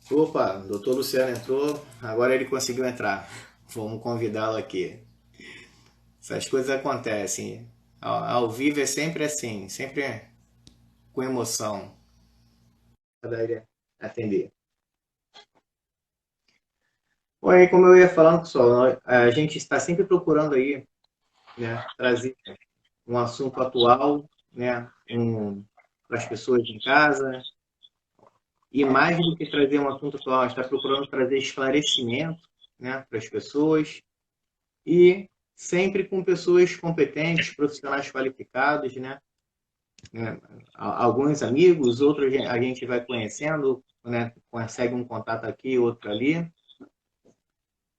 Opa, o doutor Luciano entrou, agora ele conseguiu entrar. Vamos convidá-lo aqui. Essas coisas acontecem. Ao vivo é sempre assim, sempre com emoção. Para ele atender. Bom, aí, como eu ia falando, pessoal, a gente está sempre procurando aí, né, trazer um assunto atual, né, para as pessoas em casa. E mais do que trazer um assunto atual, a gente está procurando trazer esclarecimento, né, para as pessoas. E sempre com pessoas competentes, profissionais qualificados, né? Alguns amigos, outros a gente vai conhecendo, né? Consegue um contato aqui, outro ali,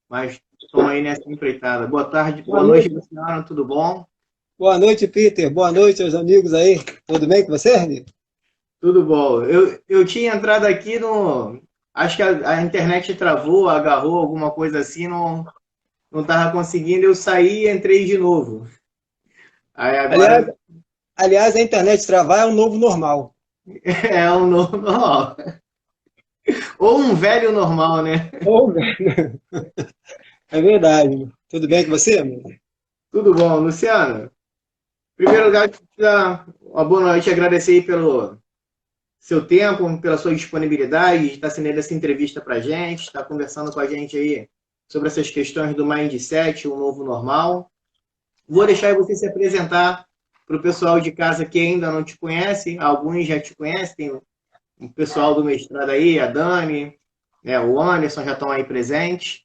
mas estão aí nessa empreitada. Boa tarde, Boa boa noite, noite. Luciano, tudo bom? Boa noite, Peter. Boa noite aos amigos aí. Tudo bem com você, amigo? Tudo bom. Eu tinha entrado aqui no. Acho que a internet travou, agarrou, alguma coisa assim, não estava conseguindo, eu saí e entrei de novo. Aí Aliás, agora aliás, a internet travar é um novo normal. é um novo normal. Ou um velho normal, né? Oh, é verdade. Tudo bem com você, amigo? Tudo bom, Luciano? Em primeiro lugar, te dar uma boa noite e agradecer aí pelo seu tempo, pela sua disponibilidade de estar sendo essa entrevista para a gente, estar conversando com a gente aí sobre essas questões do mindset, o novo normal. Vou deixar você se apresentar para o pessoal de casa que ainda não te conhece, alguns já te conhecem, tem o pessoal do mestrado aí, a Dani, né, o Anderson já estão aí presentes,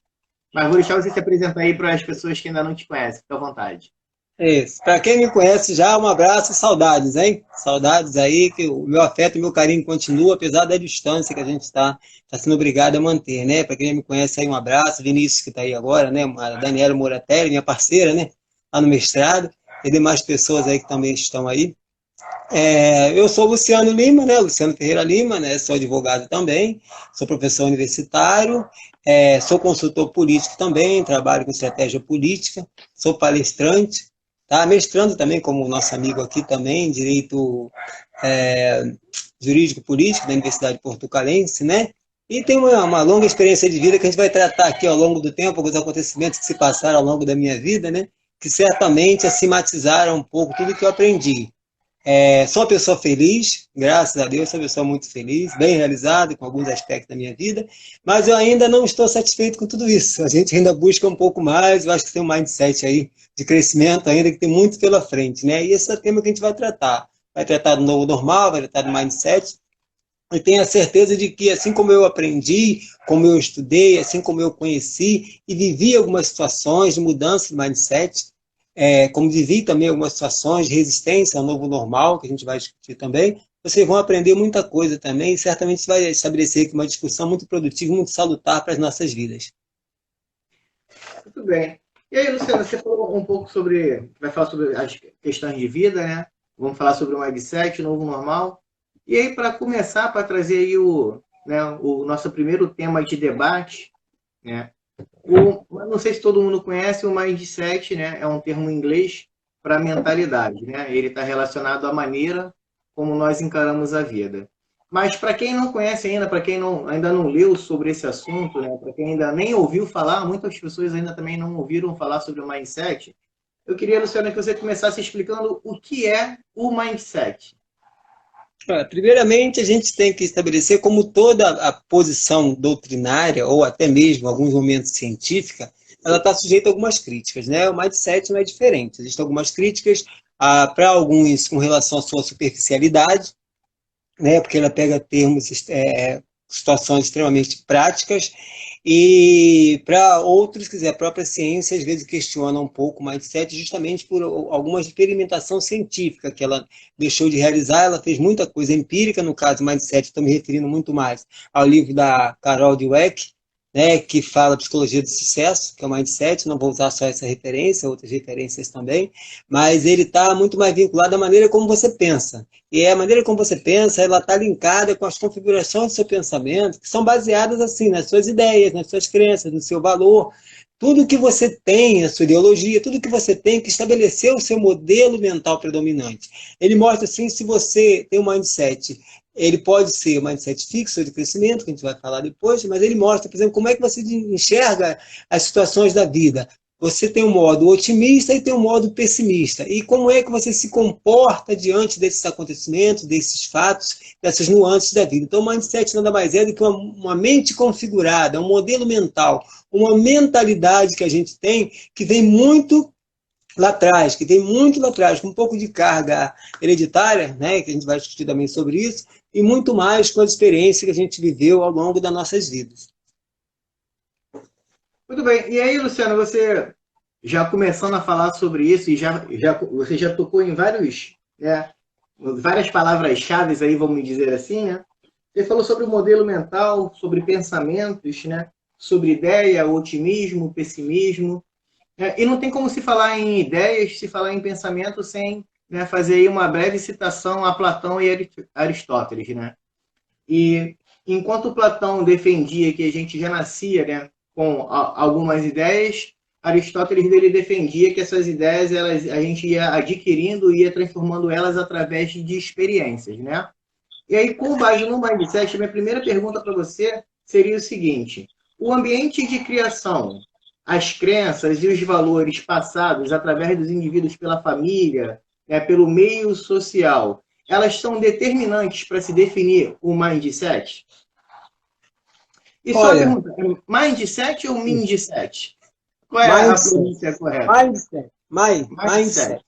mas vou deixar você se apresentar aí para as pessoas que ainda não te conhecem, fica à vontade. É isso. Para quem me conhece já, um abraço e saudades, hein? Saudades aí, que o meu afeto e o meu carinho continua, apesar da distância que a gente está sendo obrigado a manter, né? Para quem me conhece aí, um abraço. Vinícius, que está aí agora, né? A Daniela Moratelli, minha parceira, né? Lá no mestrado. E demais pessoas aí que também estão aí. Eu sou Luciano Lima, né? Luciano Ferreira Lima, né? Sou advogado também, sou professor universitário, sou consultor político também, trabalho com estratégia política, sou palestrante, tá? Mestrando também, como o nosso amigo aqui também, direito é, jurídico político da Universidade Portucalense, né? E tem uma longa experiência de vida que a gente vai tratar aqui ao longo do tempo, alguns acontecimentos que se passaram ao longo da minha vida, né? Que certamente acimatizaram um pouco tudo que eu aprendi. Sou uma pessoa feliz, graças a Deus, sou uma pessoa muito feliz, bem realizada com alguns aspectos da minha vida, mas eu ainda não estou satisfeito com tudo isso. A gente ainda busca um pouco mais, eu acho que tem um mindset aí de crescimento ainda que tem muito pela frente, né? E esse é o tema que a gente vai tratar. Vai tratar do novo normal, vai tratar do mindset, e tenho a certeza de que, assim como eu aprendi, como eu estudei, assim como eu conheci e vivi algumas situações de mudança de mindset, como vivi também algumas situações de resistência ao novo normal, que a gente vai discutir também, vocês vão aprender muita coisa também e certamente vai estabelecer aqui uma discussão muito produtiva, muito salutar para as nossas vidas. Muito bem. E aí, Luciano, você falou um pouco sobre. Vai falar sobre as questões de vida, né? Vamos falar sobre o mindset, o novo normal. E aí, para começar, para trazer aí o nosso primeiro tema de debate, né? Não sei se todo mundo conhece, o mindset, né? É um termo em inglês para mentalidade, né? Ele está relacionado à maneira como nós encaramos a vida. Mas para quem não conhece ainda, para quem ainda não leu sobre esse assunto, né? Para quem ainda nem ouviu falar, muitas pessoas ainda também não ouviram falar sobre o mindset. Eu queria, Luciana, que você começasse explicando o que é o mindset. Primeiramente, a gente tem que estabelecer como toda a posição doutrinária, ou até mesmo, em alguns momentos, científica, ela está sujeita a algumas críticas, né? O mindset não é diferente. Existem algumas críticas para alguns com relação à sua superficialidade, né? Porque ela pega termos, situações extremamente práticas, e para outros, quer dizer, a própria ciência às vezes questiona um pouco o mindset justamente por alguma experimentação científica que ela deixou de realizar. Ela fez muita coisa empírica, no caso do mindset, estou me referindo muito mais ao livro da Carol Dweck, né, que fala psicologia do sucesso, que é o mindset. Não vou usar só essa referência, outras referências também, mas ele está muito mais vinculado à maneira como você pensa. E a maneira como você pensa, ela está linkada com as configurações do seu pensamento, que são baseadas assim nas suas ideias, nas suas crenças, no seu valor. Tudo que você tem, a sua ideologia, tudo que você tem que estabelecer o seu modelo mental predominante. Ele mostra assim, se você tem um mindset ele pode ser um mindset fixo ou de crescimento, que a gente vai falar depois, mas ele mostra, por exemplo, como é que você enxerga as situações da vida. Você tem um modo otimista e tem um modo pessimista. E como é que você se comporta diante desses acontecimentos, desses fatos, dessas nuances da vida. Então, o mindset nada mais é do que uma mente configurada, um modelo mental, uma mentalidade que a gente tem, que vem muito lá atrás, com um pouco de carga hereditária, né, que a gente vai discutir também sobre isso, e muito mais com a experiência que a gente viveu ao longo das nossas vidas. Muito bem. E aí, Luciano, você já começando a falar sobre isso, e você já tocou em várias palavras-chave aí, vamos dizer assim, né? Você falou sobre o modelo mental, sobre pensamentos, né? Sobre ideia, otimismo, pessimismo. E não tem como se falar em ideias, se falar em pensamento, sem, né, fazer aí uma breve citação a Platão e Aristóteles, né? E enquanto Platão defendia que a gente já nascia, né, com algumas ideias, Aristóteles dele defendia que essas ideias a gente ia adquirindo e ia transformando elas através de experiências, né? E aí, com base no mindset, minha primeira pergunta para você seria o seguinte: o ambiente de criação, as crenças e os valores passados através dos indivíduos pela família, né, pelo meio social, elas são determinantes para se definir o mindset? E só a Olha, pergunta, mindset ou mindset? Qual é a pronúncia correta? Mindset. Mindset.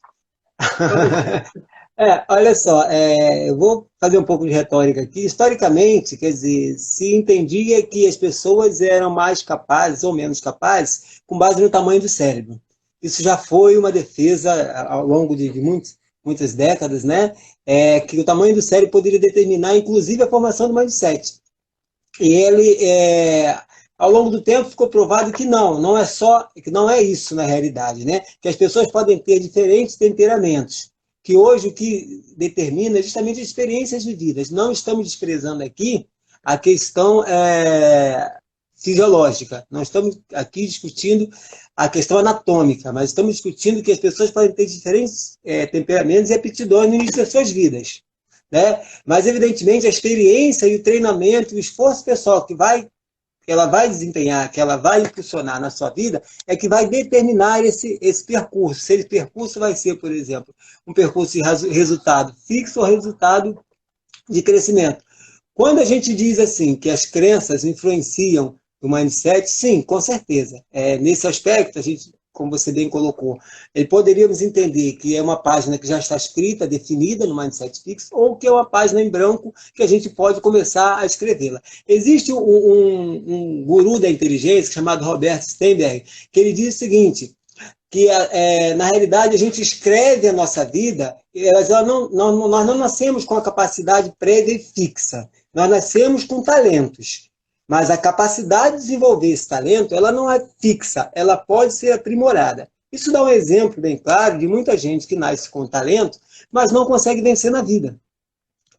Olha só, eu vou fazer um pouco de retórica aqui. Historicamente, quer dizer, se entendia que as pessoas eram mais capazes ou menos capazes com base no tamanho do cérebro. Isso já foi uma defesa ao longo de muitas décadas, né? Que o tamanho do cérebro poderia determinar, inclusive, a formação do mindset. E ele, ao longo do tempo, ficou provado que não é isso na realidade, né? Que as pessoas podem ter diferentes temperamentos, que hoje o que determina é justamente as experiências vividas. Não estamos desprezando aqui a questão fisiológica, não estamos aqui discutindo a questão anatômica, mas estamos discutindo que as pessoas podem ter diferentes temperamentos e aptidões no início das suas vidas, né? Mas, evidentemente, a experiência e o treinamento, o esforço pessoal que ela vai desempenhar, que ela vai impulsionar na sua vida, é que vai determinar esse percurso. Se esse percurso vai ser, por exemplo, um percurso de resultado fixo ou resultado de crescimento. Quando a gente diz assim que as crenças influenciam o mindset, sim, com certeza. Nesse aspecto, a gente, como você bem colocou, poderíamos entender que é uma página que já está escrita, definida no Mindset Fix, ou que é uma página em branco que a gente pode começar a escrevê-la. Existe um guru da inteligência chamado Robert Sternberg, que ele diz o seguinte, que na realidade a gente escreve a nossa vida, nós não nascemos com a capacidade prévia e fixa, nós nascemos com talentos. Mas a capacidade de desenvolver esse talento, ela não é fixa, ela pode ser aprimorada. Isso dá um exemplo bem claro de muita gente que nasce com talento, mas não consegue vencer na vida.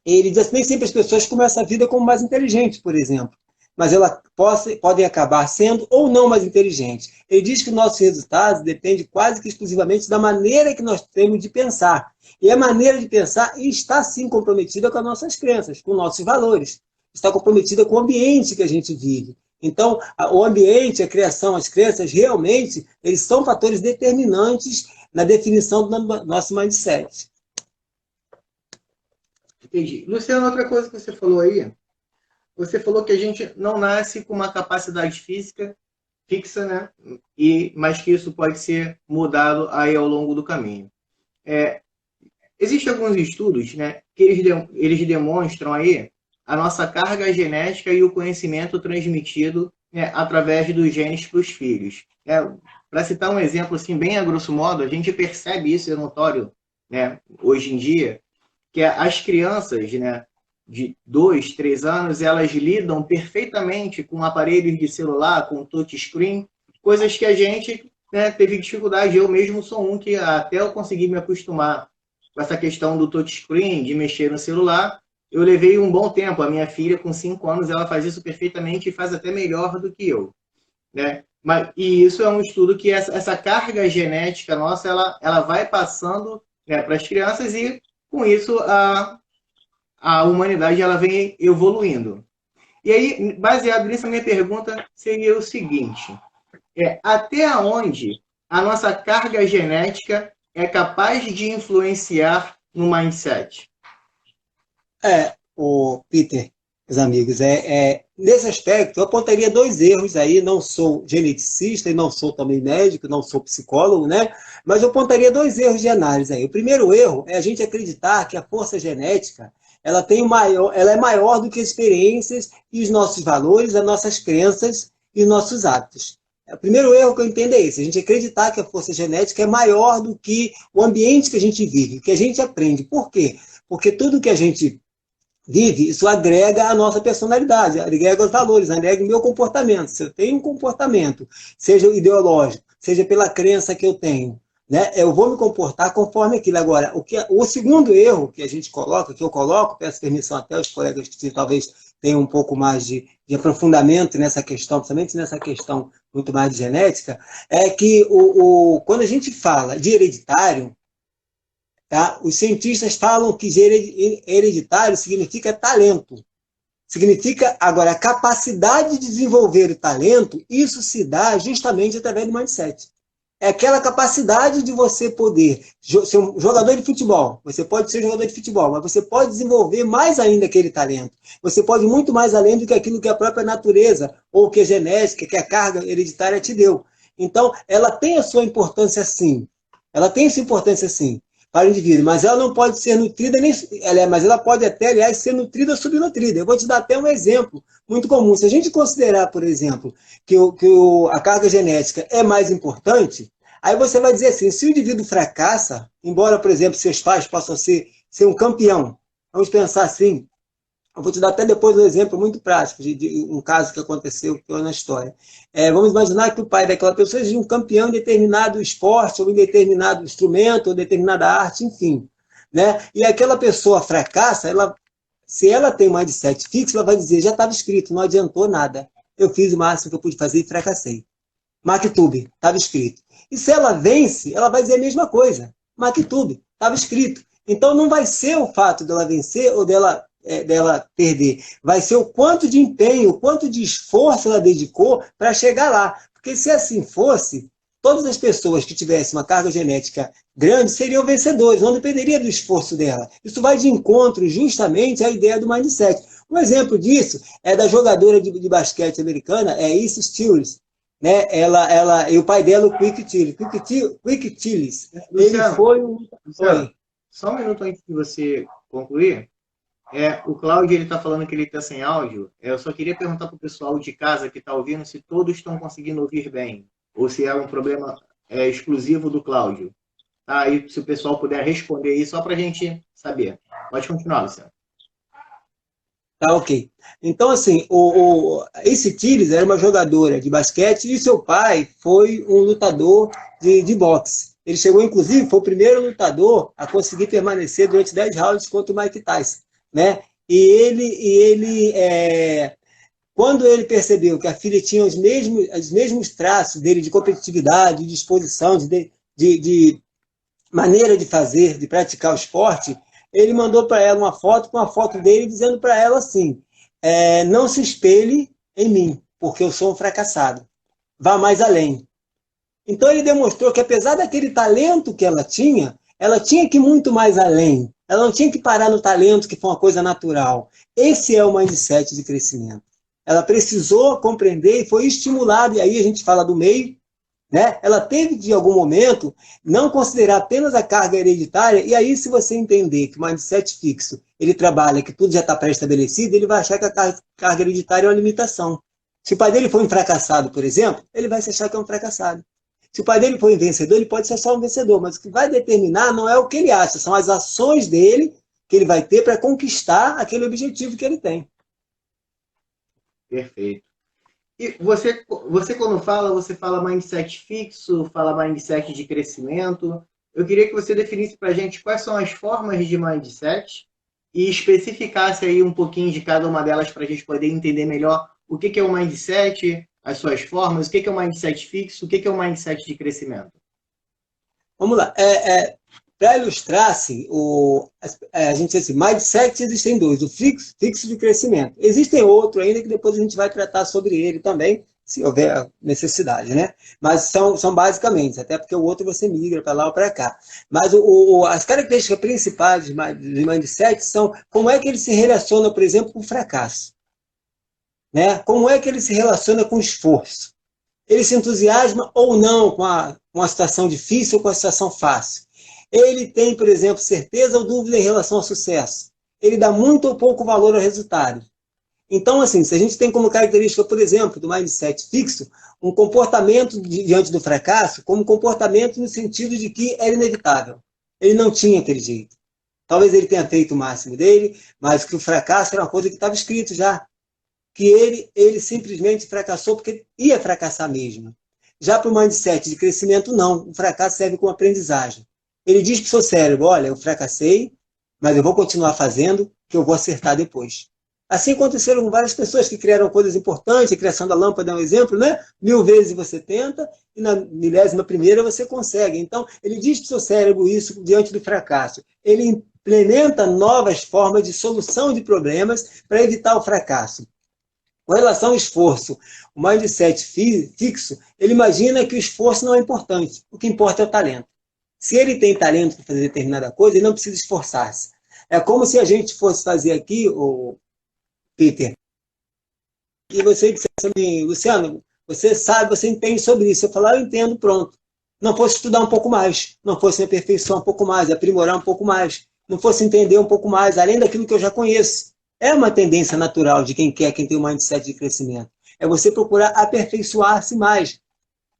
Ele diz assim, nem sempre as pessoas começam a vida como mais inteligentes, por exemplo, mas elas podem acabar sendo ou não mais inteligentes. Ele diz que o nosso resultado depende quase que exclusivamente da maneira que nós temos de pensar. E a maneira de pensar está, sim, comprometida com as nossas crenças, com nossos valores. Está comprometida com o ambiente que a gente vive. Então, o ambiente, a criação, as crenças, realmente, eles são fatores determinantes na definição do nosso mindset. Entendi. Luciano, outra coisa que você falou aí, você falou que a gente não nasce com uma capacidade física fixa, né? Mas que isso pode ser mudado aí ao longo do caminho. Existem alguns estudos, né, que eles demonstram aí a nossa carga genética e o conhecimento transmitido, né, através dos genes para os filhos. Para citar um exemplo assim, bem a grosso modo, a gente percebe isso, é notório, né, hoje em dia, que as crianças, né, de 2, 3 anos, elas lidam perfeitamente com aparelhos de celular, com touchscreen, coisas que a gente, né, teve dificuldade. Eu mesmo sou um que, até eu conseguir me acostumar com essa questão do touchscreen, de mexer no celular, eu levei um bom tempo. A minha filha, com 5 anos, ela faz isso perfeitamente e faz até melhor do que eu, né? E isso é um estudo que essa carga genética nossa, ela vai passando, né, para as crianças, e com isso a a humanidade ela vem evoluindo. E aí, baseado nisso, a minha pergunta seria o seguinte: até onde a nossa carga genética é capaz de influenciar no mindset? O Peter, meus amigos, nesse aspecto, eu apontaria dois erros aí, não sou geneticista e não sou também médico, não sou psicólogo, né? Mas eu apontaria dois erros de análise aí. O primeiro erro é a gente acreditar que a força genética, ela é maior do que as experiências e os nossos valores, as nossas crenças e os nossos hábitos. O primeiro erro que eu entendo é esse, a gente acreditar que a força genética é maior do que o ambiente que a gente vive, que a gente aprende. Por quê? Porque tudo que a gente vive, isso agrega a nossa personalidade, agrega os valores, agrega o meu comportamento. Se eu tenho um comportamento, seja ideológico, seja pela crença que eu tenho, né, eu vou me comportar conforme aquilo. Agora, o segundo erro que a gente coloca, que eu coloco, peço permissão até aos colegas que talvez tenham um pouco mais de aprofundamento nessa questão, principalmente nessa questão muito mais de genética, é que quando a gente fala de hereditário, tá? Os cientistas falam que hereditário significa talento. Significa, agora, a capacidade de desenvolver o talento, isso se dá justamente através do mindset. É aquela capacidade de você poder ser um jogador de futebol. Você pode ser jogador de futebol, mas você pode desenvolver mais ainda aquele talento. Você pode ir muito mais além do que aquilo que a própria natureza, ou que a genética, que a carga hereditária te deu. Então, ela tem a sua importância sim. Ela tem sua importância sim para o indivíduo, mas ela não pode ser nutrida, mas ela pode até, aliás, ser nutrida ou subnutrida. Eu vou te dar até um exemplo muito comum. Se a gente considerar, por exemplo, que a carga genética é mais importante, aí você vai dizer assim, se o indivíduo fracassa, embora, por exemplo, seus pais possam ser um campeão, vamos pensar assim, eu vou te dar até depois um exemplo muito prático de um caso que aconteceu na história. Vamos imaginar que o pai daquela pessoa seja um campeão em determinado esporte, ou em determinado instrumento, ou em determinada arte, enfim. Né? E aquela pessoa fracassa, se ela tem um mindset fixo, ela vai dizer, já estava escrito, não adiantou nada. Eu fiz o máximo que eu pude fazer e fracassei. Maktub, estava escrito. E se ela vence, ela vai dizer a mesma coisa. Maktub, estava escrito. Então não vai ser o fato dela vencer ou dela perder. Vai ser o quanto de empenho, o quanto de esforço ela dedicou para chegar lá. Porque se assim fosse, todas as pessoas que tivessem uma carga genética grande seriam vencedores, não dependeria do esforço dela. Isso vai de encontro justamente à ideia do mindset. Um exemplo disso é da jogadora de basquete americana, Issa Stewart. Né? E o pai dela, o Quick Tillis. Ele foi um... Luciano, só um minuto antes de você concluir. O Cláudio está falando que ele está sem áudio. Eu só queria perguntar para o pessoal de casa que está ouvindo se todos estão conseguindo ouvir bem, ou se é um problema exclusivo do Cláudio. Tá? E se o pessoal puder responder aí, só para a gente saber. Pode continuar, Luciano. Tá, ok. Então, assim, Issa Tillis era uma jogadora de basquete e seu pai foi um lutador de boxe. Ele chegou, inclusive, foi o primeiro lutador a conseguir permanecer durante 10 rounds contra o Mike Tyson. Né? Quando ele percebeu que a filha tinha os mesmos traços dele de competitividade, de disposição, de maneira de fazer, de praticar o esporte, ele mandou para ela uma foto com a foto dele dizendo para ela assim, não se espelhe em mim, porque eu sou um fracassado. Vá mais além. Então ele demonstrou que apesar daquele talento que ela tinha que ir muito mais além. Ela não tinha que parar no talento, que foi uma coisa natural. Esse é o mindset de crescimento. Ela precisou compreender e foi estimulada, e aí a gente fala do meio, né? Ela teve, de algum momento, não considerar apenas a carga hereditária, e aí se você entender que o mindset fixo, ele trabalha, que tudo já está pré-estabelecido, ele vai achar que a carga hereditária é uma limitação. Se o pai dele for um fracassado, por exemplo, ele vai se achar que é um fracassado. Se o pai dele for um vencedor, ele pode ser só um vencedor, mas o que vai determinar não é o que ele acha, são as ações dele que ele vai ter para conquistar aquele objetivo que ele tem. Perfeito. E você quando você fala mindset fixo, fala mindset de crescimento. Eu queria que você definisse para a gente quais são as formas de mindset e especificasse aí um pouquinho de cada uma delas para a gente poder entender melhor o que é o mindset, as suas formas, o que é o mindset fixo, o que é o mindset de crescimento. Vamos lá. para ilustrar, assim, a gente diz assim, mindset existem dois, o fixo de crescimento. Existem outro ainda que depois a gente vai tratar sobre ele também, se houver necessidade, né? Mas são basicamente, até porque o outro você migra para lá ou para cá. Mas as características principais de mindset são como é que ele se relaciona, por exemplo, com o fracasso. Né? Como é que ele se relaciona com o esforço? Ele se entusiasma ou não com uma situação difícil ou com a situação fácil? Ele tem, por exemplo, certeza ou dúvida em relação ao sucesso? Ele dá muito ou pouco valor ao resultado? Então, assim, se a gente tem como característica, por exemplo, do mindset fixo, um comportamento diante do fracasso, como comportamento no sentido de que era inevitável. Ele não tinha aquele jeito. Talvez ele tenha feito o máximo dele, mas que o fracasso era uma coisa que estava escrito já. Que ele simplesmente fracassou porque ia fracassar mesmo. Já para o mindset de crescimento, não. O fracasso serve como aprendizagem. Ele diz para o seu cérebro, olha, eu fracassei, mas eu vou continuar fazendo, que eu vou acertar depois. Assim aconteceram com várias pessoas que criaram coisas importantes, a criação da lâmpada é um exemplo, né? 1000 vezes você tenta e na 1000ª você consegue. Então, ele diz para o seu cérebro isso diante do fracasso. Ele implementa novas formas de solução de problemas para evitar o fracasso. Com relação ao esforço, o mindset fixo, ele imagina que o esforço não é importante. O que importa é o talento. Se ele tem talento para fazer determinada coisa, ele não precisa esforçar-se. É como se a gente fosse fazer aqui, o Peter, e você dissesse assim, Luciano, você sabe, você entende sobre isso. Eu falar, eu entendo, pronto. Não fosse estudar um pouco mais, não fosse me aperfeiçoar um pouco mais, aprimorar um pouco mais, não fosse entender um pouco mais, além daquilo que eu já conheço. É uma tendência natural de quem tem um mindset de crescimento. É você procurar aperfeiçoar-se mais.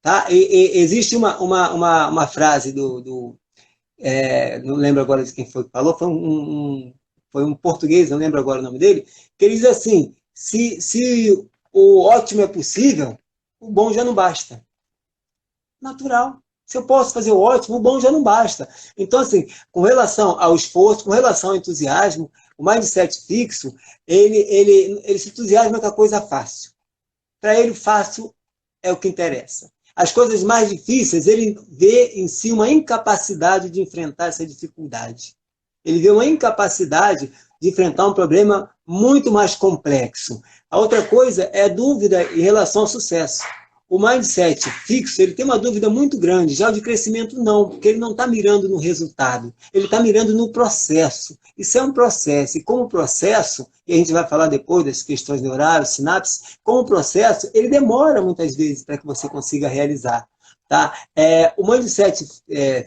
Tá? Existe uma frase não lembro agora de quem foi que falou, foi um português, não lembro agora o nome dele, que ele diz assim, se o ótimo é possível, o bom já não basta. Natural. Se eu posso fazer o ótimo, o bom já não basta. Então, assim, com relação ao esforço, com relação ao entusiasmo, o mindset fixo, ele se entusiasma com a coisa fácil. Para ele, fácil é o que interessa. As coisas mais difíceis, ele vê em si uma incapacidade de enfrentar essa dificuldade. Ele vê uma incapacidade de enfrentar um problema muito mais complexo. A outra coisa é a dúvida em relação ao sucesso. O mindset fixo, ele tem uma dúvida muito grande, já o de crescimento não, porque ele não está mirando no resultado, ele está mirando no processo. Isso é um processo, e como processo, e a gente vai falar depois das questões neurais, sinapses, como processo, ele demora muitas vezes para que você consiga realizar. Tá? O mindset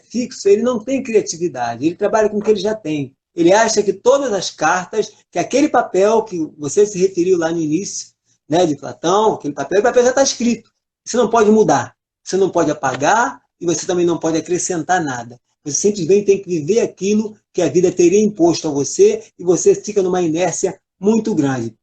fixo, ele não tem criatividade, ele trabalha com o que ele já tem. Ele acha que todas as cartas, que aquele papel que você se referiu lá no início, né, de Platão, aquele papel, o papel já está escrito. Você não pode mudar, você não pode apagar e você também não pode acrescentar nada. Você simplesmente tem que viver aquilo que a vida teria imposto a você e você fica numa inércia muito grande.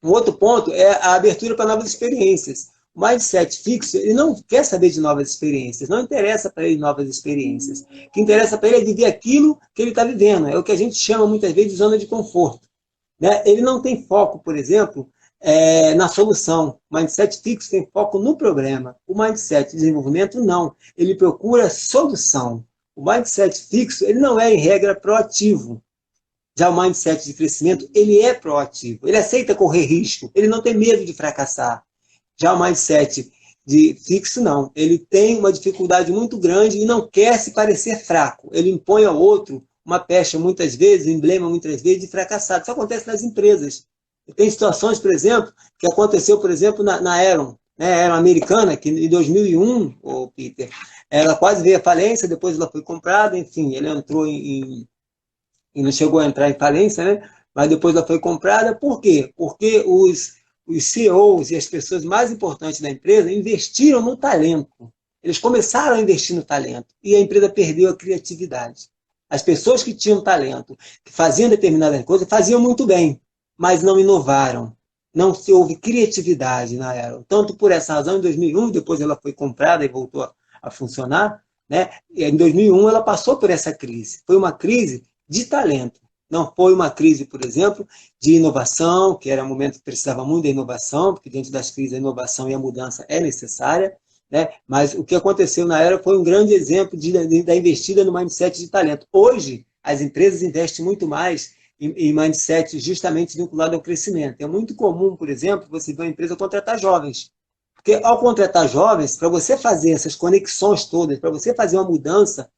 Um outro ponto é a abertura para novas experiências. O mindset fixo, ele não quer saber de novas experiências, não interessa para ele novas experiências. O que interessa para ele é viver aquilo que ele está vivendo. É o que a gente chama muitas vezes de zona de conforto. Né? Ele não tem foco, por exemplo, na solução. O mindset fixo tem foco no problema. O mindset de desenvolvimento, não. Ele procura solução. O mindset fixo, ele não é, em regra, proativo. Já o mindset de crescimento, ele é proativo. Ele aceita correr risco. Ele não tem medo de fracassar. Já o mindset de fixo, não. Ele tem uma dificuldade muito grande e não quer se parecer fraco. Ele impõe ao outro uma pecha, muitas vezes, um emblema, muitas vezes, de fracassado. Isso acontece nas empresas. Tem situações, por exemplo, que aconteceu, por exemplo, na Aeron, né? Aeron americana, que em 2001, o Peter, ela quase veio à falência, depois ela foi comprada, enfim, ele entrou e não chegou a entrar em falência, né? Mas depois ela foi comprada. Por quê? Porque os CEOs e as pessoas mais importantes da empresa investiram no talento. Eles começaram a investir no talento e a empresa perdeu a criatividade. As pessoas que tinham talento, que faziam determinadas coisas, faziam muito bem, mas não inovaram. Não se houve criatividade na Aeron. Tanto por essa razão, em 2001, depois ela foi comprada e voltou a funcionar, né? E em 2001 ela passou por essa crise. Foi uma crise de talento. Não foi uma crise, por exemplo, de inovação, que era um momento que precisava muito da inovação, porque dentro das crises a inovação e a mudança é necessária, né? Mas o que aconteceu na era foi um grande exemplo da investida no mindset de talento. Hoje, as empresas investem muito mais em mindset justamente vinculado ao crescimento. É muito comum, por exemplo, você ver uma empresa contratar jovens. Porque ao contratar jovens, para você fazer essas conexões todas, para você fazer uma mudança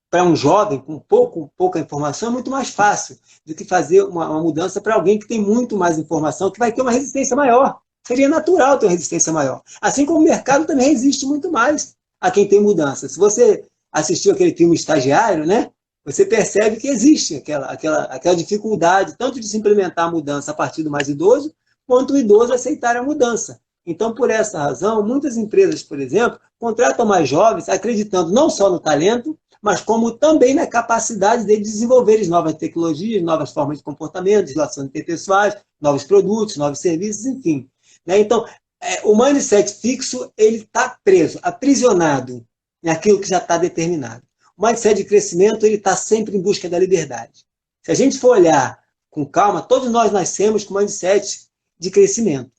para um jovem com pouca informação, é muito mais fácil do que fazer uma mudança para alguém que tem muito mais informação, que vai ter uma resistência maior. Seria natural ter uma resistência maior. Assim como o mercado também resiste muito mais a quem tem mudança. Se você assistiu aquele filme Estagiário, né, você percebe que existe aquela dificuldade, tanto de se implementar a mudança a partir do mais idoso, quanto o idoso aceitar a mudança. Então, por essa razão, muitas empresas, por exemplo, contratam mais jovens, acreditando não só no talento, mas como também na capacidade de desenvolver novas tecnologias, novas formas de comportamento, de relações interpessoais, novos produtos, novos serviços, enfim. Então, o mindset fixo ele está preso, aprisionado naquilo que já está determinado. O mindset de crescimento ele está sempre em busca da liberdade. Se a gente for olhar com calma, todos nós nascemos com mindset de crescimento.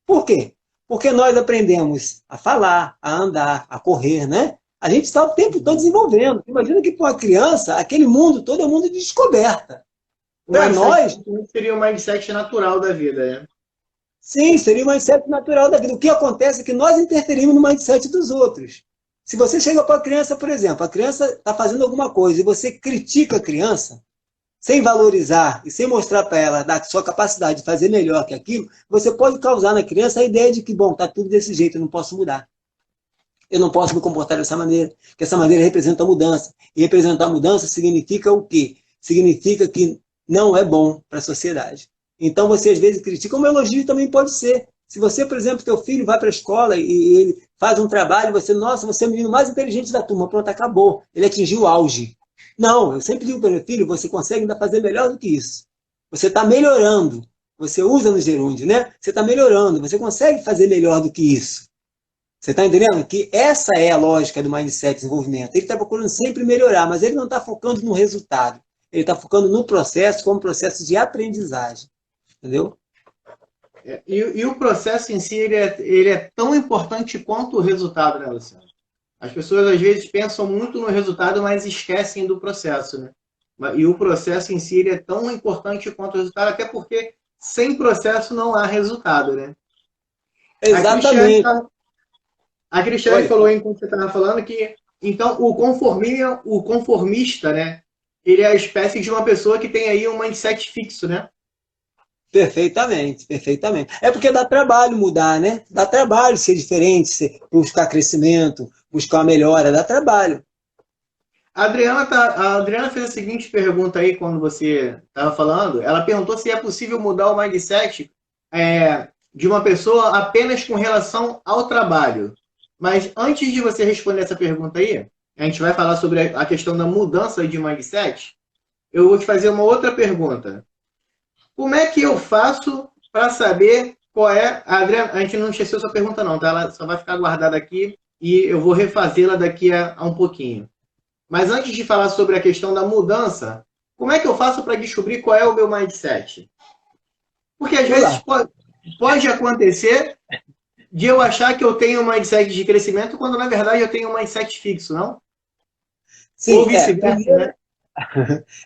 Por quê? Porque nós aprendemos a falar, a andar, a correr, né? A gente está o tempo todo desenvolvendo. Imagina que para uma criança, aquele mundo todo é um mundo de descoberta. Para nós... Seria o mindset natural da vida, né? Sim, seria o mindset natural da vida. O que acontece é que nós interferimos no mindset dos outros. Se você chega para a criança, por exemplo, a criança está fazendo alguma coisa e você critica a criança, sem valorizar e sem mostrar para ela da sua capacidade de fazer melhor que aquilo, você pode causar na criança a ideia de que, bom, está tudo desse jeito, eu não posso mudar. Eu não posso me comportar dessa maneira, que essa maneira representa a mudança. E representar a mudança significa o quê? Significa que não é bom para a sociedade. Então, você às vezes critica, um elogio também pode ser. Se você, por exemplo, teu filho vai para a escola e ele faz um trabalho, você, nossa, você é o menino mais inteligente da turma, pronto, acabou. Ele atingiu o auge. Não, eu sempre digo para meu filho, você consegue ainda fazer melhor do que isso. Você está melhorando. Você usa no gerúndio, né? Você está melhorando, você consegue fazer melhor do que isso. Você está entendendo? Que essa é a lógica do mindset de desenvolvimento. Ele está procurando sempre melhorar, mas ele não está focando no resultado. Ele está focando no processo como processo de aprendizagem. Entendeu? E o processo em si, ele é tão importante quanto o resultado, né, Luciano? As pessoas, às vezes, pensam muito no resultado, mas esquecem do processo, né? E o processo em si, ele é tão importante quanto o resultado, até porque sem processo não há resultado, né? Exatamente. A Cristiane falou, enquanto você estava falando, que então o conformista, né? Ele é a espécie de uma pessoa que tem aí um mindset fixo, né? Perfeitamente, perfeitamente. É porque dá trabalho mudar, né? Dá trabalho ser diferente, buscar crescimento, buscar uma melhora, dá trabalho. A Adriana fez a seguinte pergunta aí quando você estava falando. Ela perguntou se é possível mudar o mindset de uma pessoa apenas com relação ao trabalho. Mas antes de você responder essa pergunta aí, a gente vai falar sobre a questão da mudança de mindset. Eu vou te fazer uma outra pergunta. Como é que eu faço para saber qual é... A Adriana, a gente não esqueceu sua pergunta não, tá? Ela só vai ficar guardada aqui e eu vou refazê-la daqui a um pouquinho. Mas antes de falar sobre a questão da mudança, como é que eu faço para descobrir qual é o meu mindset? Porque às vezes pode acontecer de eu achar que eu tenho um mindset de crescimento, quando na verdade eu tenho um mindset fixo, não? Sim, ou vice-versa, né?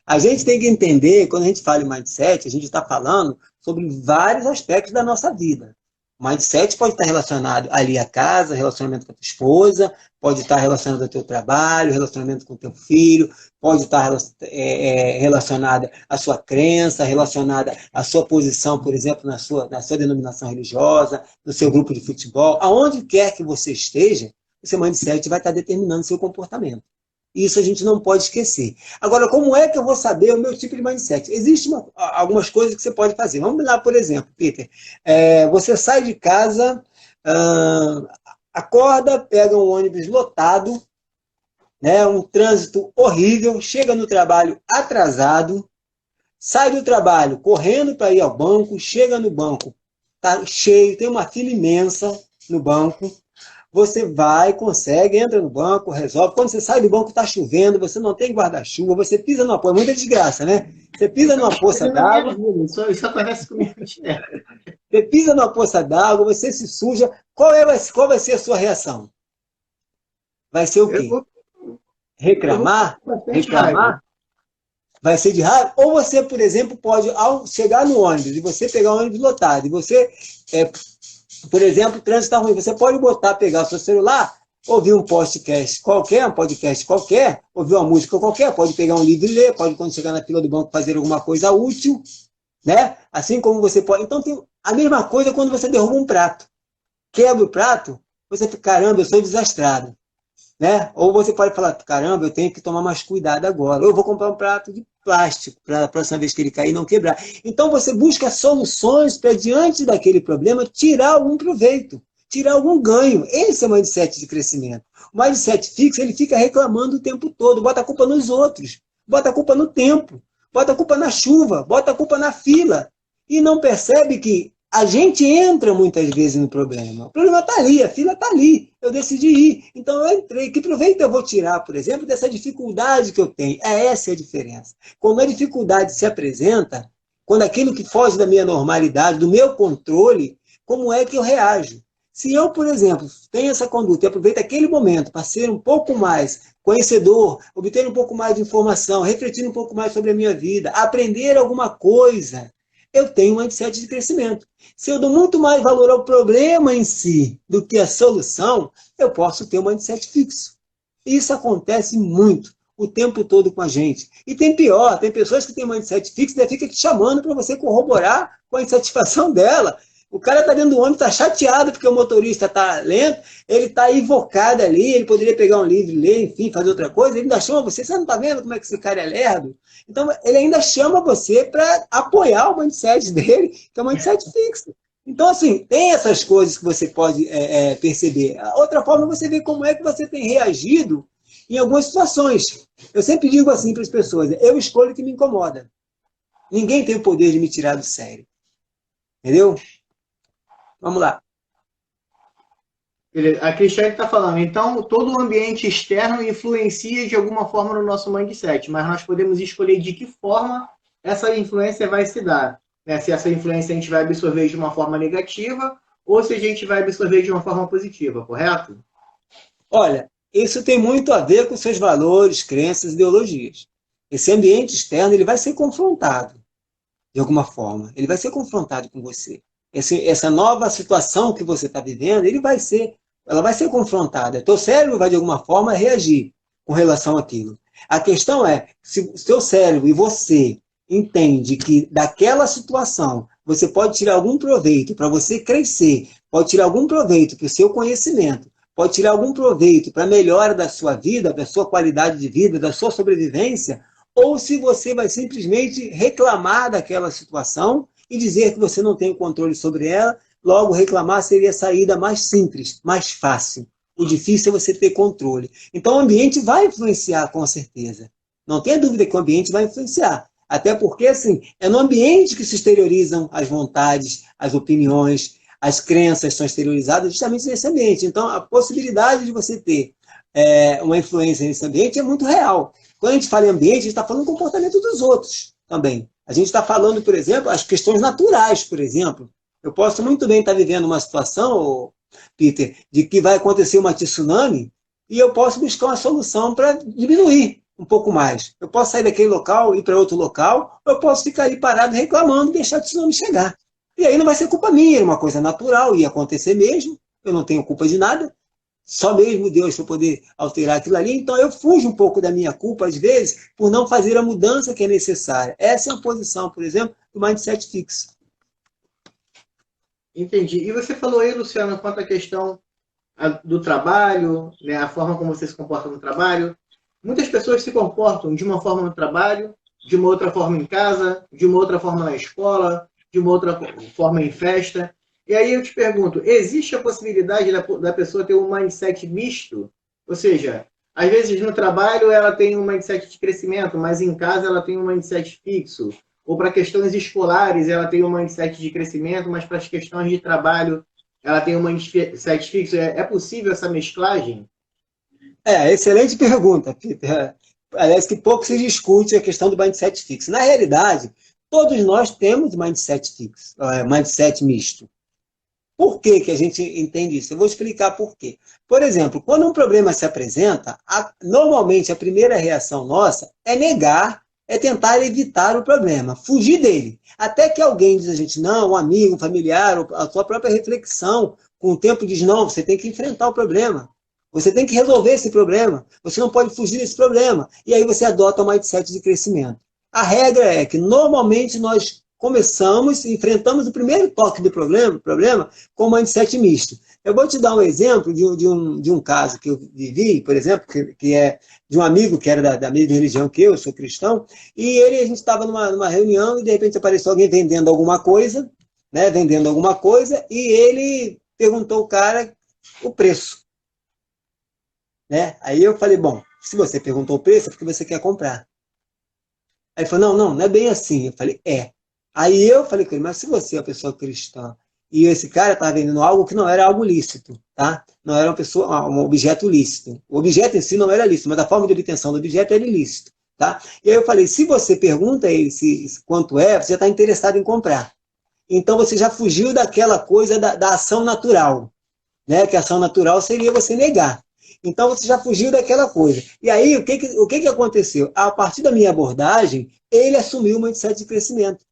A gente tem que entender, quando a gente fala em mindset, a gente está falando sobre vários aspectos da nossa vida. O mindset pode estar relacionado ali à casa, relacionamento com a tua esposa, pode estar relacionado ao teu trabalho, relacionamento com o teu filho, pode estar relacionada à sua crença, relacionada à sua posição, por exemplo, na sua denominação religiosa, no seu grupo de futebol, aonde quer que você esteja, o seu mindset vai estar determinando o seu comportamento. Isso a gente não pode esquecer. Agora, como é que eu vou saber o meu tipo de mindset? Existem algumas coisas que você pode fazer. Vamos lá, por exemplo, Peter. Você sai de casa, acorda, pega um ônibus lotado, né, um trânsito horrível, chega no trabalho atrasado, sai do trabalho correndo para ir ao banco, chega no banco, está cheio, tem uma fila imensa no banco. Você vai, consegue, entra no banco, resolve. Quando você sai do banco, está chovendo, você não tem guarda-chuva, você pisa numa poça, muita desgraça, né? Você pisa numa poça d'água. Isso acontece comigo. Você pisa numa poça d'água, você se suja. Qual vai ser a sua reação? vai ser o Eu quê? vou, eu vou Reclamar? com bastante raiva. Reclamar? Vai ser de raiva? Ou você, por exemplo, pode, ao chegar no ônibus, e você pegar o ônibus lotado, e você, por exemplo, o trânsito está ruim, você pode pegar o seu celular, ouvir um podcast qualquer, ouvir uma música qualquer, pode pegar um livro e ler, pode, quando chegar na fila do banco, fazer alguma coisa útil, né? Assim como você pode. Então, tem a mesma coisa quando você derruba um prato. Quebra o prato, você fica, caramba, eu sou desastrado. Né? Ou você pode falar, caramba, eu tenho que tomar mais cuidado agora. Ou eu vou comprar um prato de plástico para a próxima vez que ele cair não quebrar. Então você busca soluções para, diante daquele problema, tirar algum proveito, tirar algum ganho. Esse é o mindset de crescimento. O mindset fixo, ele fica reclamando o tempo todo, bota a culpa nos outros, bota a culpa no tempo, bota a culpa na chuva, bota a culpa na fila. E não percebe que a gente entra muitas vezes no problema. O problema está ali, a fila está ali. Eu decidi ir. Então eu entrei. Que proveito eu vou tirar, por exemplo, dessa dificuldade que eu tenho? Essa é a diferença. Quando a dificuldade se apresenta, quando aquilo que foge da minha normalidade, do meu controle, como é que eu reajo? Se eu, por exemplo, tenho essa conduta e aproveito aquele momento para ser um pouco mais conhecedor, obter um pouco mais de informação, refletir um pouco mais sobre a minha vida, aprender alguma coisa, eu tenho um mindset de crescimento. Se eu dou muito mais valor ao problema em si do que à solução, eu posso ter um mindset fixo. Isso acontece muito, o tempo todo com a gente. E tem pior, tem pessoas que têm um mindset fixo e fica te chamando para você corroborar com a insatisfação dela. O cara está dentro do ônibus, está chateado porque o motorista está lento, ele está invocado ali, ele poderia pegar um livro, ler, enfim, fazer outra coisa, ele ainda chama você, você não está vendo como é que esse cara é lerdo? Então, ele ainda chama você para apoiar o mindset dele, que é um mindset fixo. Então, assim, tem essas coisas que você pode perceber. Outra forma, você vê como é que você tem reagido em algumas situações. Eu sempre digo assim para as pessoas, eu escolho o que me incomoda. Ninguém tem o poder de me tirar do sério. Entendeu? Vamos lá. A Cristiane está falando, então todo o ambiente externo influencia de alguma forma no nosso mindset, mas nós podemos escolher de que forma essa influência vai se dar. Né? Se essa influência a gente vai absorver de uma forma negativa ou se a gente vai absorver de uma forma positiva, correto? Olha, isso tem muito a ver com seus valores, crenças, ideologias. Esse ambiente externo ele vai ser confrontado, de alguma forma. Ele vai ser confrontado com você. Essa nova situação que você está vivendo, ela vai ser confrontada. Teu cérebro vai, de alguma forma, reagir com relação àquilo. A questão é, se o seu cérebro e você entende que daquela situação você pode tirar algum proveito para você crescer, pode tirar algum proveito para o seu conhecimento, pode tirar algum proveito para a melhora da sua vida, da sua qualidade de vida, da sua sobrevivência, ou se você vai simplesmente reclamar daquela situação e dizer que você não tem o controle sobre ela, logo reclamar seria a saída mais simples, mais fácil. O difícil é você ter controle. Então o ambiente vai influenciar, com certeza. Não tenha dúvida que o ambiente vai influenciar. Até porque, assim, é no ambiente que se exteriorizam as vontades, as opiniões, as crenças são exteriorizadas justamente nesse ambiente. Então, a possibilidade de você ter uma influência nesse ambiente é muito real. Quando a gente fala em ambiente, a gente está falando do comportamento dos outros também. A gente está falando, por exemplo, as questões naturais, por exemplo. Eu posso muito bem estar vivendo uma situação, Peter, de que vai acontecer uma tsunami e eu posso buscar uma solução para diminuir um pouco mais. Eu posso sair daquele local, ir para outro local, ou eu posso ficar ali parado reclamando e deixar o tsunami chegar. E aí não vai ser culpa minha, era uma coisa natural, ia acontecer mesmo, eu não tenho culpa de nada, só mesmo Deus para poder alterar aquilo ali. Então eu fujo um pouco da minha culpa, às vezes, por não fazer a mudança que é necessária. Essa é a posição, por exemplo, do mindset fixo. Entendi. E você falou aí, Luciano, quanto à questão do trabalho, né, a forma como você se comporta no trabalho. Muitas pessoas se comportam de uma forma no trabalho, de uma outra forma em casa, de uma outra forma na escola, de uma outra forma em festa. E aí eu te pergunto, existe a possibilidade da pessoa ter um mindset misto? Ou seja, às vezes no trabalho ela tem um mindset de crescimento, mas em casa ela tem um mindset fixo. Ou para questões escolares ela tem um mindset de crescimento, mas para as questões de trabalho ela tem um mindset fixo. É possível essa mesclagem? Excelente pergunta, Peter. Parece que pouco se discute a questão do mindset fixo. Na realidade, todos nós temos mindset fixo, mindset misto. Por que que a gente entende isso? Eu vou explicar por quê. Por exemplo, quando um problema se apresenta, normalmente a primeira reação nossa é negar, é tentar evitar o problema, fugir dele. Até que alguém diz a gente, não, um amigo, um familiar, ou a sua própria reflexão, com o tempo diz, não, você tem que enfrentar o problema. Você tem que resolver esse problema. Você não pode fugir desse problema. E aí você adota um mindset de crescimento. A regra é que normalmente nós começamos, enfrentamos o primeiro toque do problema com um mindset misto. Eu vou te dar um exemplo de um caso que eu vivi, por exemplo, que é de um amigo que era da mesma religião que eu sou cristão, e a gente estava numa reunião e de repente apareceu alguém vendendo alguma coisa, né, e ele perguntou ao cara o preço. Né? Aí eu falei, bom, se você perguntou o preço, é porque você quer comprar. Aí ele falou, não é bem assim. Eu falei, é. Aí eu falei com ele, mas se você é uma pessoa cristã e esse cara estava vendendo algo que não era algo lícito, tá? Não era um objeto lícito. O objeto em si não era lícito, mas a forma de obtenção do objeto era ilícito, tá? E aí eu falei, se você pergunta a ele quanto é, você já está interessado em comprar. Então você já fugiu daquela coisa da ação natural, né? Que a ação natural seria você negar. Então você já fugiu daquela coisa. E aí, o que aconteceu? A partir da minha abordagem, ele assumiu uma mindset de crescimento.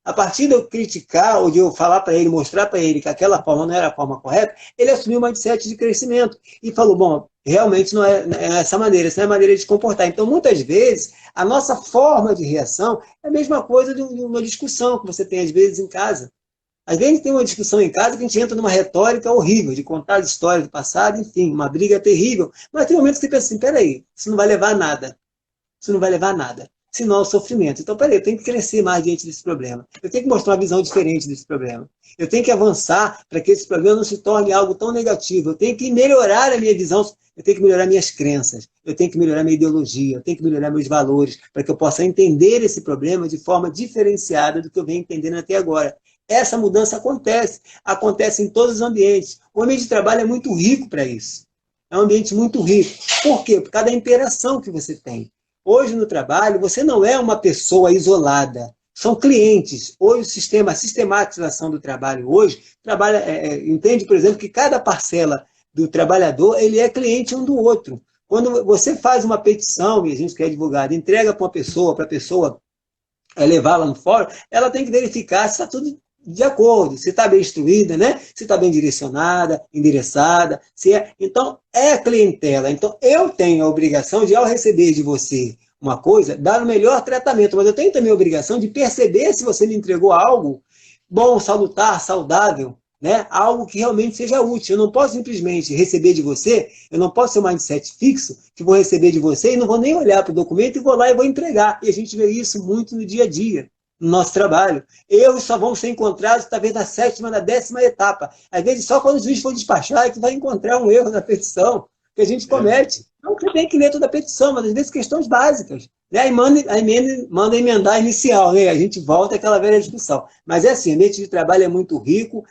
A partir de eu criticar, ou de eu falar para ele, mostrar para ele que aquela forma não era a forma correta, ele assumiu uma mindset de crescimento. E falou, bom, realmente não é essa maneira, essa não é a maneira de se comportar. Então, muitas vezes, a nossa forma de reação é a mesma coisa de uma discussão que você tem, às vezes, em casa. Às vezes tem uma discussão em casa que a gente entra numa retórica horrível, de contar as histórias do passado, enfim, uma briga terrível. Mas tem momentos que você pensa assim, peraí, isso não vai levar a nada. Isso não vai levar a nada. Senão ao sofrimento. Então, peraí, eu tenho que crescer mais diante desse problema. Eu tenho que mostrar uma visão diferente desse problema. Eu tenho que avançar para que esse problema não se torne algo tão negativo. Eu tenho que melhorar a minha visão, eu tenho que melhorar minhas crenças, eu tenho que melhorar minha ideologia, eu tenho que melhorar meus valores, para que eu possa entender esse problema de forma diferenciada do que eu venho entendendo até agora. Essa mudança acontece em todos os ambientes. O ambiente de trabalho é muito rico para isso. É um ambiente muito rico. Por quê? Por causa da interação que você tem. Hoje no trabalho, você não é uma pessoa isolada. São clientes. Hoje a sistematização do trabalho hoje, entende, por exemplo, que cada parcela do trabalhador, ele é cliente um do outro. Quando você faz uma petição, e a gente quer divulgar, entrega para a pessoa levá-la no fórum, ela tem que verificar se está tudo de acordo, se está bem instruída, né? Se está bem direcionada, endereçada, se é. Então, é a clientela. Então, eu tenho a obrigação de, ao receber de você uma coisa, dar o melhor tratamento, mas eu tenho também a obrigação de perceber se você me entregou algo bom, salutar, saudável, né? Algo que realmente seja útil. Eu não posso simplesmente receber de você, eu não posso ser um mindset fixo, que vou receber de você e não vou nem olhar para o documento e vou lá e vou entregar. E a gente vê isso muito no dia a dia, no nosso trabalho. Erros só vão ser encontrados, talvez, na 7ª, na 10ª etapa. Às vezes, só quando o juiz for despachar é que vai encontrar um erro na petição que a gente comete. Não que você tem que ler toda a petição, mas às vezes questões básicas. Né? Aí manda emendar a inicial, né? A gente volta àquela velha discussão. Mas é assim, o ambiente de trabalho é muito rico,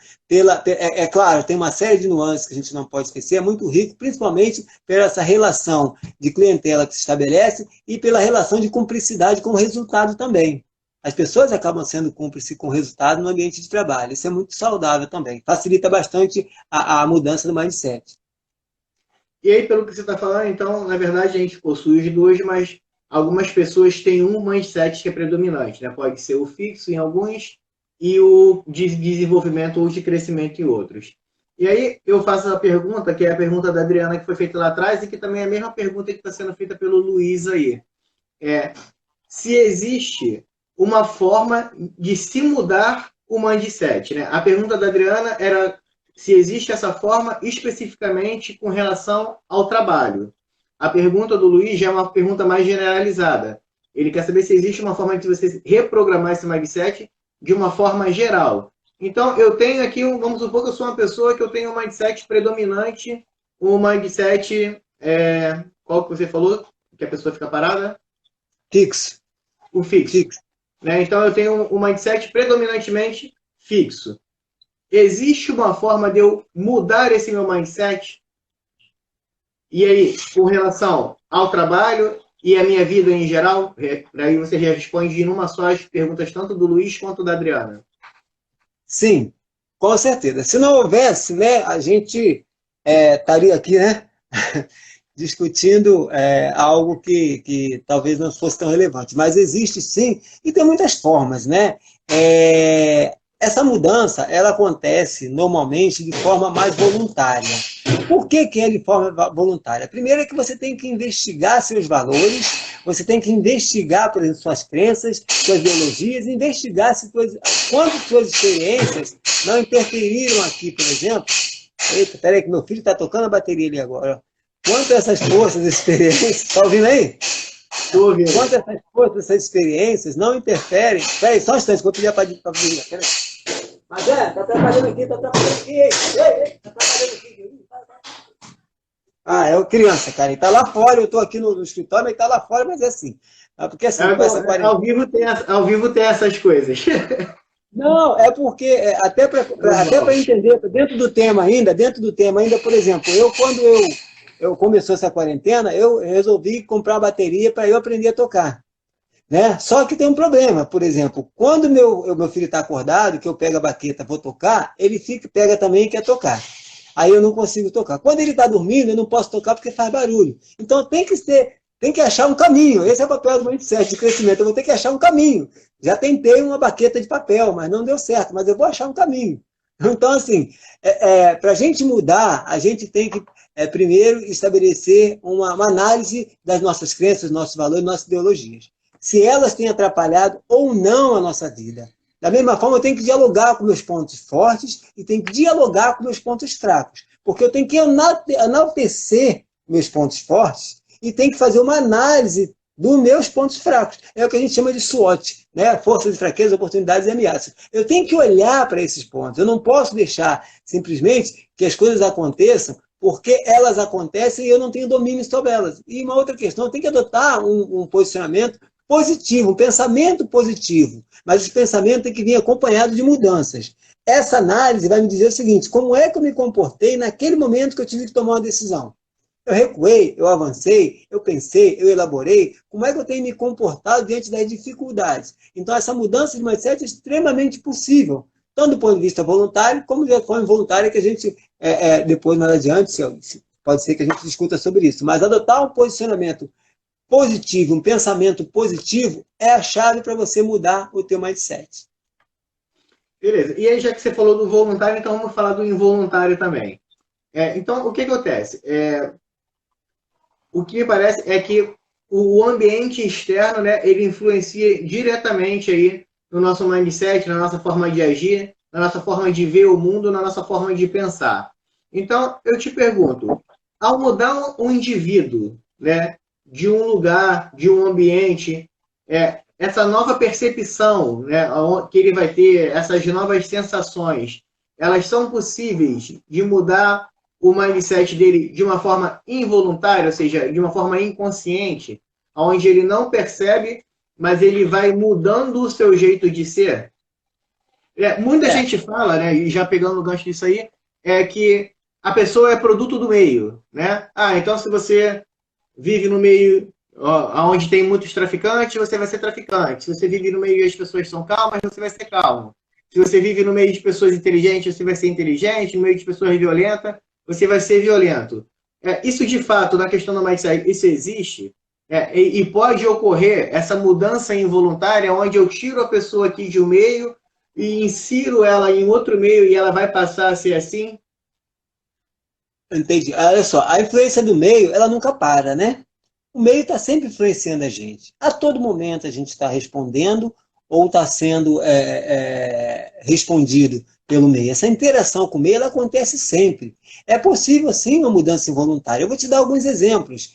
claro, tem uma série de nuances que a gente não pode esquecer, é muito rico, principalmente pela essa relação de clientela que se estabelece e pela relação de cumplicidade com o resultado também. As pessoas acabam sendo cúmplices com o resultado no ambiente de trabalho. Isso é muito saudável também. Facilita bastante a mudança do mindset. E aí, pelo que você está falando, então, na verdade, a gente possui os dois, mas algumas pessoas têm um mindset que é predominante, né? Pode ser o fixo em alguns e o de desenvolvimento ou de crescimento em outros. E aí, eu faço a pergunta, que é a pergunta da Adriana, que foi feita lá atrás, e que também é a mesma pergunta que está sendo feita pelo Luiz aí. Se existe uma forma de se mudar o mindset, né? A pergunta da Adriana era se existe essa forma especificamente com relação ao trabalho. A pergunta do Luiz já é uma pergunta mais generalizada. Ele quer saber se existe uma forma de você reprogramar esse mindset de uma forma geral. Então, eu tenho aqui, vamos supor que eu sou uma pessoa que eu tenho um mindset predominante, um mindset, qual que você falou? Que a pessoa fica parada? Fixo. O fixo. Né? Então, eu tenho um mindset predominantemente fixo. Existe uma forma de eu mudar esse meu mindset? E aí, com relação ao trabalho e a minha vida em geral, aí você já responde em uma só as perguntas tanto do Luiz quanto da Adriana. Sim. Com certeza. Se não houvesse, né, a gente estaria aqui, né, discutindo algo que talvez não fosse tão relevante. Mas existe sim, e tem muitas formas, né? Essa mudança, ela acontece normalmente de forma mais voluntária. Por que é de forma voluntária? Primeiro é que você tem que investigar seus valores, você tem que investigar, por exemplo, suas crenças, suas ideologias, investigar se quanto suas experiências não interferiram aqui, por exemplo. Eita, peraí que meu filho está tocando a bateria ali agora. Quanto essas forças, experiências... Está ouvindo aí? Estou ouvindo. Quanto essas forças, essas experiências não interferem... Peraí, só um instante, que eu vou pedir para a... Mas tá trabalhando aqui, tá trabalhando aqui. Ei, tá trabalhando aqui. É o criança, cara. Ele tá lá fora, eu tô aqui no escritório, mas ele tá lá fora, mas é assim. Porque assim, ao vivo tem essas coisas. Não, é porque, até para entender, dentro do tema ainda, por exemplo, quando eu começou essa quarentena, eu resolvi comprar uma bateria para eu aprender a tocar. Né? Só que tem um problema, por exemplo, quando meu filho está acordado, que eu pego a baqueta, vou tocar, ele pega também e quer tocar. Aí eu não consigo tocar. Quando ele está dormindo, eu não posso tocar porque faz barulho. Então tem que achar um caminho. Esse é o papel do mindset de crescimento. Eu vou ter que achar um caminho. Já tentei uma baqueta de papel, mas não deu certo, mas eu vou achar um caminho. Então, assim, para a gente mudar, a gente tem que primeiro estabelecer uma análise das nossas crenças, nossos valores, nossas ideologias. Se elas têm atrapalhado ou não a nossa vida. Da mesma forma, eu tenho que dialogar com meus pontos fortes e tenho que dialogar com meus pontos fracos. Porque eu tenho que enaltecer meus pontos fortes e tenho que fazer uma análise dos meus pontos fracos. É o que a gente chama de SWOT, né? Força de fraqueza, oportunidades e ameaças. Eu tenho que olhar para esses pontos. Eu não posso deixar simplesmente que as coisas aconteçam porque elas acontecem e eu não tenho domínio sobre elas. E uma outra questão, eu tenho que adotar um posicionamento positivo, um pensamento positivo, mas esse pensamento tem que vir acompanhado de mudanças. Essa análise vai me dizer o seguinte: como é que eu me comportei naquele momento que eu tive que tomar uma decisão? Eu recuei, eu avancei, eu pensei, eu elaborei, como é que eu tenho me comportado diante das dificuldades? Então essa mudança de mindset é extremamente possível, tanto do ponto de vista voluntário, como de forma involuntária, que a gente, depois, mais adiante, pode ser que a gente discuta sobre isso, mas adotar um posicionamento positivo, um pensamento positivo, é a chave para você mudar o teu mindset. Beleza. E aí, já que você falou do voluntário, então vamos falar do involuntário também. Então, o que acontece? O que me parece é que o ambiente externo, né, ele influencia diretamente aí no nosso mindset, na nossa forma de agir, na nossa forma de ver o mundo, na nossa forma de pensar. Então, eu te pergunto, ao mudar um indivíduo, né, de um lugar, de um ambiente, essa nova percepção, né, que ele vai ter, essas novas sensações, elas são possíveis de mudar o mindset dele de uma forma involuntária, ou seja, de uma forma inconsciente, onde ele não percebe, mas ele vai mudando o seu jeito de ser? Muita gente fala, né, e já pegando o gancho disso aí, que a pessoa é produto do meio, né? Então se você vive no meio onde tem muitos traficantes, você vai ser traficante. Se você vive no meio e as pessoas são calmas, você vai ser calmo. Se você vive no meio de pessoas inteligentes, você vai ser inteligente. No meio de pessoas violentas, você vai ser violento. Isso, de fato, na questão do mindset, isso existe? E pode ocorrer essa mudança involuntária, onde eu tiro a pessoa aqui de um meio e insiro ela em outro meio e ela vai passar a ser assim? Entendi. Olha só, a influência do meio, ela nunca para, né? O meio está sempre influenciando a gente. A todo momento a gente está respondendo ou está sendo respondido pelo meio. Essa interação com o meio, ela acontece sempre. É possível, sim, uma mudança involuntária. Eu vou te dar alguns exemplos.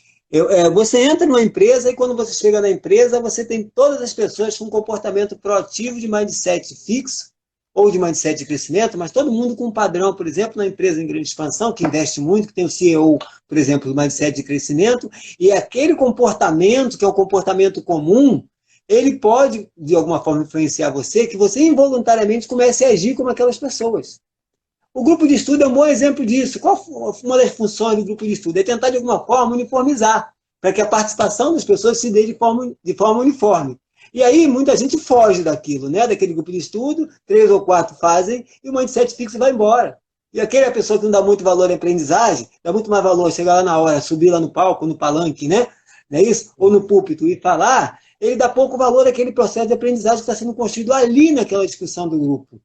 Você entra numa empresa e quando você chega na empresa, você tem todas as pessoas com um comportamento proativo de mindset fixo, ou de mindset de crescimento, mas todo mundo com um padrão, por exemplo, na empresa em grande expansão, que investe muito, que tem o CEO, por exemplo, do mindset de crescimento, e aquele comportamento, que é o comportamento comum, ele pode, de alguma forma, influenciar você, que você involuntariamente comece a agir como aquelas pessoas. O grupo de estudo é um bom exemplo disso. Qual uma das funções do grupo de estudo? É tentar, de alguma forma, uniformizar, para que a participação das pessoas se dê de forma uniforme. E aí muita gente foge daquilo, né? Daquele grupo de estudo, 3 ou 4 fazem e o mindset fixo vai embora. E aquela pessoa que não dá muito valor à aprendizagem, dá muito mais valor chegar lá na hora, subir lá no palco, no palanque, né? Não é isso? Ou no púlpito e falar, ele dá pouco valor àquele processo de aprendizagem que está sendo construído ali naquela discussão do grupo.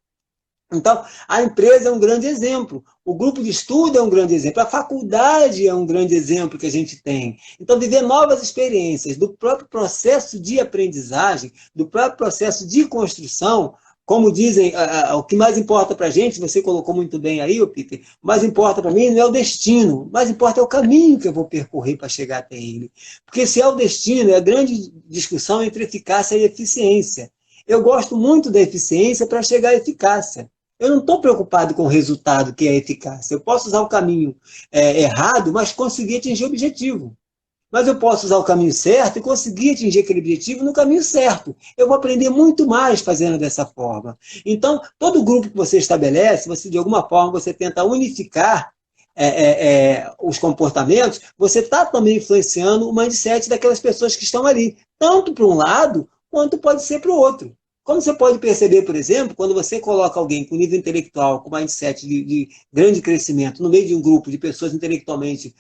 Então, a empresa é um grande exemplo, o grupo de estudo é um grande exemplo, a faculdade é um grande exemplo que a gente tem. Então, viver novas experiências do próprio processo de aprendizagem, do próprio processo de construção, como dizem, o que mais importa para a gente, você colocou muito bem aí, Peter, o mais importa para mim não é o destino, o mais importa é o caminho que eu vou percorrer para chegar até ele. Porque se é o destino, é a grande discussão entre eficácia e eficiência. Eu gosto muito da eficiência para chegar à eficácia. Eu não estou preocupado com o resultado, que é a eficácia. Eu posso usar o caminho errado, mas conseguir atingir o objetivo. Mas eu posso usar o caminho certo e conseguir atingir aquele objetivo no caminho certo. Eu vou aprender muito mais fazendo dessa forma. Então, todo grupo que você estabelece, você de alguma forma você tenta unificar os comportamentos, você está também influenciando o mindset daquelas pessoas que estão ali, tanto para um lado, quanto pode ser para o outro. Como você pode perceber, por exemplo, quando você coloca alguém com nível intelectual, com mindset de grande crescimento, no meio de um grupo de pessoas intelectualmente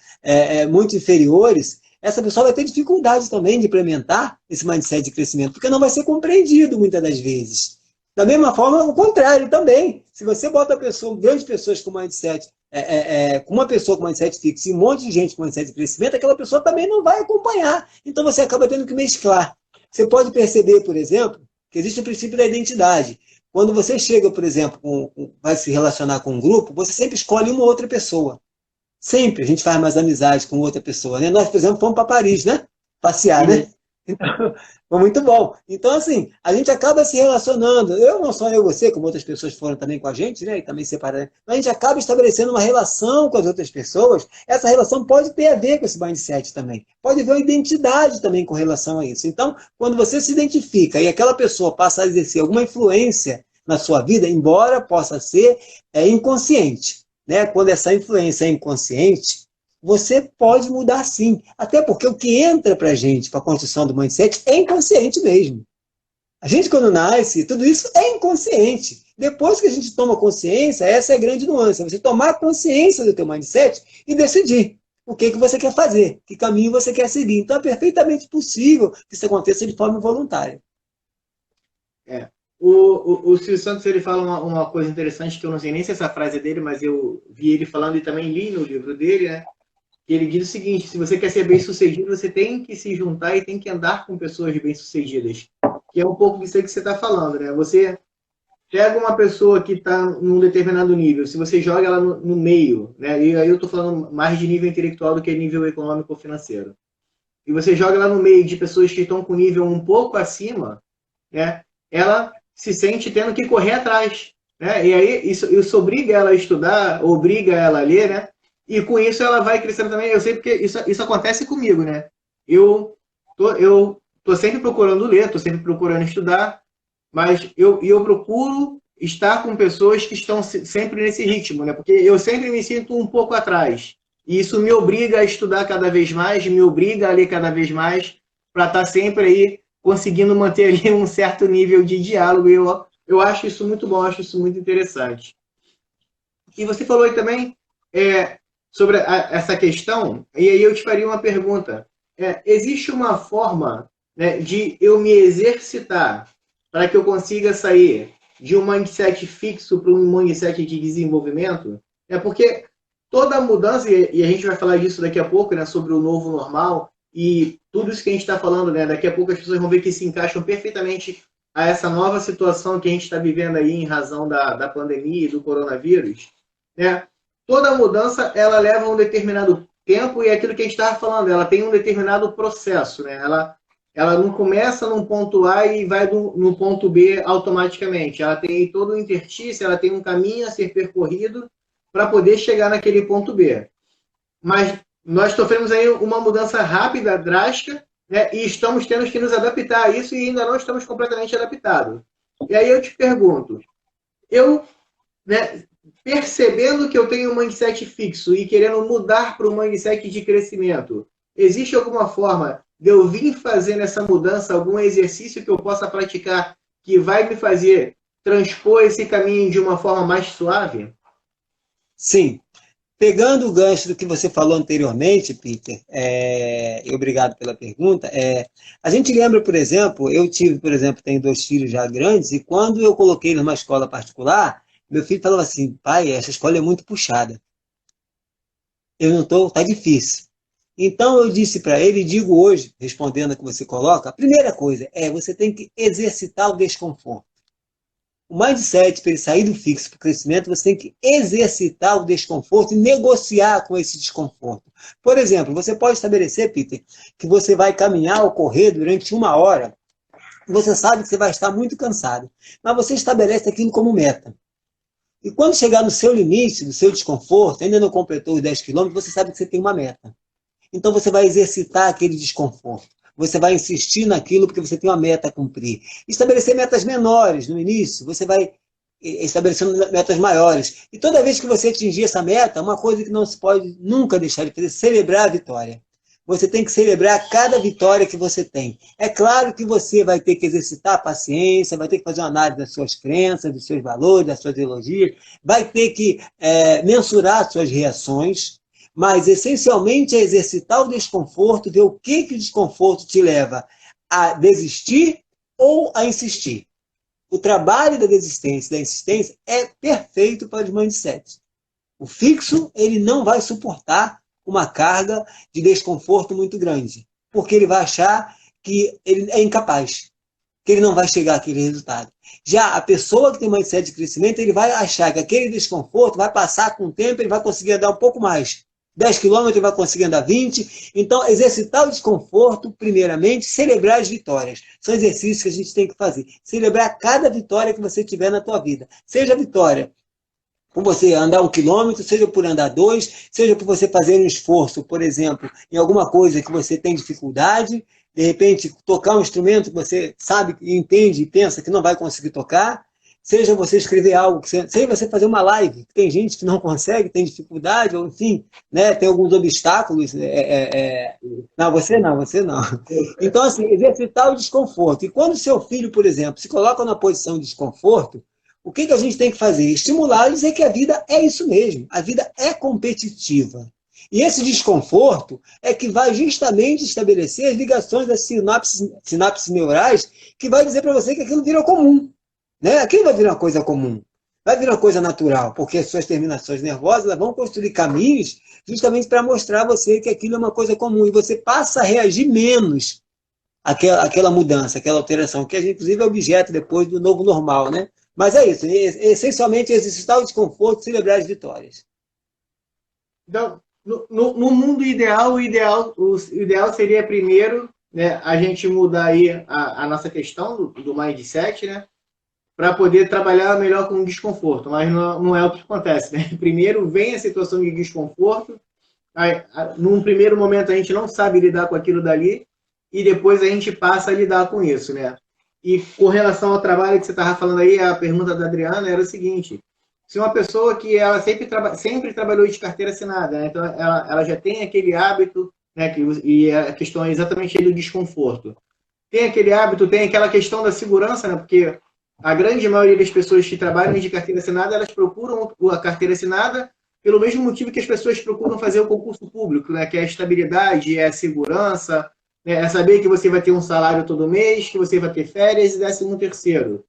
muito inferiores, essa pessoa vai ter dificuldade também de implementar esse mindset de crescimento, porque não vai ser compreendido muitas das vezes. Da mesma forma, o contrário também. Se você bota grandes pessoas com mindset, com uma pessoa com mindset fixo e um monte de gente com mindset de crescimento, aquela pessoa também não vai acompanhar. Então você acaba tendo que mesclar. Você pode perceber, por exemplo, que existe o princípio da identidade. Quando você chega, por exemplo, vai se relacionar com um grupo, você sempre escolhe uma outra pessoa. Sempre a gente faz mais amizade com outra pessoa, né? Nós, por exemplo, fomos para Paris, né? Passear, né? Então, foi muito bom. Então, assim, a gente acaba se relacionando. Eu, não só eu e você, como outras pessoas foram também com a gente, né? E também separaram. Mas a gente acaba estabelecendo uma relação com as outras pessoas. Essa relação pode ter a ver com esse mindset também. Pode haver uma identidade também com relação a isso. Então, quando você se identifica e aquela pessoa passa a exercer alguma influência na sua vida, embora possa ser inconsciente, né? Quando essa influência é inconsciente, você pode mudar sim. Até porque o que entra para a gente, para a construção do mindset, é inconsciente mesmo. A gente, quando nasce, tudo isso é inconsciente. Depois que a gente toma consciência, essa é a grande nuance. Você tomar consciência do teu mindset e decidir o que você quer fazer, que caminho você quer seguir. Então é perfeitamente possível que isso aconteça de forma voluntária. O Silvio Santos ele fala uma coisa interessante, que eu não sei nem se essa frase é dele, mas eu vi ele falando e também li no livro dele, né? Que ele diz o seguinte: se você quer ser bem-sucedido, você tem que se juntar e tem que andar com pessoas bem-sucedidas. Que é um pouco disso aí que você está falando, né? Você pega uma pessoa que está num determinado nível, se você joga ela no meio, né? E aí eu estou falando mais de nível intelectual do que nível econômico ou financeiro. E você joga ela no meio de pessoas que estão com nível um pouco acima, né? Ela se sente tendo que correr atrás, né? E aí isso obriga ela a estudar, obriga ela a ler, né? E com isso ela vai crescendo também. Eu sei porque isso acontece comigo, né? Eu tô sempre procurando ler, tô sempre procurando estudar, mas eu procuro estar com pessoas que estão sempre nesse ritmo, né? Porque eu sempre me sinto um pouco atrás. E isso me obriga a estudar cada vez mais, me obriga a ler cada vez mais, para estar sempre aí conseguindo manter ali um certo nível de diálogo. E eu acho isso muito bom, acho isso muito interessante. E você falou aí também sobre essa questão, e aí eu te faria uma pergunta. Existe uma forma, né, de eu me exercitar para que eu consiga sair de um mindset fixo para um mindset de desenvolvimento? Porque toda mudança, e a gente vai falar disso daqui a pouco, né, sobre o novo normal, e tudo isso que a gente está falando, né, daqui a pouco as pessoas vão ver que se encaixam perfeitamente a essa nova situação que a gente está vivendo aí em razão da pandemia e do coronavírus, né? Toda mudança, ela leva um determinado tempo, e é aquilo que a gente estava falando, ela tem um determinado processo, né? Ela não começa num ponto A e vai no ponto B automaticamente. Ela tem todo um interstício, ela tem um caminho a ser percorrido para poder chegar naquele ponto B. Mas nós sofremos aí uma mudança rápida, drástica, né? E estamos tendo que nos adaptar a isso e ainda não estamos completamente adaptados. E aí eu te pergunto, né, percebendo que eu tenho um mindset fixo e querendo mudar para um mindset de crescimento, existe alguma forma de eu vir fazendo essa mudança, algum exercício que eu possa praticar que vai me fazer transpor esse caminho de uma forma mais suave? Sim. Pegando o gancho do que você falou anteriormente, Peter, e obrigado pela pergunta, a gente lembra, por exemplo, tenho 2 filhos já grandes, e quando eu coloquei eles numa escola particular, meu filho falava assim, pai, essa escola é muito puxada, eu não estou, tá difícil. Então eu disse para ele, e digo hoje, respondendo a que você coloca, a primeira coisa você tem que exercitar o desconforto. O mindset, para ele sair do fixo para o crescimento, você tem que exercitar o desconforto e negociar com esse desconforto. Por exemplo, você pode estabelecer, Peter, que você vai caminhar ou correr durante 1 hora. Você sabe que você vai estar muito cansado, mas você estabelece aquilo como meta. E quando chegar no seu limite, do seu desconforto, ainda não completou os 10 quilômetros, você sabe que você tem uma meta. Então você vai exercitar aquele desconforto. Você vai insistir naquilo porque você tem uma meta a cumprir. Estabelecer metas menores no início, você vai estabelecendo metas maiores. E toda vez que você atingir essa meta, uma coisa que não se pode nunca deixar de fazer é celebrar a vitória. Você tem que celebrar cada vitória que você tem. É claro que você vai ter que exercitar a paciência, vai ter que fazer uma análise das suas crenças, dos seus valores, das suas ideologias, vai ter que mensurar as suas reações, mas essencialmente é exercitar o desconforto, ver o que o desconforto te leva a desistir ou a insistir. O trabalho da desistência e da insistência é perfeito para os mindsets. O fixo, ele não vai suportar uma carga de desconforto muito grande, porque ele vai achar que ele é incapaz, que ele não vai chegar àquele resultado. Já a pessoa que tem mindset de crescimento, ele vai achar que aquele desconforto vai passar com o tempo, ele vai conseguir andar um pouco mais. 10 quilômetros ele vai conseguir andar 20. Então, exercitar o desconforto, primeiramente, celebrar as vitórias. São exercícios que a gente tem que fazer. Celebrar cada vitória que você tiver na tua vida. Seja a vitória por você andar 1 quilômetro, seja por andar 2, seja por você fazer um esforço, por exemplo, em alguma coisa que você tem dificuldade, de repente tocar um instrumento que você sabe, entende e pensa que não vai conseguir tocar, seja você escrever algo, seja você fazer uma live, tem gente que não consegue, tem dificuldade, ou enfim, né, tem alguns obstáculos. Não, você não, você não. Então, assim, exercitar o desconforto. E quando o seu filho, por exemplo, se coloca na posição de desconforto, o que a gente tem que fazer? Estimular e dizer que a vida é isso mesmo. A vida é competitiva. E esse desconforto é que vai justamente estabelecer as ligações das sinapses neurais, que vai dizer para você que aquilo vira comum. Né? Aquilo vai virar uma coisa comum. Vai virar uma coisa natural, porque as suas terminações nervosas elas vão construir caminhos justamente para mostrar a você que aquilo é uma coisa comum. E você passa a reagir menos àquela mudança, àquela alteração, que inclusive é objeto depois do novo normal, né? Mas é isso, essencialmente exercitar o desconforto e celebrar as vitórias. Então, no mundo ideal, o ideal seria primeiro, né, a gente mudar aí a nossa questão do mindset, né, para poder trabalhar melhor com o desconforto, mas não é o que acontece, né? Primeiro vem a situação de desconforto, num primeiro momento a gente não sabe lidar com aquilo dali, e depois a gente passa a lidar com isso, né? E com relação ao trabalho que você estava falando aí, a pergunta da Adriana era o seguinte: se uma pessoa que ela sempre trabalhou de carteira assinada, né? Então ela já tem aquele hábito, né? E a questão é exatamente do desconforto. Tem aquele hábito, tem aquela questão da segurança, né? Porque a grande maioria das pessoas que trabalham de carteira assinada, elas procuram a carteira assinada pelo mesmo motivo que as pessoas procuram fazer o concurso público, né? Que é a estabilidade, é a segurança, é saber que você vai ter um salário todo mês, que você vai ter férias e 13º.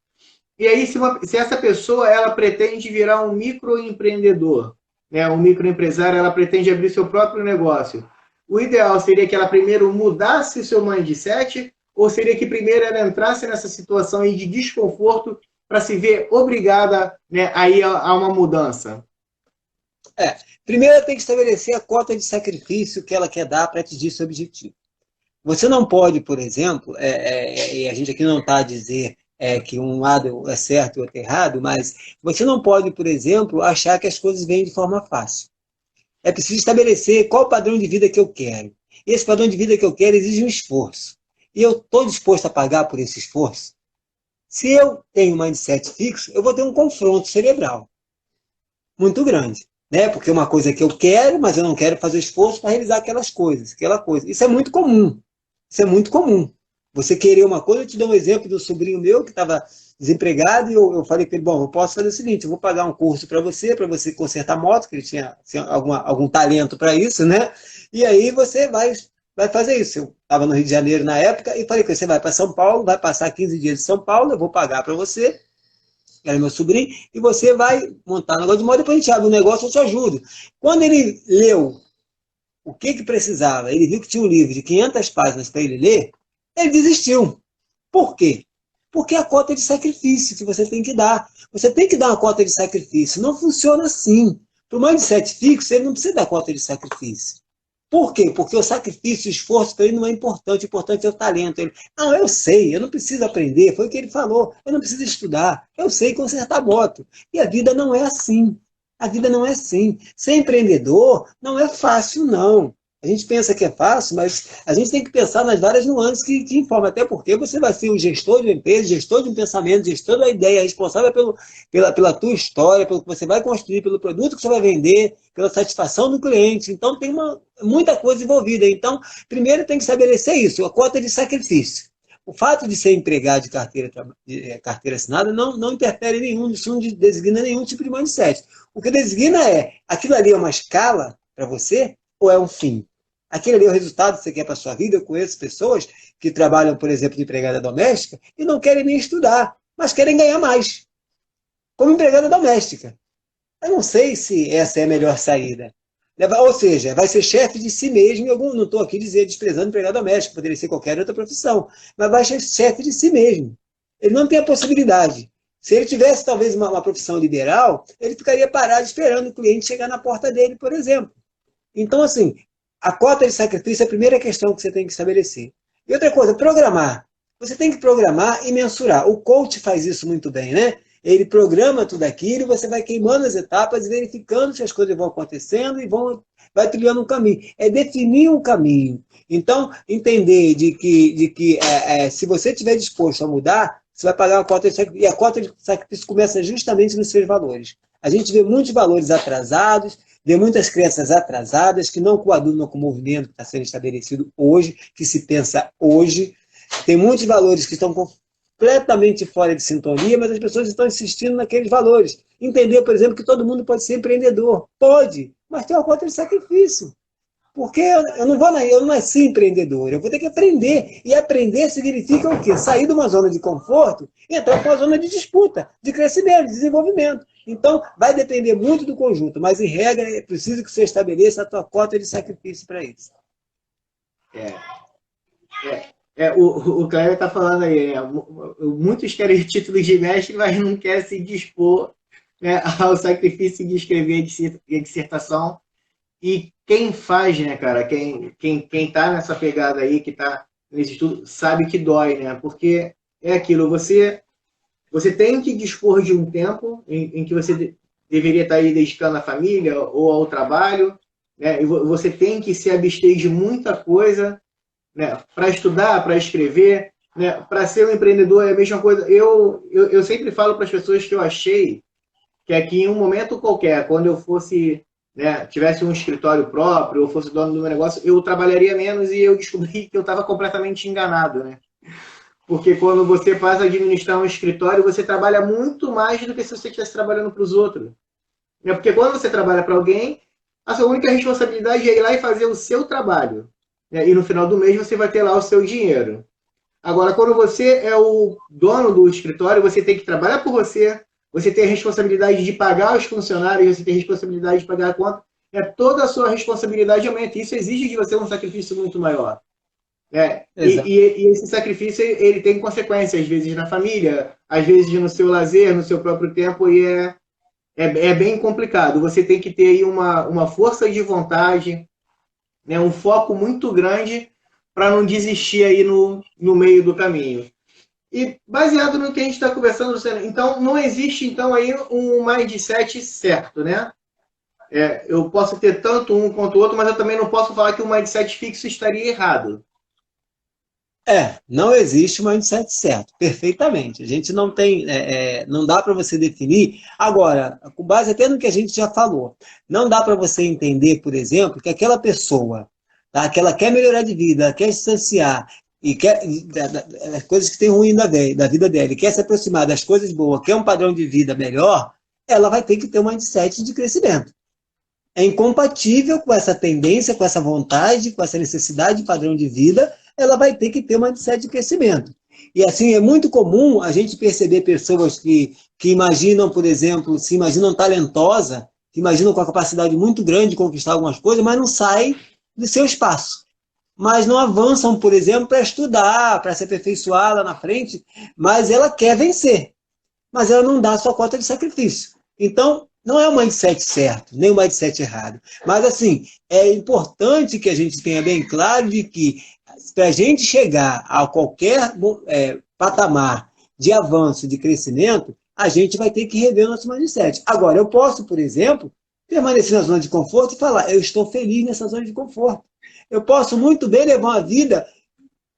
E aí, se essa pessoa ela pretende virar um microempreendedor, né, um microempresário, ela pretende abrir seu próprio negócio, o ideal seria que ela primeiro mudasse seu mindset, ou seria que primeiro ela entrasse nessa situação aí de desconforto para se ver obrigada, né, aí a uma mudança? Primeiro ela tem que estabelecer a cota de sacrifício que ela quer dar para atingir seu objetivo. Você não pode, por exemplo, e a gente aqui não está a dizer que um lado é certo e outro é errado, mas você não pode, por exemplo, achar que as coisas vêm de forma fácil. É preciso estabelecer qual o padrão de vida que eu quero. E esse padrão de vida que eu quero exige um esforço. E eu estou disposto a pagar por esse esforço? Se eu tenho um mindset fixo, eu vou ter um confronto cerebral muito grande. Né? Porque é uma coisa que eu quero, mas eu não quero fazer esforço para realizar aquela coisa. Isso é muito comum. Isso é muito comum. Você querer uma coisa, eu te dou um exemplo do sobrinho meu que estava desempregado e eu falei para ele, bom, eu posso fazer o seguinte, eu vou pagar um curso para você consertar moto, que ele tinha algum talento para isso, né? E aí você vai fazer isso. Eu estava no Rio de Janeiro na época e falei que você vai para São Paulo, vai passar 15 dias em São Paulo, eu vou pagar para você, era meu sobrinho, e você vai montar um negócio de moto, depois a gente abre um negócio, eu te ajudo. Quando ele leu o que precisava, ele viu que tinha um livro de 500 páginas para ele ler, ele desistiu. Por quê? Porque é a cota de sacrifício que você tem que dar. Você tem que dar uma cota de sacrifício. Não funciona assim. Para o mindset fixo, ele não precisa dar cota de sacrifício. Por quê? Porque o sacrifício, o esforço para ele não é importante. O importante é o talento. Ele, não, eu sei, eu não preciso aprender. Foi o que ele falou. Eu não preciso estudar. Eu sei consertar moto. E a vida não é assim. A vida não é assim. Ser empreendedor não é fácil, não. A gente pensa que é fácil, mas a gente tem que pensar nas várias nuances que informam. Até porque você vai ser o gestor de uma empresa, gestor de um pensamento, gestor da ideia, responsável pela tua história, pelo que você vai construir, pelo produto que você vai vender, pela satisfação do cliente. Então, tem muita coisa envolvida. Então, primeiro tem que estabelecer isso, a cota de sacrifício. O fato de ser empregado de carteira assinada não interfere em nenhum, isso não designa nenhum tipo de mindset. O que designa é, aquilo ali é uma escala para você ou é um fim? Aquele ali é o resultado que você quer para a sua vida. Eu conheço pessoas que trabalham, por exemplo, de empregada doméstica e não querem nem estudar, mas querem ganhar mais, como empregada doméstica. Eu não sei se essa é a melhor saída. Ou seja, vai ser chefe de si mesmo, não estou aqui desprezando empregado doméstico, poderia ser qualquer outra profissão, mas vai ser chefe de si mesmo. Ele não tem a possibilidade. Se ele tivesse talvez uma profissão liberal, ele ficaria parado esperando o cliente chegar na porta dele, por exemplo. Então, assim, a cota de sacrifício é a primeira questão que você tem que estabelecer. E outra coisa, programar. Você tem que programar e mensurar. O coach faz isso muito bem, né? Ele programa tudo aquilo, você vai queimando as etapas e verificando se as coisas vão acontecendo e vai trilhando um caminho. É definir um caminho. Então, entender de que se você estiver disposto a mudar, você vai pagar uma cota de sacrifício. E a cota de sacrifício começa justamente nos seus valores. A gente vê muitos valores atrasados, vê muitas crenças atrasadas que não coadunam com o movimento que está sendo estabelecido hoje, que se pensa hoje. Tem muitos valores que estão completamente fora de sintonia, mas as pessoas estão insistindo naqueles valores. Entender, por exemplo, que todo mundo pode ser empreendedor. Pode, mas tem uma cota de sacrifício. Porque eu não nasci empreendedor, eu vou ter que aprender. E aprender significa o quê? Sair de uma zona de conforto e entrar para uma zona de disputa, de crescimento, de desenvolvimento. Então, vai depender muito do conjunto, mas, em regra, é preciso que você estabeleça a tua cota de sacrifício para isso. O Cléber está falando aí, muitos querem títulos de mestre, mas não querem se dispor, né, ao sacrifício de escrever a dissertação. E quem faz, né, cara, quem tá nessa pegada aí, que tá nesse estudo, sabe que dói, né? Porque é aquilo, você tem que dispor de um tempo em que você deveria estar aí dedicando à família ou ao trabalho, né? E você tem que se abster de muita coisa, né? Para estudar, para escrever, né? Para ser um empreendedor é a mesma coisa. Eu sempre falo para as pessoas que eu achei que aqui em um momento qualquer, quando eu fosse, né, tivesse um escritório próprio, ou fosse dono do meu negócio, eu trabalharia menos, e eu descobri que eu estava completamente enganado, né? Porque quando você passa a administrar um escritório, você trabalha muito mais do que se você estivesse trabalhando para os outros. Porque quando você trabalha para alguém, a sua única responsabilidade é ir lá e fazer o seu trabalho. E no final do mês você vai ter lá o seu dinheiro. Agora, quando você é o dono do escritório, você tem que trabalhar por você, você tem a responsabilidade de pagar os funcionários, você tem a responsabilidade de pagar a conta. Toda a sua responsabilidade aumenta. Isso exige de você um sacrifício muito maior. E esse sacrifício ele tem consequências, às vezes na família, às vezes no seu lazer, no seu próprio tempo, e é bem complicado. Você tem que ter aí uma força de vontade, né, um foco muito grande para não desistir aí no meio do caminho. E baseado no que a gente está conversando, Luciano, então não existe então aí um mindset certo, né? Eu posso ter tanto um quanto o outro, mas eu também não posso falar que o mindset fixo estaria errado. Não existe um mindset certo, perfeitamente. A gente não tem, não dá para você definir. Agora, com base até no que a gente já falou, não dá para você entender, por exemplo, que aquela pessoa tá? Que ela quer melhorar de vida, ela quer distanciar, e quer as coisas que tem ruim da vida dela, e quer se aproximar das coisas boas, quer um padrão de vida melhor, ela vai ter que ter um mindset de crescimento. É incompatível com essa tendência, com essa vontade, com essa necessidade de padrão de vida, ela vai ter que ter um mindset de crescimento. E assim, é muito comum a gente perceber pessoas que imaginam, por exemplo, se imaginam talentosa, que imaginam com a capacidade muito grande de conquistar algumas coisas, mas não saem do seu espaço. Mas não avançam, por exemplo, para estudar, para se aperfeiçoar lá na frente, mas ela quer vencer. Mas ela não dá a sua cota de sacrifício. Então, não é o mindset certo, nem o mindset errado. Mas, assim, é importante que a gente tenha bem claro de que, para a gente chegar a qualquer patamar de avanço, de crescimento, a gente vai ter que rever o nosso mindset. Agora, eu posso, por exemplo, permanecer na zona de conforto e falar, eu estou feliz nessa zona de conforto. Eu posso muito bem levar uma vida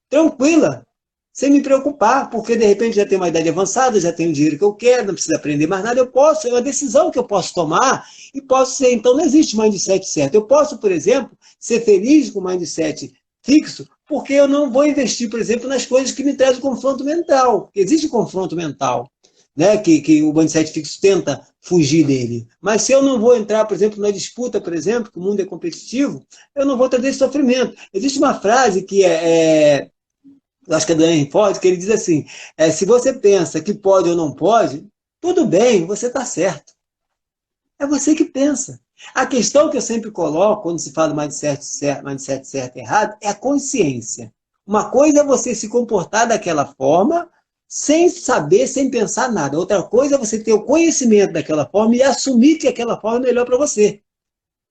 tranquila, sem me preocupar, porque de repente já tenho uma idade avançada, já tenho o dinheiro que eu quero, não preciso aprender mais nada, é uma decisão que eu posso tomar e posso ser. Então não existe mindset certo. Eu posso, por exemplo, ser feliz com mindset fixo, porque eu não vou investir, por exemplo, nas coisas que me trazem confronto mental. Existe confronto mental, né, que o mindset fixo tenta fugir dele. Mas se eu não vou entrar, por exemplo, na disputa, por exemplo, que o mundo é competitivo, eu não vou trazer esse sofrimento. Existe uma frase que eu acho que é do Henry Ford, que ele diz assim, se você pensa que pode ou não pode, tudo bem, você está certo. É você que pensa. A questão que eu sempre coloco, quando se fala mindset certo e errado, é a consciência. Uma coisa é você se comportar daquela forma, sem saber, sem pensar nada. Outra coisa é você ter o conhecimento daquela forma e assumir que aquela forma é melhor para você.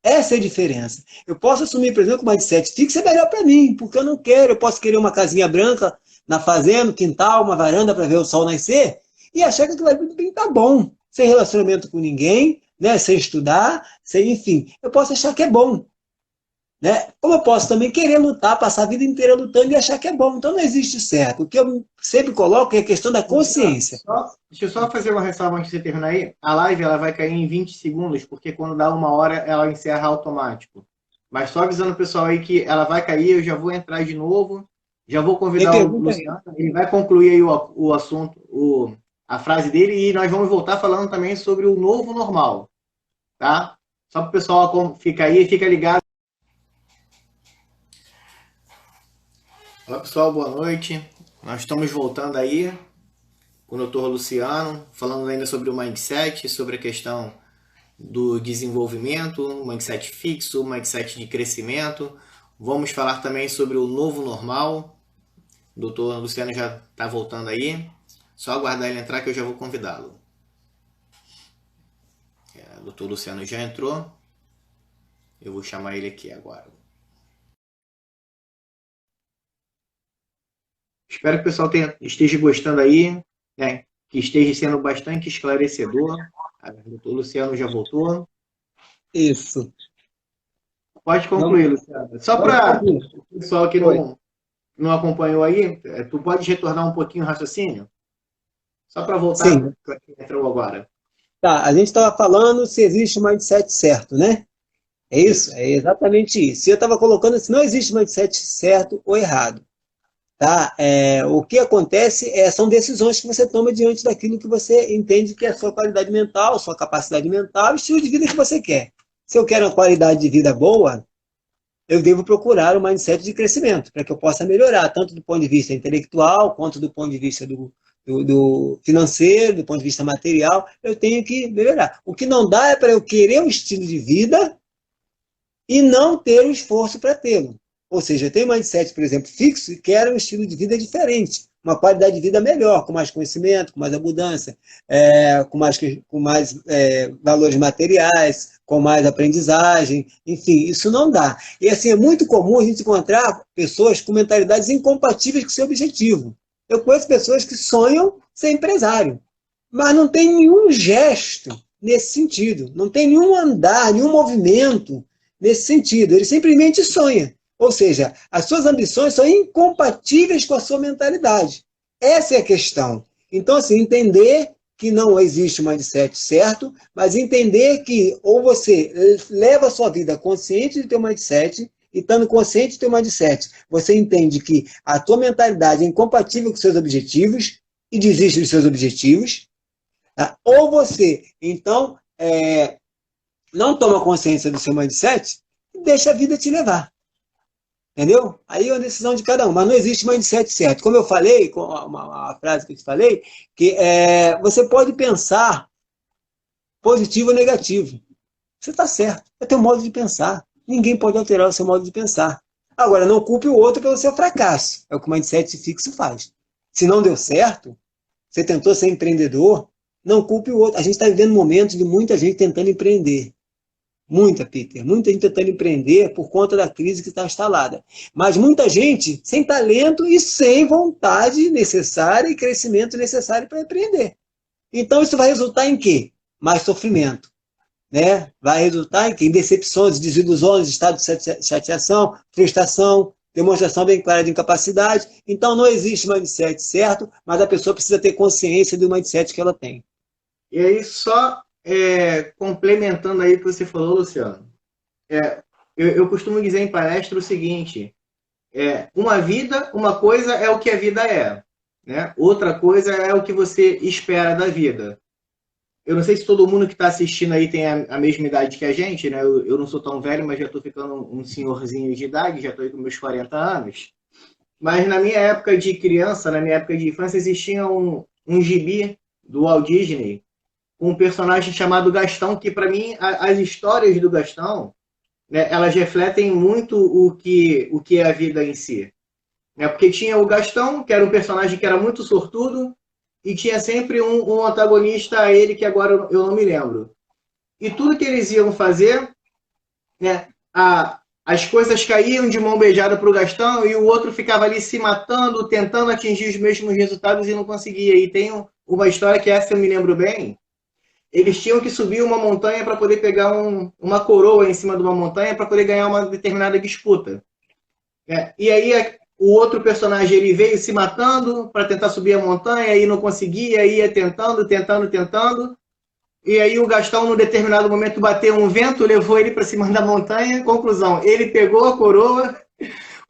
Essa é a diferença. Eu posso assumir, por exemplo, que o mindset fixo é melhor para mim, porque eu não quero. Eu posso querer uma casinha branca na fazenda, quintal, uma varanda para ver o sol nascer, e achar que aquilo ali está bom, sem relacionamento com ninguém, né, sem estudar, enfim. Eu posso achar que é bom. Né? Como eu posso também querer lutar, passar a vida inteira lutando e achar que é bom. Então não existe certo. O que eu sempre coloco é a questão da consciência. Deixa eu só fazer uma ressalva antes de você terminar aí. A live ela vai cair em 20 segundos, porque quando dá 1 hora ela encerra automático. Mas só avisando o pessoal aí que ela vai cair, eu já vou entrar de novo, já vou convidar o Luciano, ele vai concluir aí o assunto, a frase dele, e nós vamos voltar falando também sobre o novo normal. Tá? Só para o pessoal ficar aí, fica ligado. Olá pessoal, boa noite. Nós estamos voltando aí com o Dr. Luciano, falando ainda sobre o mindset, sobre a questão do desenvolvimento, mindset fixo, mindset de crescimento. Vamos falar também sobre o novo normal. O Dr. Luciano já está voltando aí. Só aguardar ele entrar que eu já vou convidá-lo. O Dr. Luciano já entrou. Eu vou chamar ele aqui agora. Espero que o pessoal esteja gostando aí, né? Que esteja sendo bastante esclarecedor. O doutor Luciano já voltou. Isso. Pode concluir, Luciano. Só para o pessoal que não acompanhou aí, tu pode retornar um pouquinho o raciocínio? Só para voltar para quem entrou agora. Tá, a gente estava falando se existe um mindset certo, né? É isso? É exatamente isso. Eu estava colocando assim, não existe mindset certo ou errado. Tá? O que acontece são decisões que você toma diante daquilo que você entende que é a sua qualidade mental, sua capacidade mental, o estilo de vida que você quer. Se eu quero uma qualidade de vida boa, eu devo procurar um mindset de crescimento, para que eu possa melhorar, tanto do ponto de vista intelectual, quanto do ponto de vista do financeiro, do ponto de vista material, eu tenho que melhorar. O que não dá é para eu querer um estilo de vida e não ter o esforço para tê-lo. Ou seja, eu tenho um mindset, por exemplo, fixo e quero um estilo de vida diferente, uma qualidade de vida melhor, com mais conhecimento, com mais abundância, com mais valores materiais, com mais aprendizagem, enfim, isso não dá. E assim, é muito comum a gente encontrar pessoas com mentalidades incompatíveis com o seu objetivo. Eu conheço pessoas que sonham ser empresário, mas não tem nenhum gesto nesse sentido, não tem nenhum andar, nenhum movimento nesse sentido, ele simplesmente sonha. Ou seja, as suas ambições são incompatíveis com a sua mentalidade. Essa é a questão. Então, assim, entender que não existe um mindset certo, mas entender que ou você leva a sua vida consciente de ter um mindset e estando consciente do teu mindset, você entende que a tua mentalidade é incompatível com seus objetivos e desiste dos seus objetivos, tá? Ou você, então, não toma consciência do seu mindset e deixa a vida te levar. Entendeu? Aí é uma decisão de cada um, mas não existe mindset certo. Como eu falei, com uma frase que eu te falei, que você pode pensar positivo ou negativo. Você está certo, é teu modo de pensar. Ninguém pode alterar o seu modo de pensar. Agora, não culpe o outro pelo seu fracasso. É o que o mindset fixo faz. Se não deu certo, você tentou ser empreendedor, não culpe o outro. A gente está vivendo momentos de muita gente tentando empreender. Muita, Peter. Muita gente tentando empreender por conta da crise que está instalada. Mas muita gente sem talento e sem vontade necessária e crescimento necessário para empreender. Então, isso vai resultar em quê? Mais sofrimento. Né? Vai resultar em quê? Em decepções, desilusões, estado de chateação, frustração, demonstração bem clara de incapacidade. Então, não existe mindset certo, mas a pessoa precisa ter consciência do mindset que ela tem. E aí, só complementando aí o que você falou, Luciano, eu costumo dizer em palestra o seguinte, uma coisa é o que a vida é, né? Outra coisa é o que você espera da vida. Eu não sei se todo mundo que está assistindo aí tem a mesma idade que a gente, né? Eu não sou tão velho, mas já estou ficando um senhorzinho de idade, já estou aí com meus 40 anos. Mas na minha época de criança, na minha época de infância, existia um gibi do Walt Disney, com um personagem chamado Gastão, que para mim, as histórias do Gastão, né, elas refletem muito o que é a vida em si. Né? Porque tinha o Gastão, que era um personagem que era muito sortudo, e tinha sempre um antagonista a ele, que agora eu não me lembro. E tudo que eles iam fazer, né, as coisas caíam de mão beijada para o Gastão, e o outro ficava ali se matando, tentando atingir os mesmos resultados e não conseguia. E tem uma história que essa eu me lembro bem. Eles tinham que subir uma montanha para poder pegar uma coroa em cima de uma montanha para poder ganhar uma determinada disputa. E aí o outro personagem ele veio se matando para tentar subir a montanha e não conseguia, ia tentando. E aí o Gastão, num determinado momento, bateu um vento, levou ele para cima da montanha. Conclusão, ele pegou a coroa,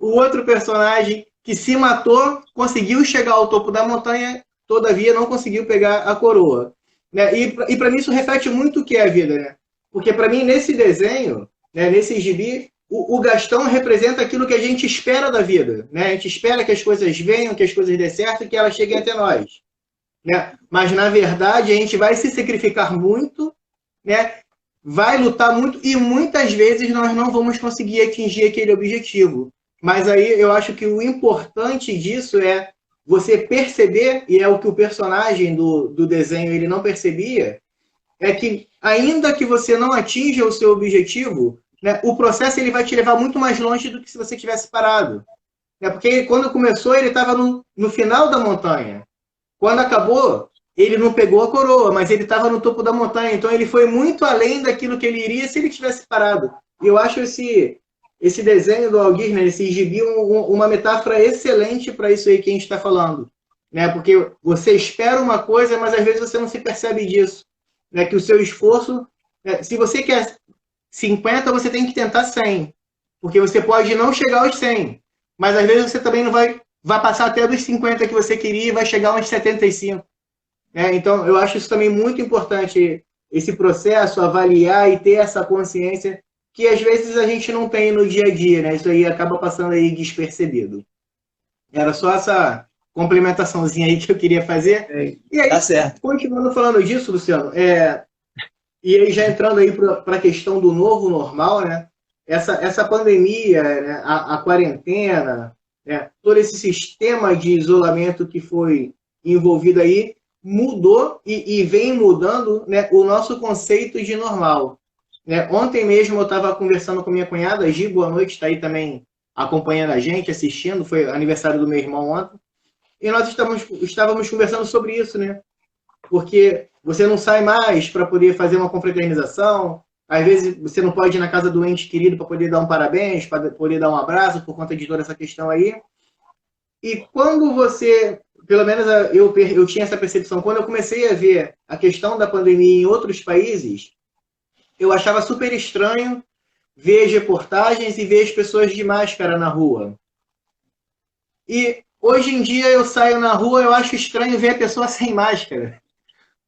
o outro personagem que se matou conseguiu chegar ao topo da montanha, todavia não conseguiu pegar a coroa. Né? E para mim isso reflete muito o que é a vida, né? Porque para mim nesse desenho, né, nesse gibi, o Gastão representa aquilo que a gente espera da vida, né? A gente espera que as coisas venham, que as coisas dê certo e que elas cheguem até nós, né? Mas na verdade a gente vai se sacrificar muito, né? Vai lutar muito e muitas vezes nós não vamos conseguir atingir aquele objetivo. Mas aí eu acho que o importante disso é você perceber, e é o que o personagem do desenho ele não percebia, é que ainda que você não atinja o seu objetivo, né, o processo ele vai te levar muito mais longe do que se você tivesse parado. Né? Porque quando começou, ele estava no final da montanha. Quando acabou, ele não pegou a coroa, mas ele estava no topo da montanha. Então ele foi muito além daquilo que ele iria se ele tivesse parado. E eu acho esse desenho do Walt Disney, esse gibi, uma metáfora excelente para isso aí que a gente está falando. Né? Porque você espera uma coisa, mas às vezes você não se percebe disso. Né? Que o seu esforço, né? Se você quer 50, você tem que tentar 100. Porque você pode não chegar aos 100. Mas às vezes você também não vai passar até dos 50 que você queria e vai chegar aos 75. Né? Então, eu acho isso também muito importante, esse processo, avaliar e ter essa consciência que às vezes a gente não tem no dia a dia, né? Isso aí acaba passando aí despercebido. Era só essa complementaçãozinha aí que eu queria fazer. E aí, tá certo. Continuando falando disso, Luciano, e aí já entrando aí para a questão do novo normal, né? Essa pandemia, né? a quarentena, né? Todo esse sistema de isolamento que foi envolvido aí mudou e vem mudando, né, o nosso conceito de normal. Né? Ontem mesmo eu estava conversando com minha cunhada, Gi, boa noite, está aí também acompanhando a gente, assistindo, foi aniversário do meu irmão ontem, e nós estávamos conversando sobre isso, né? Porque você não sai mais para poder fazer uma confraternização, às vezes você não pode ir na casa do ente querido para poder dar um parabéns, para poder dar um abraço, por conta de toda essa questão aí. E quando você, pelo menos eu tinha essa percepção, quando eu comecei a ver a questão da pandemia em outros países, eu achava super estranho, vê as reportagens e vê as pessoas de máscara na rua. E hoje em dia eu saio na rua, eu acho estranho ver a pessoa sem máscara.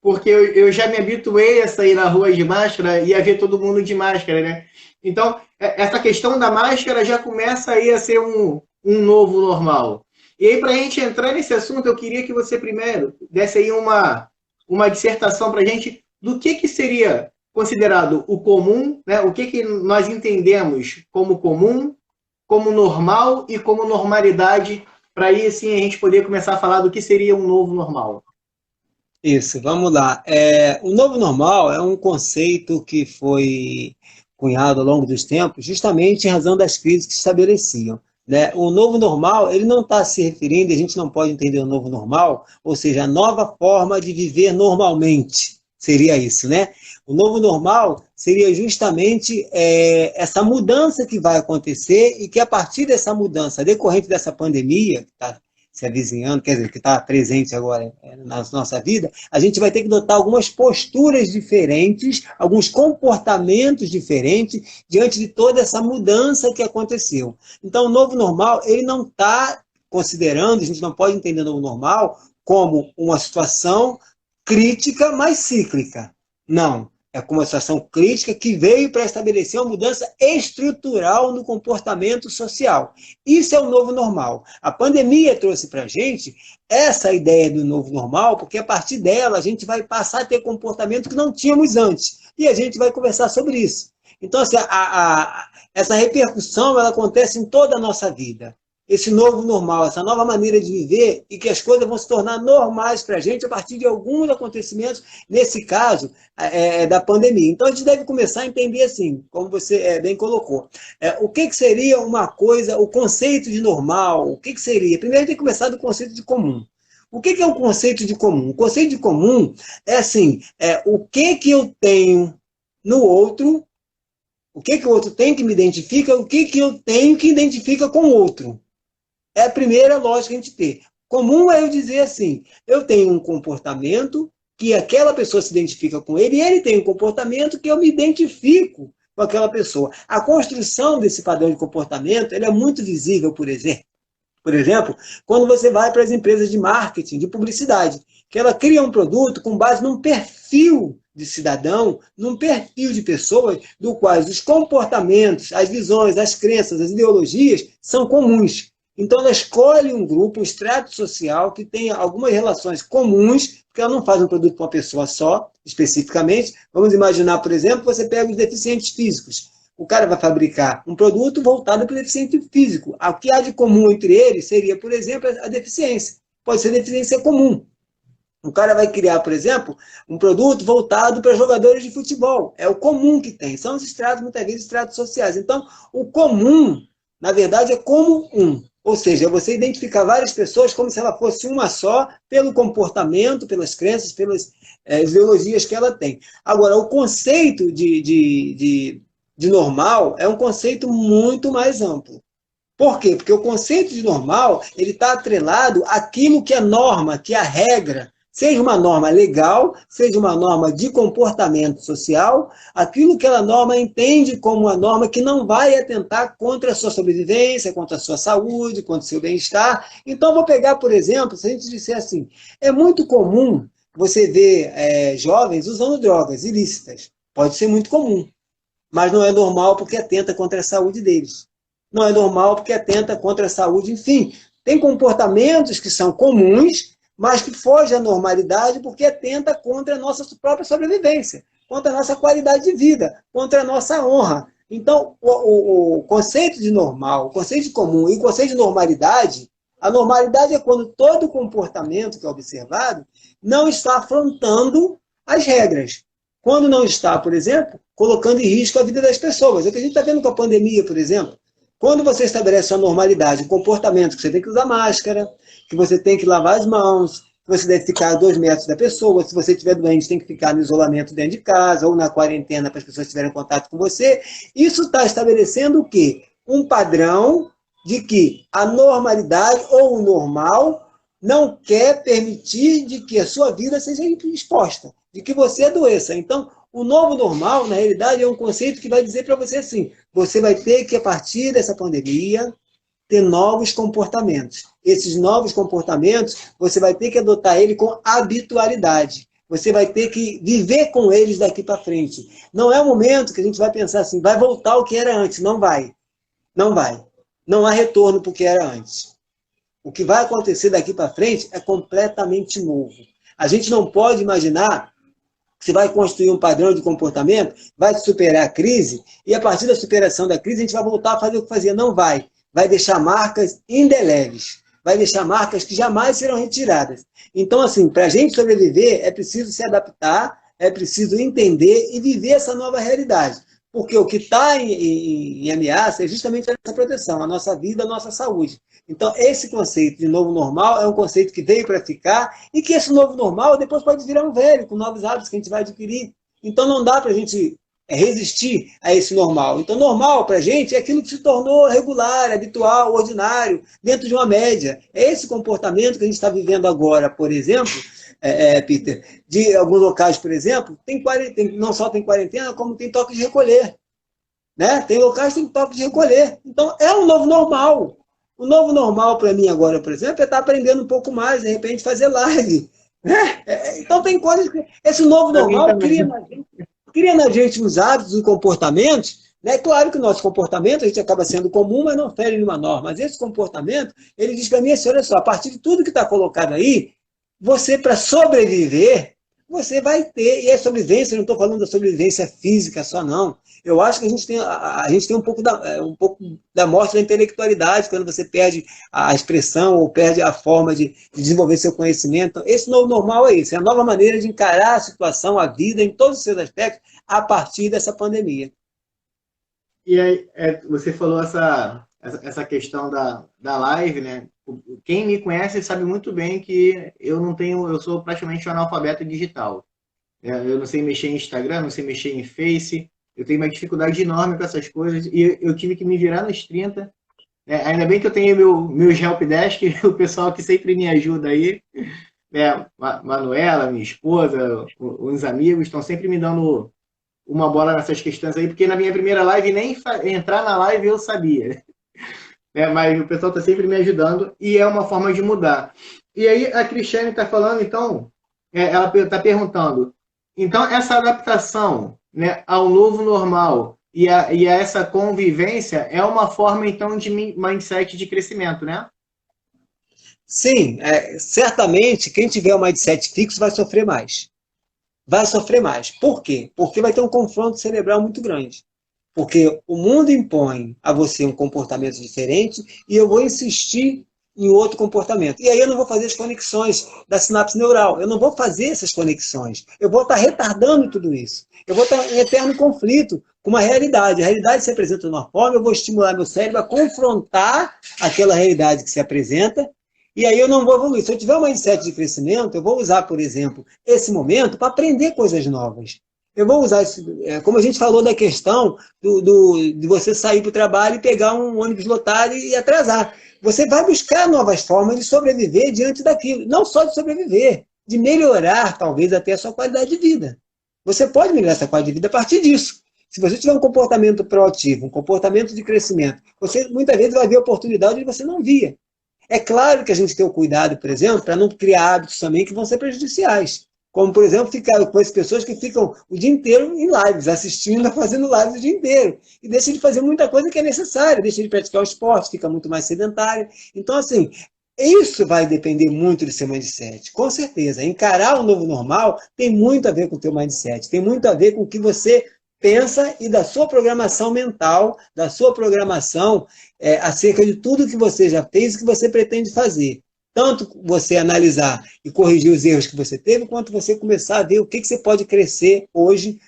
Porque eu já me habituei a sair na rua de máscara e a ver todo mundo de máscara, né? Então, essa questão da máscara já começa aí a ser um novo normal. E aí, para a gente entrar nesse assunto, eu queria que você primeiro desse aí uma dissertação para a gente do que seria considerado o comum, né? O que nós entendemos como comum, como normal e como normalidade, para aí, assim, a gente poder começar a falar do que seria um novo normal. Isso, vamos lá. O novo normal é um conceito que foi cunhado ao longo dos tempos, justamente em razão das crises que se estabeleciam. Né? O novo normal, ele não está se referindo, a gente não pode entender o novo normal, ou seja, a nova forma de viver normalmente, seria isso, né? O novo normal seria justamente essa mudança que vai acontecer e que a partir dessa mudança, decorrente dessa pandemia, que está se avizinhando, quer dizer, que está presente agora na nossa vida, a gente vai ter que adotar algumas posturas diferentes, alguns comportamentos diferentes diante de toda essa mudança que aconteceu. Então, o novo normal, ele não está considerando, a gente não pode entender o novo normal como uma situação crítica, mas cíclica. Não. É como uma situação crítica que veio para estabelecer uma mudança estrutural no comportamento social. Isso é o novo normal. A pandemia trouxe para a gente essa ideia do novo normal, porque a partir dela a gente vai passar a ter comportamento que não tínhamos antes. E a gente vai conversar sobre isso. Então, assim, essa repercussão ela acontece em toda a nossa vida. Esse novo normal, essa nova maneira de viver e que as coisas vão se tornar normais para a gente a partir de alguns acontecimentos, nesse caso, da pandemia. Então, a gente deve começar a entender assim, como você bem colocou. O que seria uma coisa, o conceito de normal, o que seria? Primeiro, tem que começar do conceito de comum. O que é o conceito de comum? O conceito de comum é assim, o que eu tenho no outro, o que o outro tem que me identifica, o que eu tenho que identifica com o outro. É a primeira lógica que a gente tem. Comum é eu dizer assim, eu tenho um comportamento que aquela pessoa se identifica com ele, e ele tem um comportamento que eu me identifico com aquela pessoa. A construção desse padrão de comportamento ele é muito visível, por exemplo, quando você vai para as empresas de marketing, de publicidade, que ela cria um produto com base num perfil de cidadão, num perfil de pessoas, do quais os comportamentos, as visões, as crenças, as ideologias são comuns. Então, ela escolhe um grupo, um extrato social que tenha algumas relações comuns, porque ela não faz um produto para uma pessoa só, especificamente. Vamos imaginar, por exemplo, você pega os deficientes físicos. O cara vai fabricar um produto voltado para o deficiente físico. O que há de comum entre eles seria, por exemplo, a deficiência. Pode ser deficiência comum. O cara vai criar, por exemplo, um produto voltado para jogadores de futebol. É o comum que tem. São os estratos, muitas vezes, estratos sociais. Então, o comum, na verdade, é como um. Ou seja, você identificar várias pessoas como se ela fosse uma só, pelo comportamento, pelas crenças, pelas ideologias que ela tem. Agora, o conceito de normal é um conceito muito mais amplo. Por quê? Porque o conceito de normal ele está atrelado àquilo que é norma, que é a regra, seja uma norma legal, seja uma norma de comportamento social, aquilo que a norma entende como uma norma que não vai atentar contra a sua sobrevivência, contra a sua saúde, contra o seu bem-estar. Então, vou pegar, por exemplo, se a gente disser assim, é muito comum você ver jovens usando drogas ilícitas. Pode ser muito comum, mas não é normal porque atenta contra a saúde deles. Não é normal porque atenta contra a saúde, enfim. Tem comportamentos que são comuns, mas que foge à normalidade porque atenta contra a nossa própria sobrevivência, contra a nossa qualidade de vida, contra a nossa honra. Então, o conceito de normal, o conceito de comum e o conceito de normalidade, a normalidade é quando todo comportamento que é observado não está afrontando as regras. Quando não está, por exemplo, colocando em risco a vida das pessoas. É o que a gente está vendo com a pandemia, por exemplo. Quando você estabelece uma normalidade, um comportamento que você tem que usar máscara, que você tem que lavar as mãos, que você deve ficar a 2 metros da pessoa, se você estiver doente, tem que ficar no isolamento dentro de casa, ou na quarentena para as pessoas tiverem contato com você, isso está estabelecendo o quê? Um padrão de que a normalidade ou o normal não quer permitir de que a sua vida seja exposta, de que você adoeça. Então, O novo normal, na realidade, é um conceito que vai dizer para você assim, você vai ter que, a partir dessa pandemia, ter novos comportamentos. Esses novos comportamentos, você vai ter que adotar ele com habitualidade. Você vai ter que viver com eles daqui para frente. Não é o momento que a gente vai pensar assim, vai voltar ao que era antes. Não vai. Não vai. Não há retorno para o que era antes. O que vai acontecer daqui para frente é completamente novo. A gente não pode imaginar que você vai construir um padrão de comportamento, vai superar a crise, e a partir da superação da crise a gente vai voltar a fazer o que fazia. Não vai. Vai deixar marcas indeléveis. Vai deixar marcas que jamais serão retiradas. Então, assim, para a gente sobreviver, é preciso se adaptar, é preciso entender e viver essa nova realidade. Porque o que está em ameaça é justamente a nossa proteção, a nossa vida, a nossa saúde. Então, esse conceito de novo normal é um conceito que veio para ficar e que esse novo normal depois pode virar um velho, com novos hábitos que a gente vai adquirir. Então, não dá para a gente resistir a esse normal. Então, normal para a gente é aquilo que se tornou regular, habitual, ordinário, dentro de uma média. É esse comportamento que a gente está vivendo agora, por exemplo, Peter, de alguns locais, por exemplo, não só tem quarentena, como tem toque de recolher. Né? Tem locais que tem toque de recolher. Então, é um novo normal. O novo normal para mim agora, por exemplo, é estar aprendendo um pouco mais, de repente fazer live. Né? Então, tem coisas que... Esse novo normal cria na gente uns hábitos e comportamentos, né? Claro que o nosso comportamento, a gente acaba sendo comum, mas não fere nenhuma norma. Mas esse comportamento, ele diz para mim assim, olha só, a partir de tudo que está colocado aí, você, para sobreviver, você vai ter, e a sobrevivência, eu não estou falando da sobrevivência física só, não. Eu acho que a gente tem um pouco da morte da intelectualidade, quando você perde a expressão ou perde a forma de desenvolver seu conhecimento. Esse novo normal é isso, é a nova maneira de encarar a situação, a vida, em todos os seus aspectos, a partir dessa pandemia. E aí, você falou essa questão da live, né? Quem me conhece sabe muito bem que eu sou praticamente um analfabeto digital. Eu não sei mexer em Instagram, não sei mexer em Face, eu tenho uma dificuldade enorme com essas coisas e eu tive que me virar nos 30. Ainda bem que eu tenho meu helpdesk, o pessoal que sempre me ajuda aí, né? Manuela, minha esposa, os amigos estão sempre me dando uma bola nessas questões aí, porque na minha primeira live, nem entrar na live eu sabia. Mas o pessoal está sempre me ajudando e é uma forma de mudar. E aí a Cristiane está falando, então, ela está perguntando, então essa adaptação, né, ao novo normal e a essa convivência é uma forma, então, de mindset de crescimento, né? Sim, certamente quem tiver um mindset fixo vai sofrer mais. Vai sofrer mais. Por quê? Porque vai ter um confronto cerebral muito grande. Porque o mundo impõe a você um comportamento diferente e eu vou insistir em outro comportamento. E aí eu não vou fazer as conexões da sinapse neural. Eu não vou fazer essas conexões. Eu vou estar retardando tudo isso. Eu vou estar em eterno conflito com uma realidade. A realidade se apresenta de uma forma, eu vou estimular meu cérebro a confrontar aquela realidade que se apresenta, e aí eu não vou evoluir. Se eu tiver um mindset de crescimento, eu vou usar, por exemplo, esse momento para aprender coisas novas. Eu vou usar, como a gente falou da questão de você sair para o trabalho e pegar um ônibus lotado e atrasar. Você vai buscar novas formas de sobreviver diante daquilo. Não só de sobreviver, de melhorar, talvez, até a sua qualidade de vida. Você pode melhorar essa qualidade de vida a partir disso. Se você tiver um comportamento proativo, um comportamento de crescimento, você muitas vezes vai ver oportunidade onde você não via. É claro que a gente tem o cuidado, por exemplo, para não criar hábitos também que vão ser prejudiciais. Como, por exemplo, ficar com as pessoas que ficam o dia inteiro em lives, assistindo, fazendo lives o dia inteiro. E deixa de fazer muita coisa que é necessária, deixa de praticar o esporte, fica muito mais sedentário. Então, assim, isso vai depender muito do seu mindset, com certeza. Encarar o novo normal tem muito a ver com o teu mindset, tem muito a ver com o que você pensa e da sua programação mental, da sua programação acerca de tudo que você já fez e que você pretende fazer. Tanto você analisar e corrigir os erros que você teve, quanto você começar a ver o que você pode crescer hoje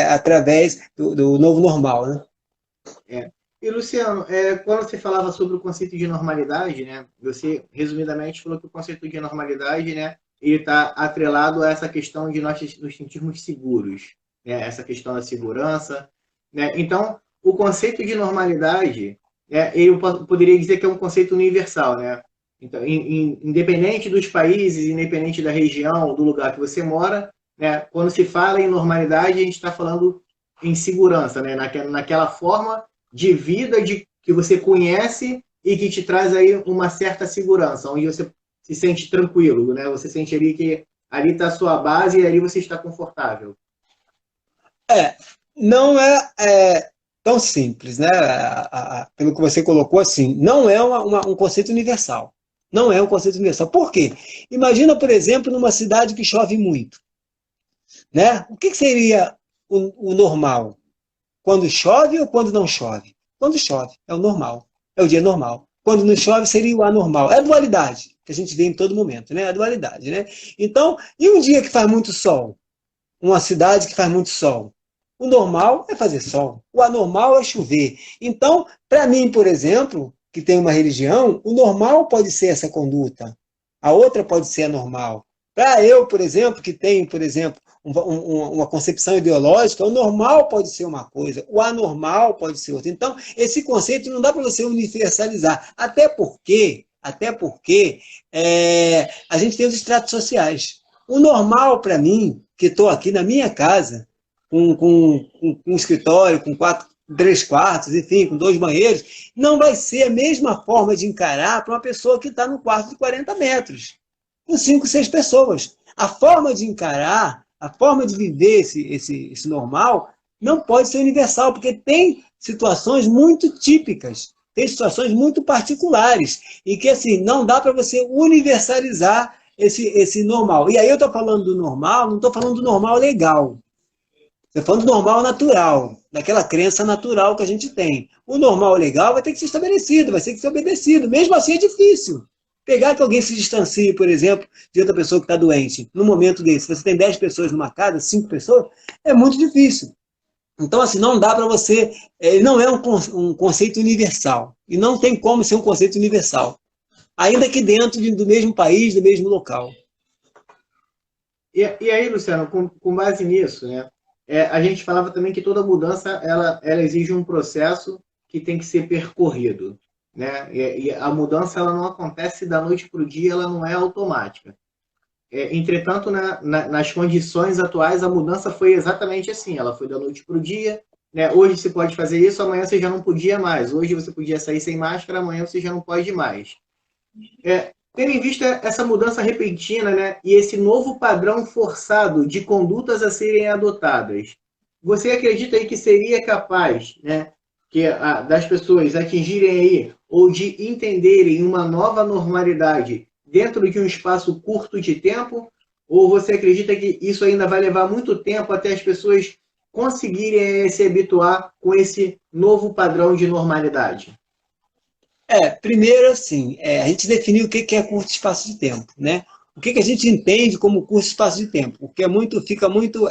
através do novo normal, né? E, Luciano, quando você falava sobre o conceito de normalidade, né, você, resumidamente, falou que o conceito de normalidade, né, ele está atrelado a essa questão de nós nos sentirmos seguros, né, essa questão da segurança. Né? Então, o conceito de normalidade, eu poderia dizer que é um conceito universal, né? Então, independente dos países, independente da região, do lugar que você mora, né? Quando se fala em normalidade, a gente está falando em segurança, né? Naquela forma de vida que você conhece e que te traz aí uma certa segurança, onde você se sente tranquilo, né? Você sente ali que ali está a sua base e ali você está confortável. Não é tão simples, né? Pelo que você colocou, assim, não é um conceito universal. Não é um conceito universal. Por quê? Imagina, por exemplo, numa cidade que chove muito, né? O que seria o normal? Quando chove ou quando não chove? Quando chove, é o normal. É o dia normal. Quando não chove, seria o anormal. É a dualidade que a gente vê em todo momento, né? A dualidade, né? Então, e um dia que faz muito sol? Uma cidade que faz muito sol? O normal é fazer sol. O anormal é chover. Então, para mim, por exemplo, que tem uma religião, o normal pode ser essa conduta. A outra pode ser anormal. Para eu, por exemplo, que tenho, por exemplo, uma concepção ideológica, o normal pode ser uma coisa, o anormal pode ser outra. Então, esse conceito não dá para você universalizar, até porque a gente tem os estratos sociais. O normal para mim, que estou aqui na minha casa, com um escritório, com 3 quartos, enfim, com 2 banheiros, não vai ser a mesma forma de encarar para uma pessoa que está no quarto de 40 metros, com 5, 6 pessoas. A forma de encarar, a forma de viver esse normal, não pode ser universal, porque tem situações muito típicas, tem situações muito particulares, e que assim, não dá para você universalizar esse normal. E aí eu estou falando do normal, não estou falando do normal legal. Estou falando do normal natural, daquela crença natural que a gente tem. O normal legal vai ter que ser estabelecido, vai ter que ser obedecido. Mesmo assim é difícil. Pegar que alguém se distancie, por exemplo, de outra pessoa que está doente, num momento desse, você tem 10 pessoas numa casa, 5 pessoas, é muito difícil. Então, assim, não dá para você... não é um conceito universal. E não tem como ser um conceito universal. Ainda que dentro do mesmo país, do mesmo local. E aí, Luciano, com base nisso, né? A gente falava também que toda mudança ela exige um processo que tem que ser percorrido, né? E a mudança ela não acontece da noite para o dia, ela não é automática. Entretanto, nas condições atuais, a mudança foi exatamente assim, ela foi da noite para o dia, né? Hoje você pode fazer isso, amanhã você já não podia mais. Hoje você podia sair sem máscara, amanhã você já não pode mais. Tendo em vista essa mudança repentina, né, e esse novo padrão forçado de condutas a serem adotadas, você acredita aí que seria capaz, né, das pessoas atingirem aí, ou de entenderem uma nova normalidade dentro de um espaço curto de tempo? Ou você acredita que isso ainda vai levar muito tempo até as pessoas conseguirem se habituar com esse novo padrão de normalidade? Primeiro, assim, a gente definiu o que é curto espaço de tempo, né? O que a gente entende como curto espaço de tempo, porque fica muito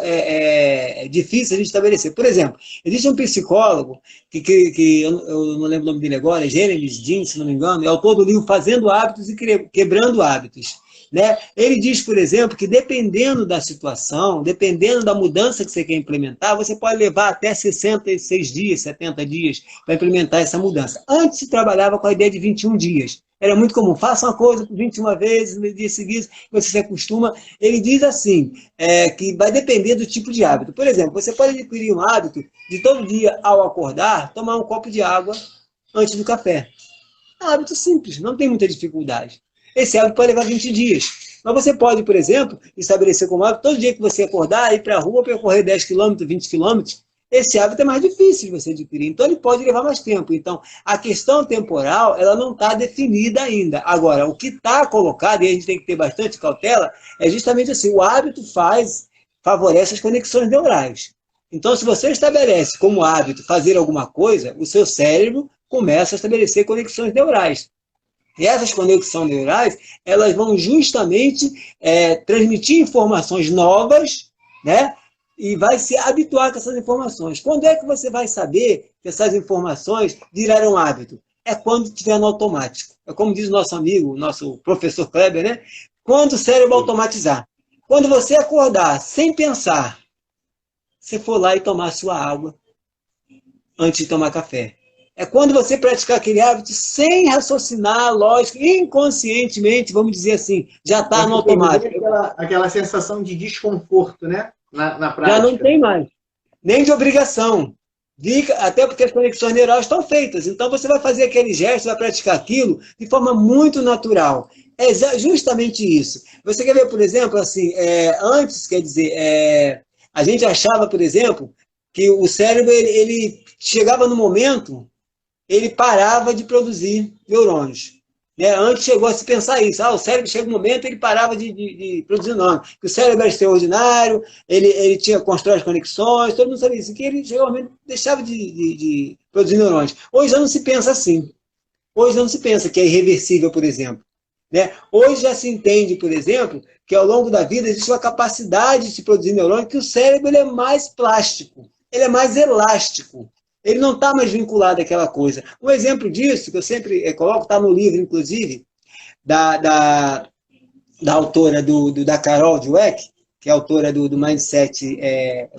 difícil a gente estabelecer. Por exemplo, existe um psicólogo, que eu não lembro o nome dele agora, Jeremy Dean, se não me engano, é autor do livro Fazendo Hábitos e Quebrando Hábitos. Né? Ele diz, por exemplo, que dependendo da situação, dependendo da mudança que você quer implementar, você pode levar até 66 dias, 70 dias para implementar essa mudança. Antes se trabalhava com a ideia de 21 dias. Era muito comum, faça uma coisa por 21 vezes, no dia seguinte você se acostuma. Ele diz assim, que vai depender do tipo de hábito. Por exemplo, você pode adquirir um hábito de todo dia, ao acordar, tomar um copo de água antes do café. É um hábito simples, não tem muita dificuldade. Esse hábito pode levar 20 dias. Mas você pode, por exemplo, estabelecer como hábito, todo dia que você acordar, ir para a rua, percorrer 10 km, 20 km, esse hábito é mais difícil de você adquirir. Então, ele pode levar mais tempo. Então, a questão temporal, ela não está definida ainda. Agora, o que está colocado, e a gente tem que ter bastante cautela, é justamente assim, o hábito favorece as conexões neurais. Então, se você estabelece como hábito fazer alguma coisa, o seu cérebro começa a estabelecer conexões neurais. E essas conexões neurais, elas vão justamente transmitir informações novas, né? E vai se habituar com essas informações. Quando é que você vai saber que essas informações viraram hábito? É quando estiver no automático. É como diz o nosso amigo, nosso professor Kleber, né? Quando o cérebro automatizar. Quando você acordar sem pensar, você for lá e tomar sua água antes de tomar café. É quando você praticar aquele hábito sem raciocinar, lógico, inconscientemente, vamos dizer assim, já está no automático. Aquela sensação de desconforto, né? Na Já não prática. tem mais. Nem de obrigação. Até porque as conexões neurais estão feitas. Então você vai fazer aquele gesto, vai praticar aquilo de forma muito natural. É justamente isso. Você quer ver, por exemplo, assim, antes, quer dizer, a gente achava, por exemplo, que o cérebro ele chegava no momento, ele parava de produzir neurônios. Né? Antes chegou a se pensar isso. O cérebro chega um momento, ele parava de produzir neurônios. Que o cérebro era extraordinário, ele constrói as conexões, todo mundo sabia isso. Que ele chegou um momento, deixava de produzir neurônios. Hoje já não se pensa assim. Hoje não se pensa que é irreversível, por exemplo. Né? Hoje já se entende, por exemplo, que ao longo da vida existe uma capacidade de se produzir neurônios, que o cérebro ele é mais plástico, ele é mais elástico. Ele não está mais vinculado àquela coisa. Um exemplo disso, que eu sempre coloco, está no livro, inclusive, da autora da Carol Dweck, que é autora do Mindset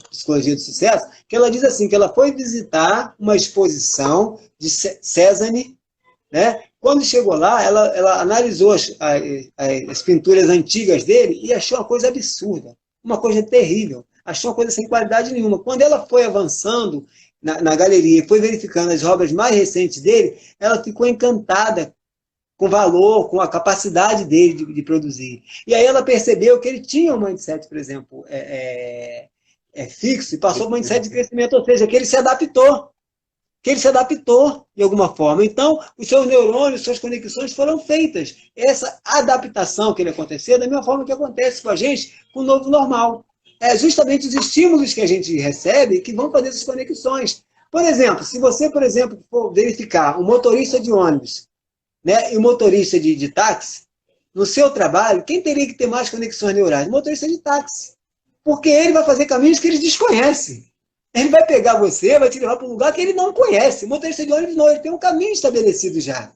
Psicologia do Sucesso, que ela diz assim, que ela foi visitar uma exposição de Cézanne, né? Quando chegou lá, ela analisou as pinturas antigas dele e achou uma coisa absurda, uma coisa terrível, achou uma coisa sem qualidade nenhuma. Quando ela foi avançando na galeria e foi verificando as obras mais recentes dele, ela ficou encantada com o valor, com a capacidade dele de produzir. E aí ela percebeu que ele tinha um mindset, por exemplo, fixo, e passou para um mindset de crescimento, ou seja, que ele se adaptou. De alguma forma. Então, os seus neurônios, suas conexões foram feitas. Essa adaptação que ele aconteceu, da mesma forma que acontece com a gente, com o novo normal. É justamente os estímulos que a gente recebe que vão fazer essas conexões. Por exemplo, se você, por exemplo, for verificar um motorista de ônibus, né, e um motorista de táxi, no seu trabalho, quem teria que ter mais conexões neurais? O motorista de táxi. Porque ele vai fazer caminhos que eles desconhecem. Ele vai pegar você, vai te levar para um lugar que ele não conhece. O motorista de ônibus não, ele tem um caminho estabelecido já.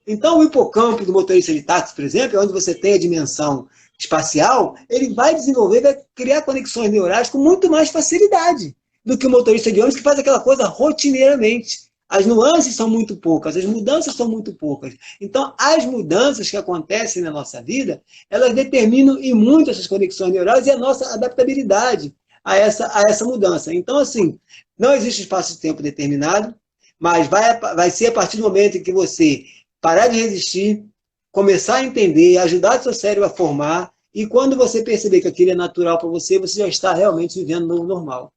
Então, o hipocampo do motorista de táxi, por exemplo, onde você tem a dimensão espacial, ele vai desenvolver, vai criar conexões neurais com muito mais facilidade do que o motorista de ônibus que faz aquela coisa rotineiramente. As nuances são muito poucas, as mudanças são muito poucas. Então, as mudanças que acontecem na nossa vida, elas determinam e muito essas conexões neurais e a nossa adaptabilidade a essa mudança. Então, assim, não existe espaço de tempo determinado, mas vai ser a partir do momento em que você parar de resistir, começar a entender, ajudar o seu cérebro a formar, e quando você perceber que aquilo é natural para você, você já está realmente vivendo no normal.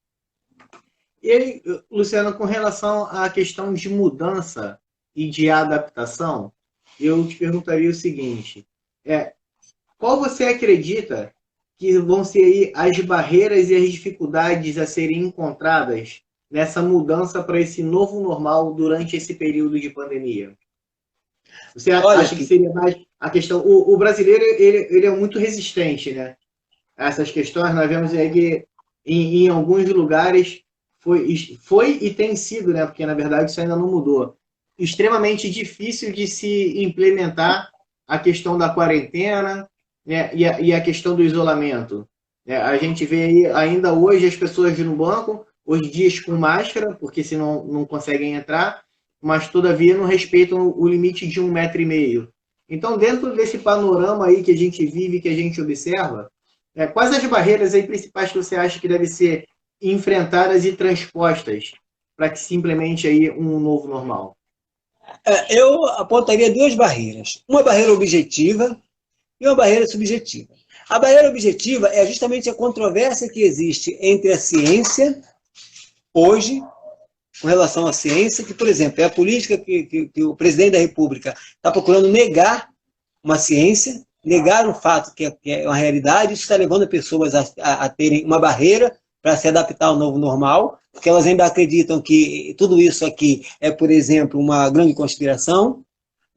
E aí, Luciano, com relação à questão de mudança e de adaptação, eu te perguntaria o seguinte, qual você acredita que vão ser aí as barreiras e as dificuldades a serem encontradas nessa mudança para esse novo normal durante esse período de pandemia? Você acha que seria mais a questão... O brasileiro ele é muito resistente, né, a essas questões. Nós vemos aí que em alguns lugares foi e tem sido, né, porque na verdade isso ainda não mudou, extremamente difícil de se implementar a questão da quarentena, né, e a questão do isolamento. A gente vê aí ainda hoje as pessoas no banco, hoje dias com máscara, porque senão não conseguem entrar, mas todavia não respeitam o limite de 1,5 metro. Então, dentro desse panorama aí que a gente vive, que a gente observa, quais as barreiras aí principais que você acha que devem ser enfrentadas e transpostas para que se implemente aí um novo normal? Eu apontaria 2 barreiras. Uma barreira objetiva e uma barreira subjetiva. A barreira objetiva é justamente a controvérsia que existe entre a ciência, hoje, com relação à ciência, que, por exemplo, é a política que o presidente da República está procurando negar uma ciência, negar um fato que é uma realidade, isso está levando pessoas a terem uma barreira para se adaptar ao novo normal, porque elas ainda acreditam que tudo isso aqui é, por exemplo, uma grande conspiração,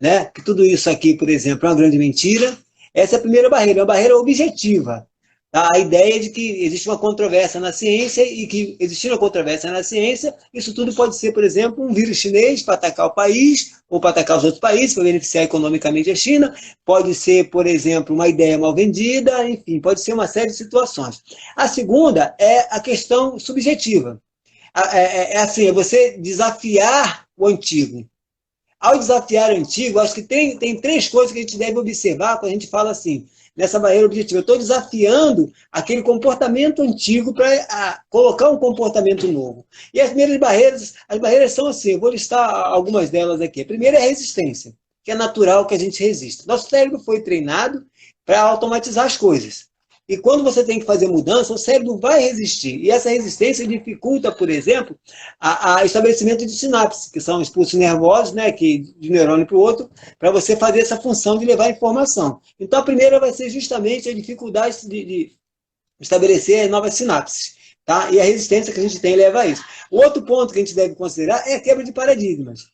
né? Que tudo isso aqui, por exemplo, é uma grande mentira. Essa é a primeira barreira, uma barreira objetiva. Tá? A ideia de que existe uma controvérsia na ciência e que, existindo uma controvérsia na ciência, isso tudo pode ser, por exemplo, um vírus chinês para atacar o país, ou para atacar os outros países, para beneficiar economicamente a China, pode ser, por exemplo, uma ideia mal vendida, enfim, pode ser uma série de situações. A segunda é a questão subjetiva. É assim, é você desafiar o antigo. Ao desafiar o antigo, acho que tem três coisas que a gente deve observar quando a gente fala assim, nessa barreira objetiva. Eu estou desafiando aquele comportamento antigo para colocar um comportamento novo. E as primeiras barreiras, as barreiras são assim, eu vou listar algumas delas aqui. A primeira é a resistência, que é natural que a gente resista. Nosso cérebro foi treinado para automatizar as coisas. E quando você tem que fazer mudança, o cérebro vai resistir. E essa resistência dificulta, por exemplo, o estabelecimento de sinapses, que são impulsos nervosos, né, que, de um neurônio para o outro, para você fazer essa função de levar informação. Então, a primeira vai ser justamente a dificuldade de estabelecer novas sinapses. Tá? E a resistência que a gente tem leva a isso. O outro ponto que a gente deve considerar é a quebra de paradigmas.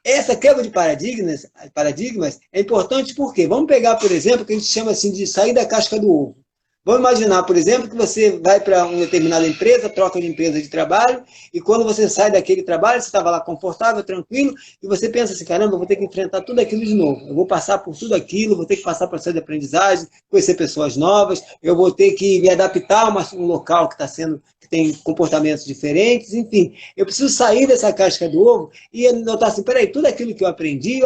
Essa quebra de paradigmas é importante porque, vamos pegar, por exemplo, o que a gente chama assim de sair da casca do ovo. Vamos imaginar, por exemplo, que você vai para uma determinada empresa, troca de empresa de trabalho, e quando você sai daquele trabalho, você estava lá confortável, tranquilo, e você pensa assim, caramba, eu vou ter que enfrentar tudo aquilo de novo. Eu vou passar por tudo aquilo, vou ter que passar por processo de aprendizagem, conhecer pessoas novas, eu vou ter que me adaptar a um local que tem comportamentos diferentes, enfim. Eu preciso sair dessa casca do ovo e notar assim, peraí, tudo aquilo que eu aprendi,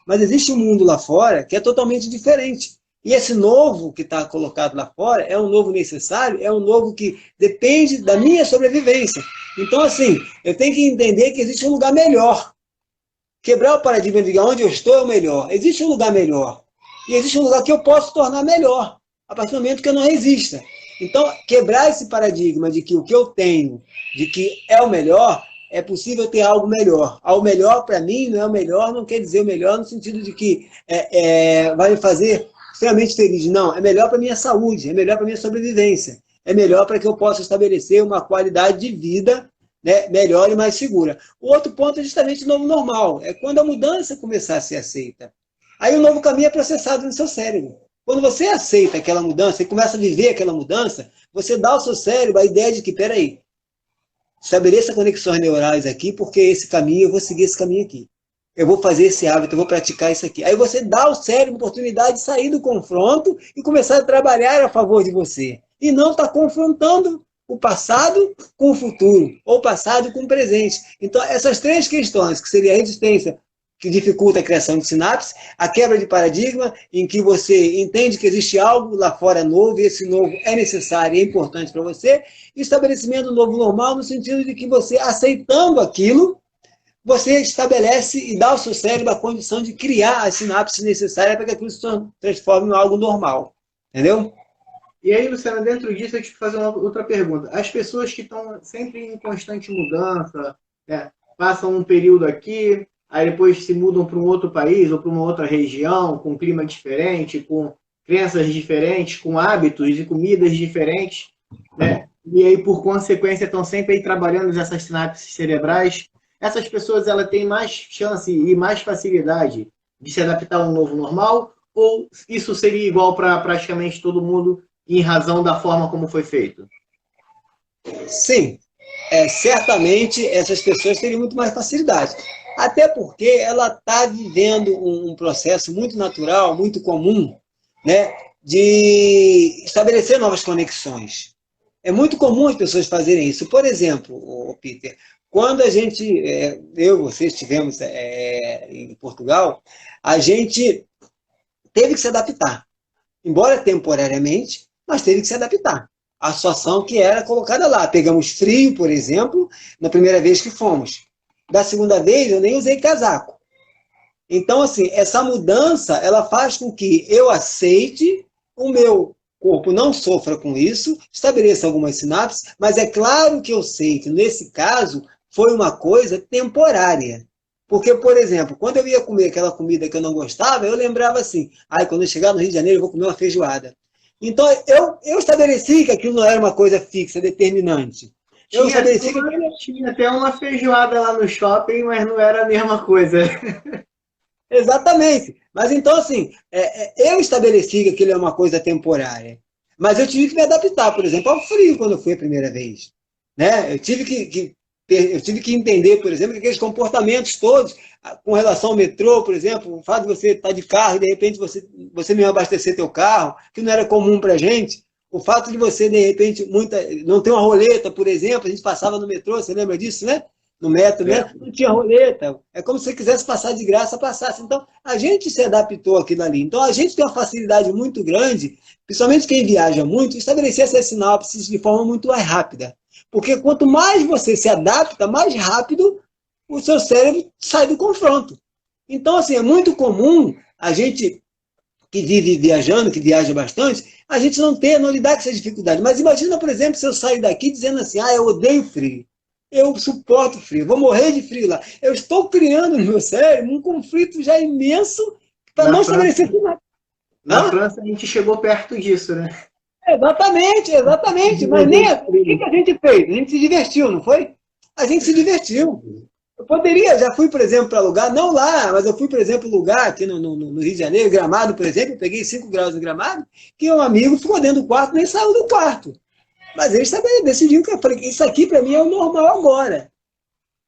mas existe um mundo lá fora que é totalmente diferente. E esse novo que está colocado lá fora é um novo necessário, é um novo que depende da minha sobrevivência. Então, assim, eu tenho que entender que existe um lugar melhor. Quebrar o paradigma de onde eu estou é o melhor. Existe um lugar melhor. E existe um lugar que eu posso tornar melhor, a partir do momento que eu não resista. Então, quebrar esse paradigma de que o que eu tenho, de que é o melhor, é possível ter algo melhor. O melhor para mim não é o melhor, não quer dizer o melhor no sentido de que vai me fazer extremamente feliz. Não, é melhor para a minha saúde, é melhor para a minha sobrevivência, é melhor para que eu possa estabelecer uma qualidade de vida, né, melhor e mais segura. O outro ponto é justamente o novo normal, é quando a mudança começar a ser aceita. Aí o novo caminho é processado no seu cérebro. Quando você aceita aquela mudança e começa a viver aquela mudança, você dá ao seu cérebro a ideia de que, peraí, estabeleça conexões neurais aqui, porque esse caminho, eu vou seguir esse caminho aqui. Eu vou fazer esse hábito, eu vou praticar isso aqui. Aí você dá ao cérebro a oportunidade de sair do confronto e começar a trabalhar a favor de você. E não está confrontando o passado com o futuro, ou o passado com o presente. Então, essas três questões, que seria a resistência, que dificulta a criação de sinapse, a quebra de paradigma, em que você entende que existe algo lá fora novo, e esse novo é necessário e é importante para você, e estabelecimento do novo normal, no sentido de que você, aceitando aquilo, você estabelece e dá ao seu cérebro a condição de criar as sinapses necessárias para que aquilo se transforme em algo normal. Entendeu? E aí, Luciana, dentro disso, eu te fazer uma outra pergunta. As pessoas que estão sempre em constante mudança, né, passam um período aqui, aí depois se mudam para um outro país ou para uma outra região, com clima diferente, com crenças diferentes, com hábitos e comidas diferentes, né? E aí, por consequência, estão sempre aí trabalhando nessas sinapses cerebrais. Essas pessoas elas têm mais chance e mais facilidade de se adaptar a um novo normal? Ou isso seria igual para praticamente todo mundo em razão da forma como foi feito? Sim, certamente essas pessoas teriam muito mais facilidade. Até porque ela está vivendo um processo muito natural, muito comum, né, de estabelecer novas conexões. É muito comum as pessoas fazerem isso. Por exemplo, Peter, quando a gente, eu e você estivemos em Portugal, a gente teve que se adaptar. Embora temporariamente, mas teve que se adaptar à situação que era colocada lá. Pegamos frio, por exemplo, na primeira vez que fomos. Da segunda vez, eu nem usei casaco. Então, assim, essa mudança, ela faz com que eu aceite, o meu corpo não sofra com isso, estabeleça algumas sinapses, mas é claro que eu sei que, nesse caso, foi uma coisa temporária. Porque, por exemplo, quando eu ia comer aquela comida que eu não gostava, eu lembrava assim, quando eu chegar no Rio de Janeiro, eu vou comer uma feijoada. Então, eu estabeleci que aquilo não era uma coisa fixa, determinante. Tinha até uma feijoada lá no shopping, mas não era a mesma coisa. Exatamente. Mas então, assim, eu estabeleci que aquilo é uma coisa temporária. Mas eu tive que me adaptar, por exemplo, ao frio quando eu fui a primeira vez. Né? Eu tive que entender, por exemplo, que aqueles comportamentos todos, com relação ao metrô, por exemplo, o fato de você estar de carro e de repente você mesmo abastecer teu carro, que não era comum para a gente, o fato de você, de repente, não ter uma roleta, por exemplo, a gente passava no metrô, você lembra disso, né? no metro, né? Não tinha roleta. É como se você quisesse passar de graça, passasse. Então, a gente se adaptou àquilo ali. Então, a gente tem uma facilidade muito grande, principalmente quem viaja muito, estabelecer essas sinapses de forma muito mais rápida. Porque quanto mais você se adapta, mais rápido o seu cérebro sai do confronto. Então, assim, é muito comum a gente que vive viajando, que viaja bastante, a gente não lidar com essa dificuldade. Mas imagina, por exemplo, se eu sair daqui dizendo assim, eu odeio frio, eu suporto frio, vou morrer de frio lá. Eu estou criando no meu cérebro um conflito já imenso para não estabelecer nada. Na França a gente chegou perto disso, né? Exatamente, exatamente. Mas nem o que a gente fez? A gente se divertiu, não foi? A gente se divertiu. Eu poderia, já fui, por exemplo, para lugar, não lá, mas eu fui, por exemplo, lugar aqui no Rio de Janeiro, Gramado, por exemplo, eu peguei 5 graus no Gramado, que um amigo ficou dentro do quarto, nem saiu do quarto. Mas eles também decidiram que eu falei, isso aqui para mim é o normal agora.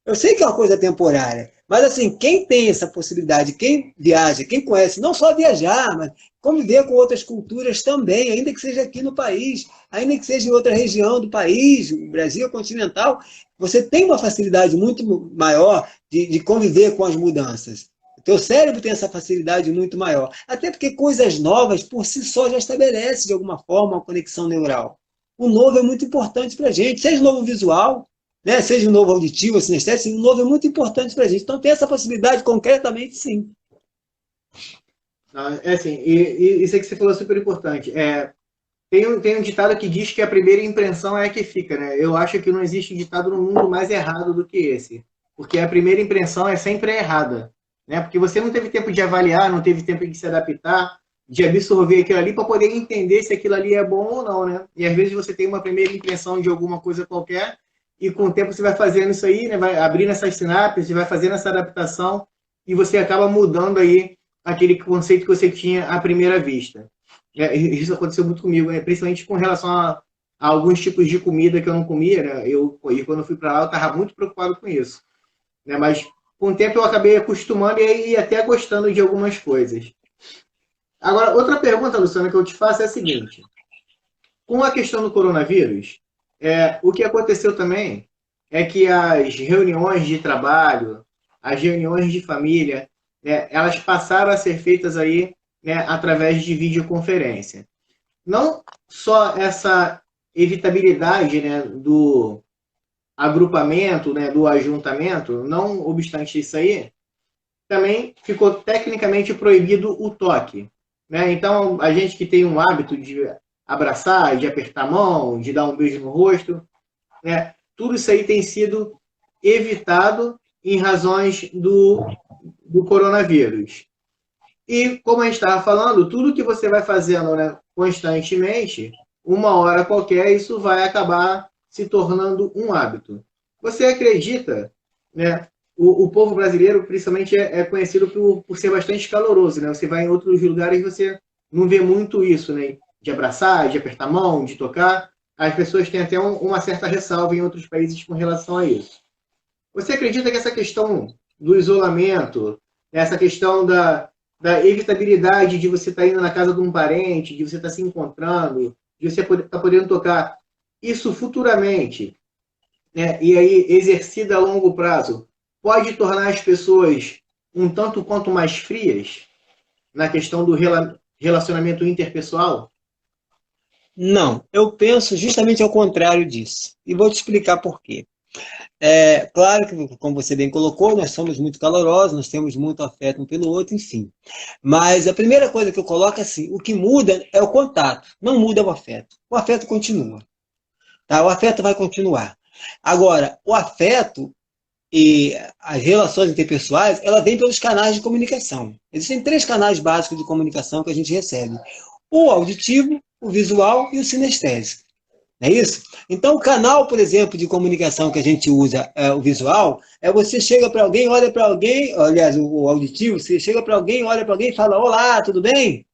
Eu sei que é uma coisa temporária, mas assim, quem tem essa possibilidade, quem viaja, quem conhece, não só viajar, mas conviver com outras culturas também, ainda que seja aqui no país, ainda que seja em outra região do país, o Brasil continental, você tem uma facilidade muito maior de conviver com as mudanças. O teu cérebro tem essa facilidade muito maior. Até porque coisas novas, por si só, já estabelece, de alguma forma, uma conexão neural. O novo é muito importante para a gente, seja o novo visual, né? Seja o novo auditivo, sinestésico, o novo é muito importante para a gente. Então, tem essa possibilidade concretamente, sim. É assim, e isso aí que você falou é super importante. Tem um ditado que diz que a primeira impressão é a que fica, né? Eu acho que não existe ditado no mundo mais errado do que esse. Porque a primeira impressão é sempre errada, né? Porque você não teve tempo de avaliar, não teve tempo de se adaptar, de absorver aquilo ali para poder entender se aquilo ali é bom ou não, né? E às vezes você tem uma primeira impressão de alguma coisa qualquer e com o tempo você vai fazendo isso aí, né? Vai abrindo essas sinapses, vai fazendo essa adaptação e você acaba mudando aí aquele conceito que você tinha à primeira vista. Isso aconteceu muito comigo, né? Principalmente com relação a alguns tipos de comida que eu não comia, né? E quando eu fui para lá, eu estava muito preocupado com isso, né? Mas com o tempo eu acabei acostumando e até gostando de algumas coisas. Agora, outra pergunta, Luciana, que eu te faço é a seguinte. Com a questão do coronavírus, o que aconteceu também é que as reuniões de trabalho, as reuniões de família, né, elas passaram a ser feitas aí, né, através de videoconferência. Não só essa evitabilidade, né, do agrupamento, né, do ajuntamento, não obstante isso aí, também ficou tecnicamente proibido o toque, né? Então, a gente que tem um hábito de abraçar, de apertar a mão, de dar um beijo no rosto, né? Tudo isso aí tem sido evitado em razões do coronavírus. E, como a gente estava falando, tudo que você vai fazendo, né, constantemente, uma hora qualquer, isso vai acabar se tornando um hábito. Você acredita, né? O povo brasileiro, principalmente, é conhecido por ser bastante caloroso, né? Você vai em outros lugares e você não vê muito isso, né? De abraçar, de apertar a mão, de tocar. As pessoas têm até uma certa ressalva em outros países com relação a isso. Você acredita que essa questão do isolamento, essa questão da evitabilidade de você estar indo na casa de um parente, de você estar se encontrando, de você estar podendo tocar, isso futuramente, né, e aí exercida a longo prazo, pode tornar as pessoas um tanto quanto mais frias na questão do relacionamento interpessoal? Não, eu penso justamente ao contrário disso. E vou te explicar por quê. Claro que, como você bem colocou, nós somos muito calorosos, nós temos muito afeto um pelo outro, enfim. Mas a primeira coisa que eu coloco é assim, o que muda é o contato, não muda o afeto. O afeto continua, tá? O afeto vai continuar. Agora, o afeto e as relações interpessoais, ela vem pelos canais de comunicação. Existem 3 canais básicos de comunicação que a gente recebe. O auditivo, o visual e o sinestésico. Não é isso? Então, o canal, por exemplo, de comunicação que a gente usa, o visual, você chega para alguém, olha para alguém, aliás, o auditivo, você chega para alguém, olha para alguém e fala, olá, tudo bem?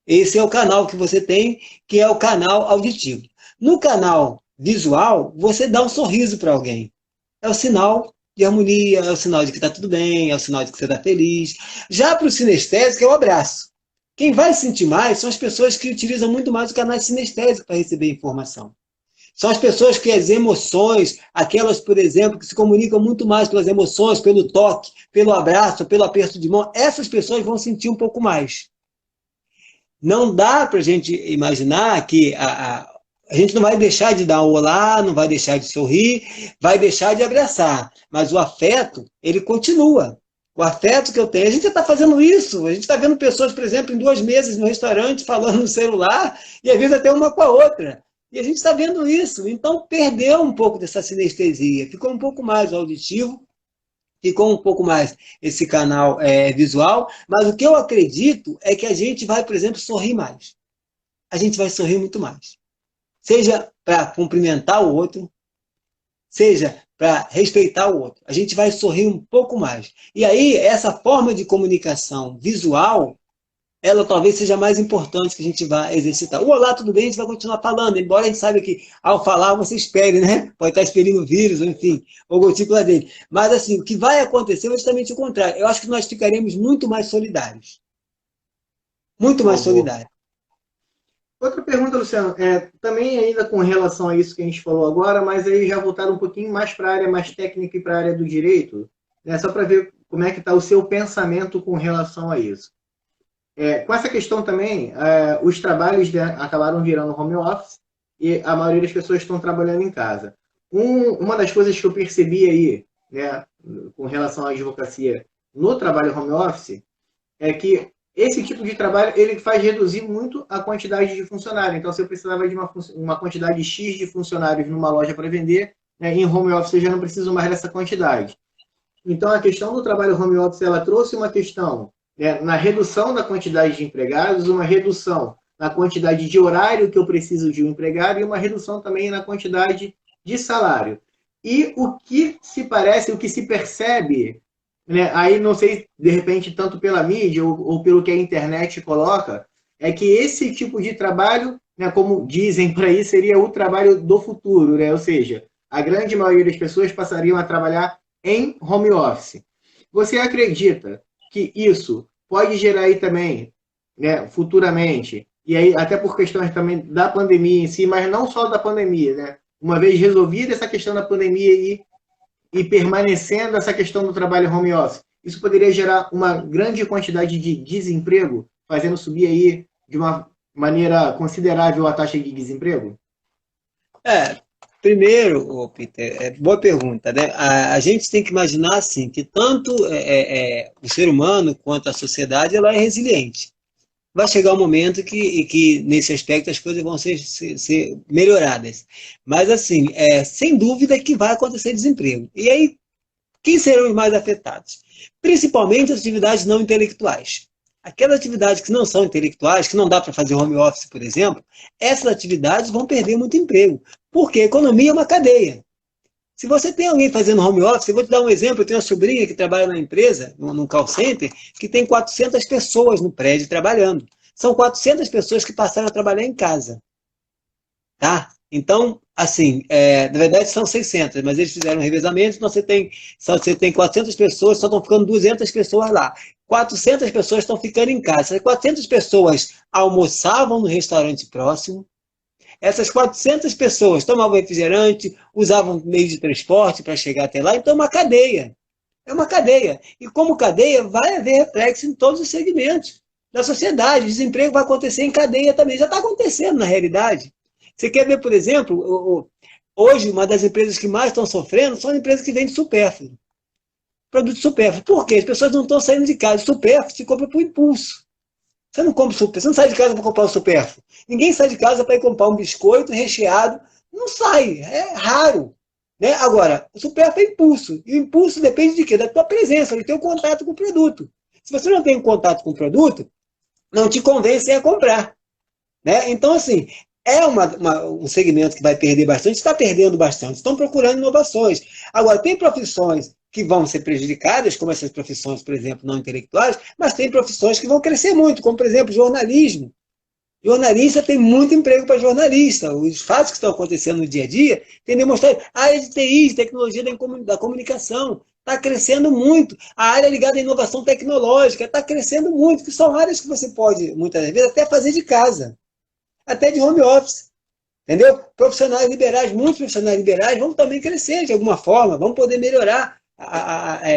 Esse é o canal que você tem, que é o canal auditivo. No canal visual, você dá um sorriso para alguém. É o sinal de harmonia, é o sinal de que está tudo bem, é o sinal de que você está feliz. Já para o sinestésico, é o abraço. Quem vai sentir mais são as pessoas que utilizam muito mais o canal sinestésico para receber informação. São as pessoas que as emoções, aquelas, por exemplo, que se comunicam muito mais pelas emoções, pelo toque, pelo abraço, pelo aperto de mão, essas pessoas vão sentir um pouco mais. Não dá para a gente imaginar que a gente não vai deixar de dar um olá, não vai deixar de sorrir, vai deixar de abraçar, mas o afeto, ele continua. O afeto que eu tenho, a gente está fazendo isso, a gente está vendo pessoas, por exemplo, em 2 mesas no restaurante, falando no celular, e às vezes até uma com a outra. E a gente está vendo isso, então perdeu um pouco dessa sinestesia, ficou um pouco mais auditivo, ficou um pouco mais esse canal visual, mas o que eu acredito é que a gente vai, por exemplo, sorrir mais. A gente vai sorrir muito mais. Seja para cumprimentar o outro, seja para respeitar o outro. A gente vai sorrir um pouco mais. E aí, essa forma de comunicação visual, ela talvez seja mais importante que a gente vá exercitar. O olá, tudo bem, a gente vai continuar falando, embora a gente saiba que ao falar você espere, né? Pode estar expelindo vírus, ou enfim, ou gotícula dele. Mas assim, o que vai acontecer é justamente o contrário. Eu acho que nós ficaremos muito mais solidários. Muito mais solidários. Outra pergunta, Luciano, também ainda com relação a isso que a gente falou agora, mas aí já voltaram um pouquinho mais para a área mais técnica e para a área do direito, né? Só para ver como é que está o seu pensamento com relação a isso. Com essa questão também, os trabalhos acabaram virando home office e a maioria das pessoas estão trabalhando em casa. Uma das coisas que eu percebi aí, né, com relação à advocacia no trabalho home office, é que esse tipo de trabalho ele faz reduzir muito a quantidade de funcionários. Então, se eu precisava de uma quantidade X de funcionários numa loja para vender, né, em home office eu já não preciso mais dessa quantidade. Então, a questão do trabalho home office ela trouxe uma questão, né, na redução da quantidade de empregados, uma redução na quantidade de horário que eu preciso de um empregado e uma redução também na quantidade de salário. E o que se parece, o que se percebe, né, aí não sei, de repente, tanto pela mídia ou pelo que a internet coloca, é que esse tipo de trabalho, né, como dizem por aí, seria o trabalho do futuro, né? Ou seja, a grande maioria das pessoas passariam a trabalhar em home office. Você acredita que isso pode gerar aí também, né, futuramente, e aí até por questões também da pandemia em si, mas não só da pandemia, né? Uma vez resolvida essa questão da pandemia e permanecendo essa questão do trabalho home office, isso poderia gerar uma grande quantidade de desemprego, fazendo subir aí de uma maneira considerável a taxa de desemprego? Primeiro, Peter, boa pergunta, né? A gente tem que imaginar assim, que tanto o ser humano quanto a sociedade ela é resiliente. Vai chegar um momento que nesse aspecto, as coisas vão ser melhoradas. Mas, assim, sem dúvida que vai acontecer desemprego. E aí, quem serão os mais afetados? Principalmente as atividades não intelectuais. Aquelas atividades que não são intelectuais, que não dá para fazer home office, por exemplo, essas atividades vão perder muito emprego. Porque a economia é uma cadeia. Se você tem alguém fazendo home office, eu vou te dar um exemplo, eu tenho uma sobrinha que trabalha na empresa, num call center, que tem 400 pessoas no prédio trabalhando. São 400 pessoas que passaram a trabalhar em casa. Tá? Então, assim, na verdade são 600, mas eles fizeram um revezamento, então você tem 400 pessoas, só estão ficando 200 pessoas lá. 400 pessoas estão ficando em casa. Essas 400 pessoas almoçavam no restaurante próximo. Essas 400 pessoas tomavam refrigerante, usavam meio de transporte para chegar até lá. Então, é uma cadeia. É uma cadeia. E como cadeia, vai haver reflexo em todos os segmentos da sociedade. O desemprego vai acontecer em cadeia também. Já está acontecendo, na realidade. Você quer ver, por exemplo, hoje, uma das empresas que mais estão sofrendo são as empresas que vendem supérfluo. Produto supérfluo. Por quê? As pessoas não estão saindo de casa. O supérfluo se compra por impulso. Você não compra supérfluo, você não sai de casa para comprar o supérfluo. Ninguém sai de casa para ir comprar um biscoito recheado. Não sai, é raro. Né? Agora, o supérfluo é impulso. E o impulso depende de quê? Da tua presença, do teu contato com o produto. Se você não tem contato com o produto, não te convence a comprar. Né? Então, assim, é um segmento que vai perder bastante, está perdendo bastante. Estão procurando inovações. Agora, tem profissões que vão ser prejudicadas, como essas profissões, por exemplo, não intelectuais, mas tem profissões que vão crescer muito, como, por exemplo, jornalismo. Jornalista tem muito emprego para jornalista. Os fatos que estão acontecendo no dia a dia têm demonstrado. A área de TI, de tecnologia da comunicação, está crescendo muito. A área ligada à inovação tecnológica está crescendo muito, que são áreas que você pode, muitas vezes, até fazer de casa, até de home office. Entendeu? Profissionais liberais, muitos profissionais liberais vão também crescer de alguma forma, vão poder melhorar,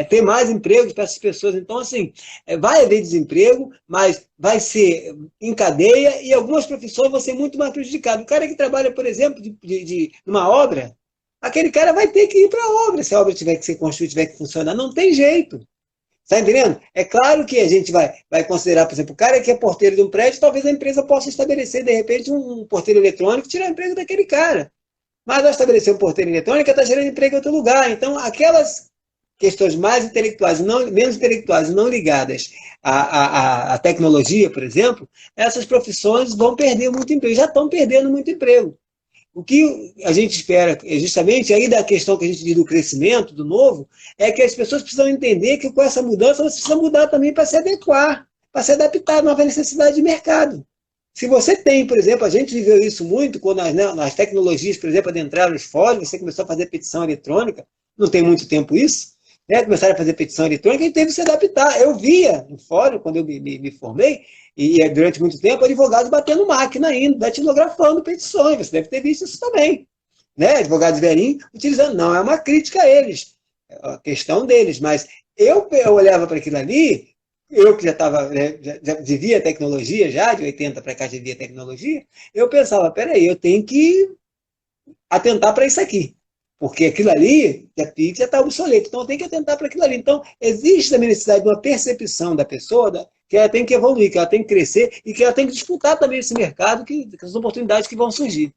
ter mais empregos para essas pessoas. Então, assim, vai haver desemprego, mas vai ser em cadeia e algumas profissões vão ser muito mais prejudicadas. O cara que trabalha, por exemplo, numa obra, aquele cara vai ter que ir para a obra, se a obra tiver que ser construída, tiver que funcionar, não tem jeito. Está entendendo? É claro que a gente vai considerar, por exemplo, o cara que é porteiro de um prédio, talvez a empresa possa estabelecer, de repente, um porteiro eletrônico e tirar o emprego daquele cara. Mas ao estabelecer um porteiro eletrônico, está gerando emprego em outro lugar. Então, aquelas questões mais intelectuais, menos intelectuais, não ligadas à tecnologia, por exemplo, essas profissões vão perder muito emprego, já estão perdendo muito emprego. O que a gente espera, justamente aí da questão que a gente diz do crescimento, do novo, é que as pessoas precisam entender que com essa mudança você precisa mudar também para se adequar, para se adaptar à nova necessidade de mercado. Se você tem, por exemplo, a gente viveu isso muito quando as tecnologias, por exemplo, adentraram os fóruns, você começou a fazer petição eletrônica, não tem muito tempo isso, né? Começaram a fazer petição eletrônica e teve que se adaptar. Eu via no fórum, quando eu me formei, e durante muito tempo, advogados batendo máquina ainda, datilografando petições. Você deve ter visto isso também. Né? Advogados velhinhos utilizando. Não é uma crítica a eles, é a questão deles. Mas eu olhava para aquilo ali, eu que já estava, né, já vivia tecnologia, já de 80 para cá já vivia tecnologia, eu pensava, peraí, eu tenho que atentar para isso aqui. Porque aquilo ali já está obsoleto. Então, eu tenho que atentar para aquilo ali. Então, existe também necessidade de uma percepção da pessoa que ela tem que evoluir, que ela tem que crescer e que ela tem que disputar também esse mercado, as oportunidades que vão surgir.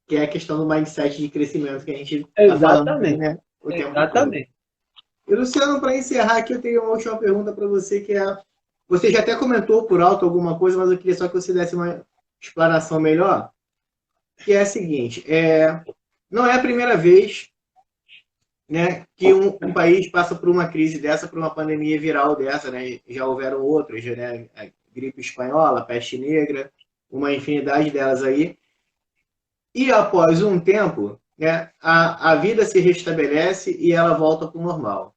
Que é a questão do mindset de crescimento que a gente está falando, né? O tempo Exatamente. Todo. E, Luciano, para encerrar aqui, eu tenho uma última pergunta para você, que é... Você já até comentou por alto alguma coisa, mas eu queria só que você desse uma explanação melhor, que é a seguinte, não é a primeira vez, né, que um país passa por uma crise dessa, por uma pandemia viral dessa, né? Já houveram outras, né? A gripe espanhola, a peste negra, uma infinidade delas aí. E após um tempo, né, a vida se restabelece e ela volta para o normal.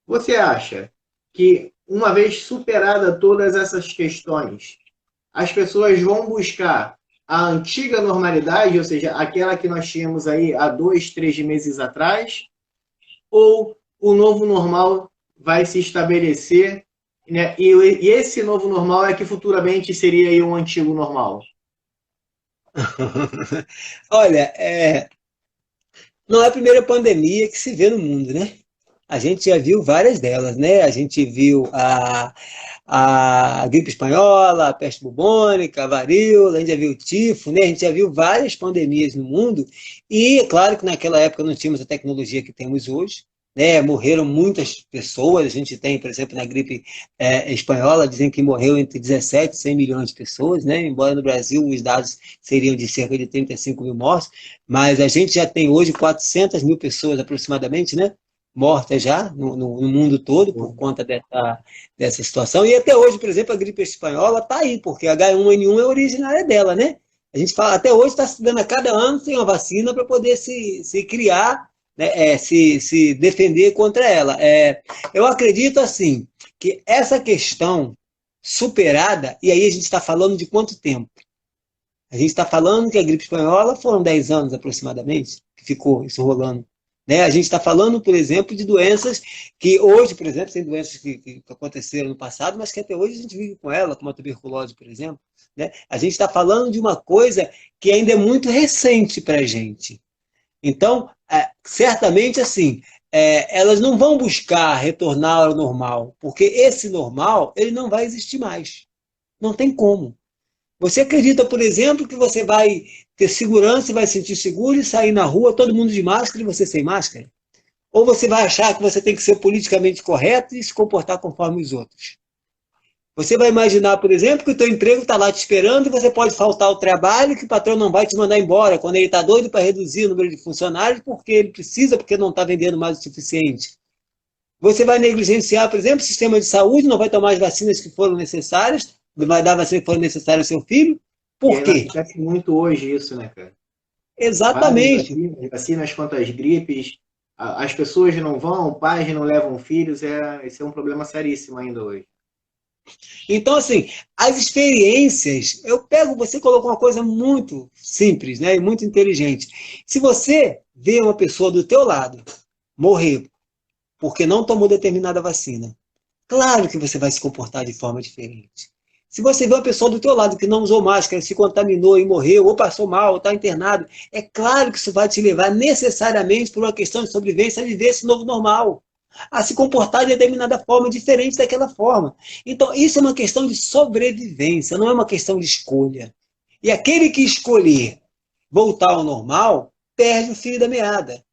Você acha que, uma vez superada todas essas questões, as pessoas vão buscar a antiga normalidade, ou seja, aquela que nós tínhamos aí há 2, 3 meses atrás, ou o novo normal vai se estabelecer, né? E esse novo normal é que futuramente seria aí um antigo normal? Olha, não é a primeira pandemia que se vê no mundo, né? A gente já viu várias delas, né? A gente viu a gripe espanhola, a peste bubônica, a varíola, a gente já viu o tifo, né? A gente já viu várias pandemias no mundo e, é claro que naquela época não tínhamos a tecnologia que temos hoje, né? Morreram muitas pessoas, a gente tem, por exemplo, na gripe espanhola, dizem que morreu entre 17 e 100 milhões de pessoas, né? Embora no Brasil os dados seriam de cerca de 35 mil mortes, mas a gente já tem hoje 400 mil pessoas aproximadamente, né? Mortas já no mundo todo por conta dessa situação. E até hoje, por exemplo, a gripe espanhola está aí, porque a H1N1 é originária dela, né? A gente fala, até hoje está se dando a cada ano sem uma vacina para poder se criar, né? Se defender contra ela. Eu acredito, assim, que essa questão superada, e aí a gente está falando de quanto tempo? A gente está falando que a gripe espanhola foram 10 anos aproximadamente, que ficou isso rolando. Né? A gente está falando, por exemplo, de doenças que hoje, por exemplo, tem doenças que aconteceram no passado, mas que até hoje a gente vive com ela, como a tuberculose, por exemplo. Né? A gente está falando de uma coisa que ainda é muito recente para a gente. Então, certamente, assim, elas não vão buscar retornar ao normal, porque esse normal ele não vai existir mais. Não tem como. Você acredita, por exemplo, que você vai ter segurança e vai se sentir seguro e sair na rua, todo mundo de máscara e você sem máscara? Ou você vai achar que você tem que ser politicamente correto e se comportar conforme os outros? Você vai imaginar, por exemplo, que o teu emprego está lá te esperando e você pode faltar ao trabalho, que o patrão não vai te mandar embora, quando ele está doido para reduzir o número de funcionários porque ele precisa, porque não está vendendo mais o suficiente. Você vai negligenciar, por exemplo, o sistema de saúde, não vai tomar as vacinas que foram necessárias, vai dar vacina que for necessária ao seu filho. Por quê? Acontece muito hoje isso, né, cara? Exatamente. Vacinas contra as gripes, as pessoas não vão, pais não levam filhos, esse é um problema seríssimo ainda hoje. Então, assim, as experiências, você colocou uma coisa muito simples, né, e muito inteligente. Se você vê uma pessoa do teu lado morrer porque não tomou determinada vacina, claro que você vai se comportar de forma diferente. Se você vê uma pessoa do teu lado que não usou máscara, se contaminou e morreu, ou passou mal, ou está internado, é claro que isso vai te levar necessariamente, por uma questão de sobrevivência, a viver esse novo normal, a se comportar de determinada forma, diferente daquela forma. Então, isso é uma questão de sobrevivência, não é uma questão de escolha. E aquele que escolher voltar ao normal, perde o fio da meada.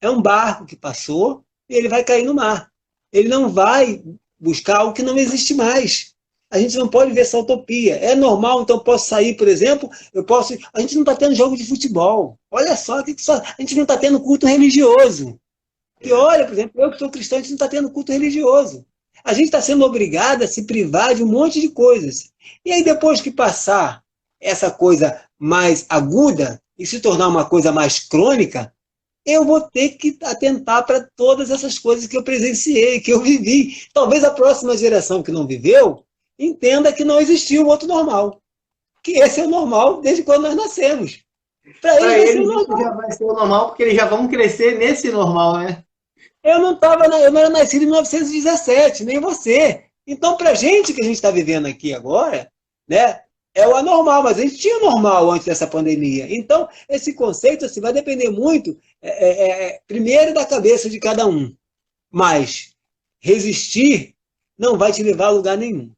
É um barco que passou e ele vai cair no mar. Ele não vai buscar algo que não existe mais. A gente não pode ver essa utopia. É normal, então eu posso sair, por exemplo, eu posso. A gente não está tendo jogo de futebol. Olha só, a gente não está tendo culto religioso. E olha, por exemplo, eu que sou cristão, a gente não está tendo culto religioso. A gente está sendo obrigado a se privar de um monte de coisas. E aí, depois que passar essa coisa mais aguda e se tornar uma coisa mais crônica, eu vou ter que atentar para todas essas coisas que eu presenciei, que eu vivi. Talvez a próxima geração que não viveu entenda que não existiu um outro normal. Que esse é o normal desde quando nós nascemos. Para eles isso já vai ser o normal, porque eles já vão crescer nesse normal, né? Eu não era nascido em 1917, nem você. Então, para a gente que a gente está vivendo aqui agora, né, é o anormal, mas a gente tinha normal antes dessa pandemia. Então, esse conceito assim, vai depender muito, primeiro, da cabeça de cada um. Mas resistir não vai te levar a lugar nenhum.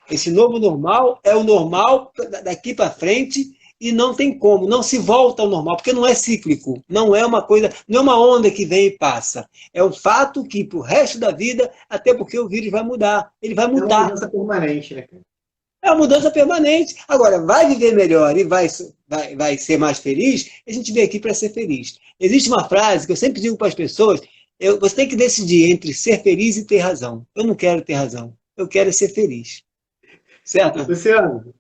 Esse novo normal é o normal daqui para frente e não tem como, não se volta ao normal, porque não é cíclico, não é uma coisa, não é uma onda que vem e passa. É um fato que para o resto da vida, até porque o vírus vai mudar, ele vai mudar. É uma mudança permanente, né, cara? É uma mudança permanente. Agora, vai viver melhor e vai ser mais feliz, a gente veio aqui para ser feliz. Existe uma frase que eu sempre digo para as pessoas, você tem que decidir entre ser feliz e ter razão. Eu não quero ter razão, eu quero ser feliz. Certo? Luciano,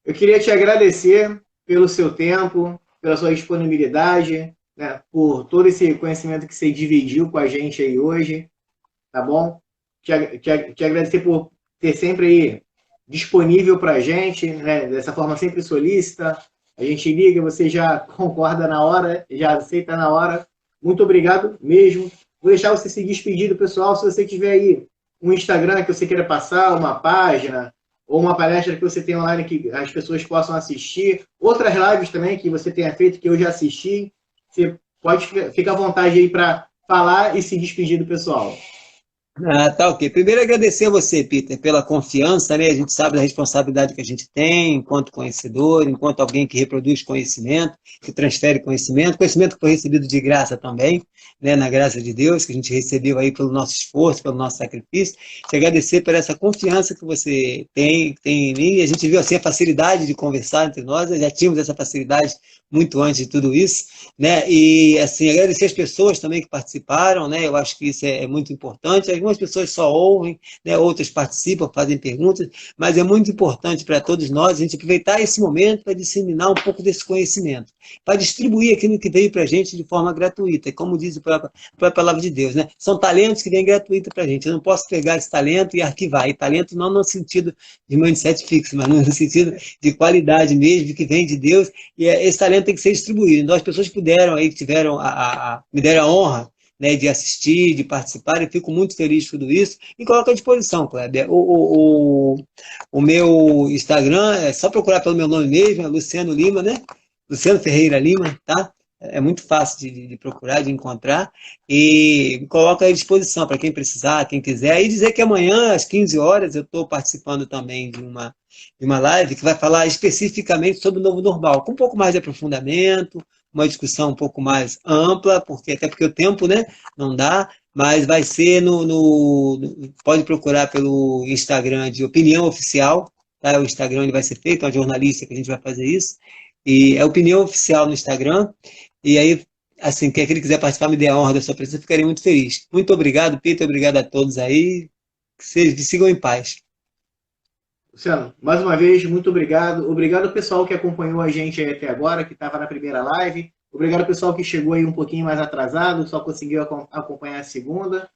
eu queria te agradecer pelo seu tempo, pela sua disponibilidade, né, por todo esse conhecimento que você dividiu com a gente aí hoje, tá bom? Te agradecer por ter sempre aí disponível para a gente, né, dessa forma sempre solícita. A gente liga, você já concorda na hora, já aceita na hora. Muito obrigado mesmo. Vou deixar você se despedir do pessoal. Se você tiver aí um Instagram que você queira passar, uma página, ou uma palestra que você tem online que as pessoas possam assistir, outras lives também que você tenha feito, que eu já assisti, você pode ficar à vontade aí para falar e se despedir do pessoal. Tá ok. Primeiro, agradecer a você, Peter, pela confiança, né? A gente sabe da responsabilidade que a gente tem enquanto conhecedor, enquanto alguém que reproduz conhecimento, que transfere conhecimento que foi recebido de graça também, né? Na graça de Deus, que a gente recebeu aí pelo nosso esforço, pelo nosso sacrifício. Te agradecer por essa confiança que você tem em mim. E a gente viu assim a facilidade de conversar entre nós, já tínhamos essa facilidade muito antes de tudo isso, né? E assim, agradecer as pessoas também que participaram, né? Eu acho que isso é muito importante. Algumas pessoas só ouvem, né? Outras participam, fazem perguntas, mas é muito importante para todos nós a gente aproveitar esse momento para disseminar um pouco desse conhecimento, para distribuir aquilo que veio para a gente de forma gratuita, como diz a própria palavra de Deus, né? São talentos que vêm gratuitos para a gente. Eu não posso pegar esse talento e arquivar. E talento não no sentido de mindset fixo, mas no sentido de qualidade mesmo, que vem de Deus, e esse talento tem que ser distribuído. Então, as pessoas que puderam aí, que tiveram me deram a honra, né, de assistir, de participar, eu fico muito feliz de tudo isso, e coloco à disposição, Kleber. O meu Instagram é só procurar pelo meu nome mesmo, é Luciano Lima, né? Luciano Ferreira Lima, tá? É muito fácil de procurar, de encontrar, e coloco à disposição para quem precisar, quem quiser, e dizer que amanhã, às 15 horas, eu estou participando também de uma live que vai falar especificamente sobre o novo normal, com um pouco mais de aprofundamento, uma discussão um pouco mais ampla, até porque o tempo, né, não dá, mas vai ser pode procurar pelo Instagram de Opinião Oficial, tá? O Instagram ele vai ser feito, uma jornalista que a gente vai fazer isso, e é Opinião Oficial no Instagram, e aí, assim, quem quiser participar, me dê a honra da sua presença, ficarei muito feliz. Muito obrigado, Peter, obrigado a todos aí, que sigam em paz. Luciano, mais uma vez, muito obrigado. Obrigado ao pessoal que acompanhou a gente aí até agora, que estava na primeira live. Obrigado ao pessoal que chegou aí um pouquinho mais atrasado, só conseguiu acompanhar a segunda.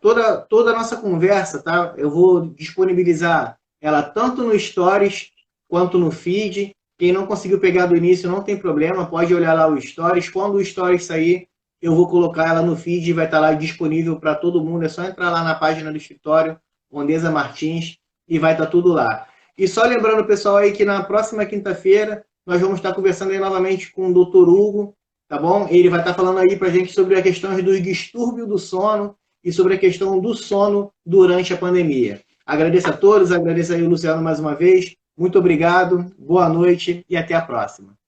Toda a nossa conversa, tá? Eu vou disponibilizar ela tanto no Stories quanto no feed. Quem não conseguiu pegar do início não tem problema, pode olhar lá o Stories. Quando o Stories sair, eu vou colocar ela no feed e vai estar lá disponível para todo mundo. É só entrar lá na página do escritório, Ondeza Martins, e vai estar tudo lá. E só lembrando, pessoal, aí que na próxima quinta-feira nós vamos estar conversando aí novamente com o Dr. Hugo, tá bom? Ele vai estar falando aí para a gente sobre a questão dos distúrbios do sono e sobre a questão do sono durante a pandemia. Agradeço a todos, agradeço aí o Luciano mais uma vez. Muito obrigado, boa noite e até a próxima.